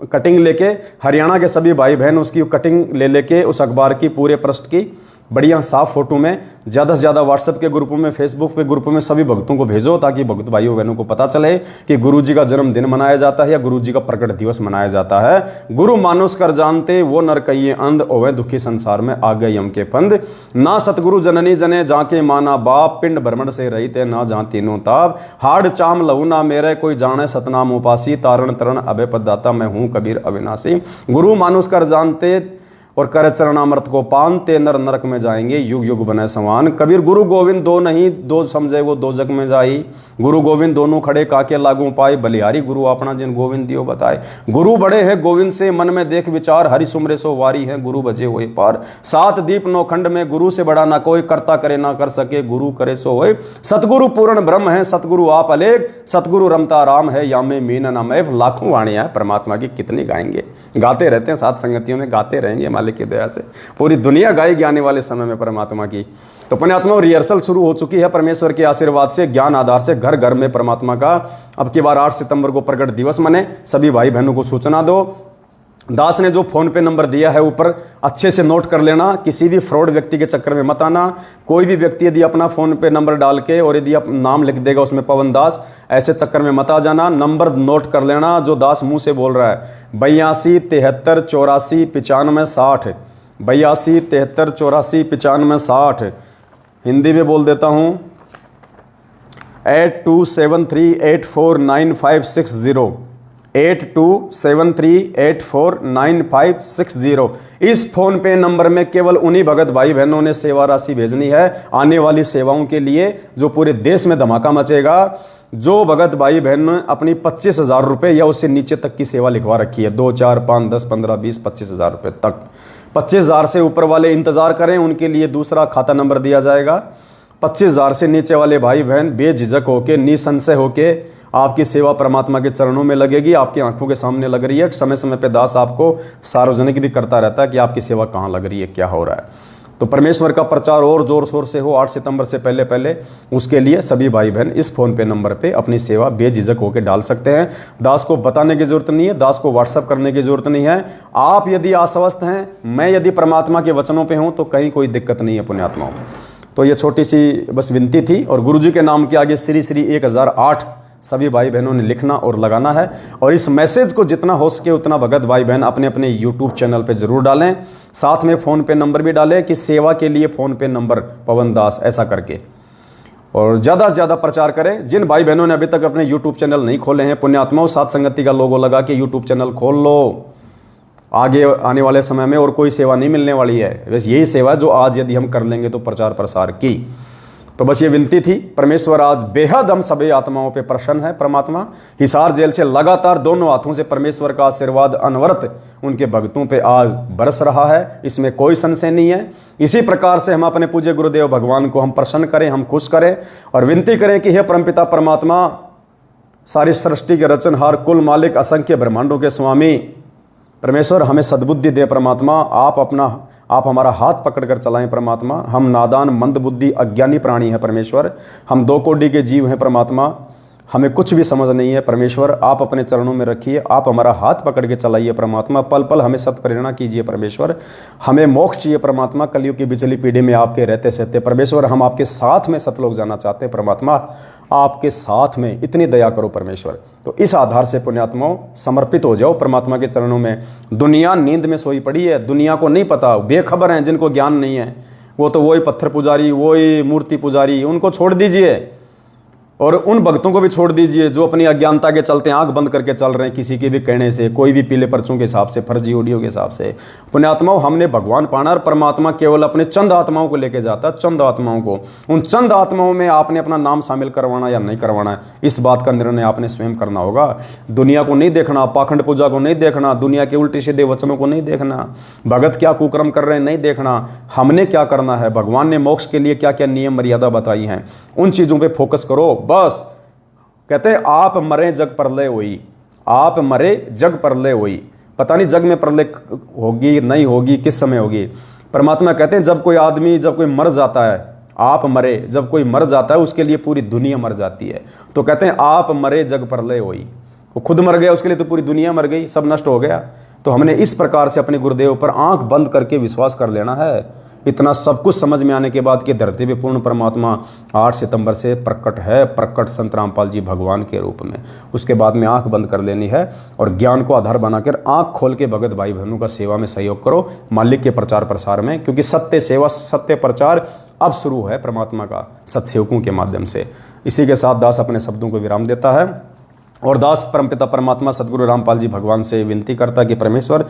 कटिंग लेके, हरियाणा के सभी भाई बहन उसकी कटिंग ले लेके उस अखबार की पूरे पृष्ठ की बढ़िया साफ फोटो में ज़्यादा से ज़्यादा व्हाट्सएप के ग्रुपों में, फेसबुक पे ग्रुपों में सभी भक्तों को भेजो, ताकि भक्त भाइयों बहनों को पता चले कि गुरु जी का जन्मदिन मनाया जाता है या गुरु जी का प्रकट दिवस मनाया जाता है। गुरु मानुष कर जानते वो नर कहिए अंध, ओवे दुखी संसार में आ गए यम के फंद। ना सतगुरु जननी जने जाके माना बाप, पिंड भ्रमण से रही थे ना जहाँ तीनों ताप। हाड़ चाम लहू ना मेरे कोई जाने सतनाम उपासी, तारण तरण अभय पददाता मैं हूँ कबीर अविनाशी। गुरु मानुष कर जानते और कर चरणामृत को पान, ते नर नरक में जाएंगे युग युग बने समान। कबीर गुरु गोविंद दो नहीं, दो समझे वो दो जग में जाई। गुरु गोविंद दोनों खड़े काके लागू पाए, बलिहारी गुरु अपना जिन गोविंद दियो बताए। गुरु बड़े हैं गोविंद से मन में देख विचार, हरि सुमरे सो वारी है गुरु बजे होए पार। 7 दीप 9 खंड में गुरु से बड़ा ना कोई, करता करे ना कर सके गुरु करे सो होए। सतगुरु पूर्ण ब्रह्म है सतगुरु आप अलेख, सतगुरु रमता राम है यामे मीन नामैव। लाखों वाणियां परमात्मा की कितनी गाएंगे, गाते रहते हैं, साथ संगतियों में गाते रहेंगे मालिक की दया से। पूरी दुनिया गाएगी आने वाले समय में परमात्मा की। तो पुण्यात्मा रिहर्सल शुरू हो चुकी है परमेश्वर के आशीर्वाद से, ज्ञान आधार से, घर घर में परमात्मा का। अब की बार 8 सितंबर को प्रकट दिवस मने, सभी भाई बहनों को सूचना दो। दास ने जो फोन पे नंबर दिया है ऊपर अच्छे से नोट कर लेना, किसी भी फ्रॉड व्यक्ति के चक्कर में मत आना। कोई भी व्यक्ति यदि अपना फोन पे नंबर डाल के और यदि नाम लिख देगा उसमें पवन दास, ऐसे चक्कर में मत आ जाना। नंबर नोट कर लेना जो दास मुंह से बोल रहा है, 82 73 84 95 60, 82 73 84 95 60। हिंदी में बोल देता हूँ, 8273849560, 8273849560। इस फोन पे नंबर में केवल उन्हीं भगत भाई बहनों ने सेवा राशि भेजनी है आने वाली सेवाओं के लिए, जो पूरे देश में धमाका मचेगा। जो भगत भाई बहन ने अपनी 25,000 रुपये या उससे नीचे तक की सेवा लिखवा रखी है, 2 4 5 10 15 20 25,000 रुपये तक, 25,000 से ऊपर वाले इंतजार करें, उनके लिए दूसरा खाता नंबर दिया जाएगा। 25,000 से नीचे वाले भाई बहन बेझिझक होके, निसंशय होके आपकी सेवा परमात्मा के चरणों में लगेगी, आपकी आंखों के सामने लग रही है। समय समय पे दास आपको सार्वजनिक भी करता रहता है कि आपकी सेवा कहाँ लग रही है, क्या हो रहा है। तो परमेश्वर का प्रचार और जोर शोर से हो 8 सितंबर से पहले पहले, उसके लिए सभी भाई बहन इस फोन पे नंबर पे अपनी सेवा बेझिझक होकर डाल सकते हैं। दास को बताने की जरूरत नहीं है, दास को व्हाट्सअप करने की जरूरत नहीं है। आप यदि आश्वस्त हैं, मैं यदि परमात्मा के वचनों पे हूँ, तो कहीं कोई दिक्कत नहीं है पुण्यात्माओं। तो ये छोटी सी बस विनती थी। और गुरुजी के नाम के आगे श्री श्री 1008 सभी भाई बहनों ने लिखना और लगाना है। और इस मैसेज को जितना हो सके उतना भगत भाई बहन अपने अपने यूट्यूब चैनल पे ज़रूर डालें। साथ में फ़ोन पे नंबर भी डालें कि सेवा के लिए फ़ोन पे नंबर पवन दास ऐसा करके, और ज़्यादा से ज़्यादा प्रचार करें। जिन भाई बहनों ने अभी तक अपने यूट्यूब चैनल नहीं खोले हैं, पुण्यात्माओं, साथ संगति का लोगो लगा के यूट्यूब चैनल खोल लो। आगे आने वाले समय में और कोई सेवा नहीं मिलने वाली है, बस यही सेवा जो आज यदि हम कर लेंगे तो प्रचार प्रसार की। तो बस ये विनती थी। परमेश्वर आज बेहद हम सभी आत्माओं पे प्रसन्न है। परमात्मा हिसार जेल से लगातार दोनों हाथों से परमेश्वर का आशीर्वाद अनवरत उनके भक्तों पे आज बरस रहा है, इसमें कोई संशय नहीं है। इसी प्रकार से हम अपने पूज्य गुरुदेव भगवान को हम प्रसन्न करें, हम खुश करें और विनती करें कि हे परमपिता परमात्मा, सारी सृष्टि के रचनहार, कुल मालिक, असंख्य ब्रह्मांडों के स्वामी परमेश्वर, हमें सद्बुद्धि दे परमात्मा। आप हमारा हाथ पकड़कर चलाएं परमात्मा। हम नादान, मंद बुद्धि, अज्ञानी प्राणी हैं परमेश्वर। हम 2 कोटि के जीव हैं परमात्मा। हमें कुछ भी समझ नहीं है परमेश्वर। आप अपने चरणों में रखिए, आप हमारा हाथ पकड़ के चलाइए परमात्मा। पल पल हमें सत्प्रेरणा कीजिए परमेश्वर। हमें मोक्ष चाहिए परमात्मा, कलयुग की बिचली पीढ़ी में आपके रहते सहते परमेश्वर। हम आपके साथ में सतलोक जाना चाहते हैं परमात्मा। आपके साथ में इतनी दया करो परमेश्वर। तो इस आधार से पुण्यात्माओं समर्पित हो जाओ परमात्मा के चरणों में। दुनिया नींद में सोई पड़ी है, दुनिया को नहीं पता, बेखबर हैं, जिनको ज्ञान नहीं है, वो तो वही पत्थर पुजारी, वही मूर्ति पुजारी, उनको छोड़ दीजिए। और उन भक्तों को भी छोड़ दीजिए जो अपनी अज्ञानता के चलते आंख बंद करके चल रहे हैं, किसी के भी कहने से, कोई भी पीले पर्चों के हिसाब से, फर्जी ऑडियो के हिसाब से। पुण्यात्माओं, हमने भगवान पाना और परमात्मा केवल अपने चंद आत्माओं को लेके जाता है, चंद आत्माओं को। उन चंद आत्माओं में आपने अपना नाम शामिल करवाना या नहीं करवाना है, इस बात का निर्णय आपने स्वयं करना होगा। दुनिया को नहीं देखना, पाखंड पूजा को नहीं देखना, दुनिया के उल्टे सीधे वचनों को नहीं देखना, भगत क्या कुकर्म कर रहे हैं नहीं देखना। हमने क्या करना है, भगवान ने मोक्ष के लिए क्या क्या नियम मर्यादा बताई हैं, उन चीज़ों पर फोकस करो बस। कहते हैं आप मरे जग प्रलय हुई, आप मरे जग प्रलय हुई। पता नहीं जग में प्रलय होगी नहीं होगी, किस समय होगी। परमात्मा कहते हैं जब कोई आदमी, जब कोई मर जाता है, आप मरे, जब कोई मर जाता है उसके लिए पूरी दुनिया मर जाती है। तो कहते हैं आप मरे जग प्रलय हुई। वो खुद मर गया, उसके लिए तो पूरी दुनिया मर गई, सब नष्ट हो गया। तो हमने इस प्रकार से अपने गुरुदेव पर आंख बंद करके विश्वास कर लेना है। इतना सब कुछ समझ में आने के बाद कि धरती पे पूर्ण परमात्मा 8 सितंबर से प्रकट है, प्रकट संत रामपाल जी भगवान के रूप में। उसके बाद में आंख बंद कर लेनी है और ज्ञान को आधार बनाकर आंख खोल के भगत भाई बहनों का सेवा में सहयोग करो, मालिक के प्रचार प्रसार में। क्योंकि सत्य सेवा, सत्य प्रचार अब शुरू है परमात्मा का सत्सेवकों के माध्यम से। इसी के साथ दास अपने शब्दों को विराम देता है और दास परमपिता परमात्मा सदगुरु रामपाल जी भगवान से विनती करता कि परमेश्वर,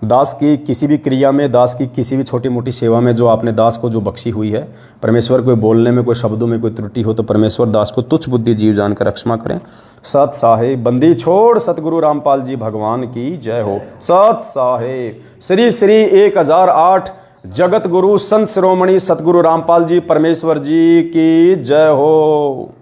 दास की किसी भी क्रिया में, दास की किसी भी छोटी मोटी सेवा में जो आपने दास को जो बख्शी हुई है परमेश्वर, कोई बोलने में, कोई शब्दों में कोई त्रुटि हो तो परमेश्वर दास को तुच्छ बुद्धि जीव जानकर क्षमा करें। सत साहेब बंदी छोड़ सतगुरु रामपाल जी भगवान की जय हो। सत साहेब श्री श्री 1008 जगत गुरु संत शिरोमणि सतगुरु रामपाल जी परमेश्वर जी की जय हो।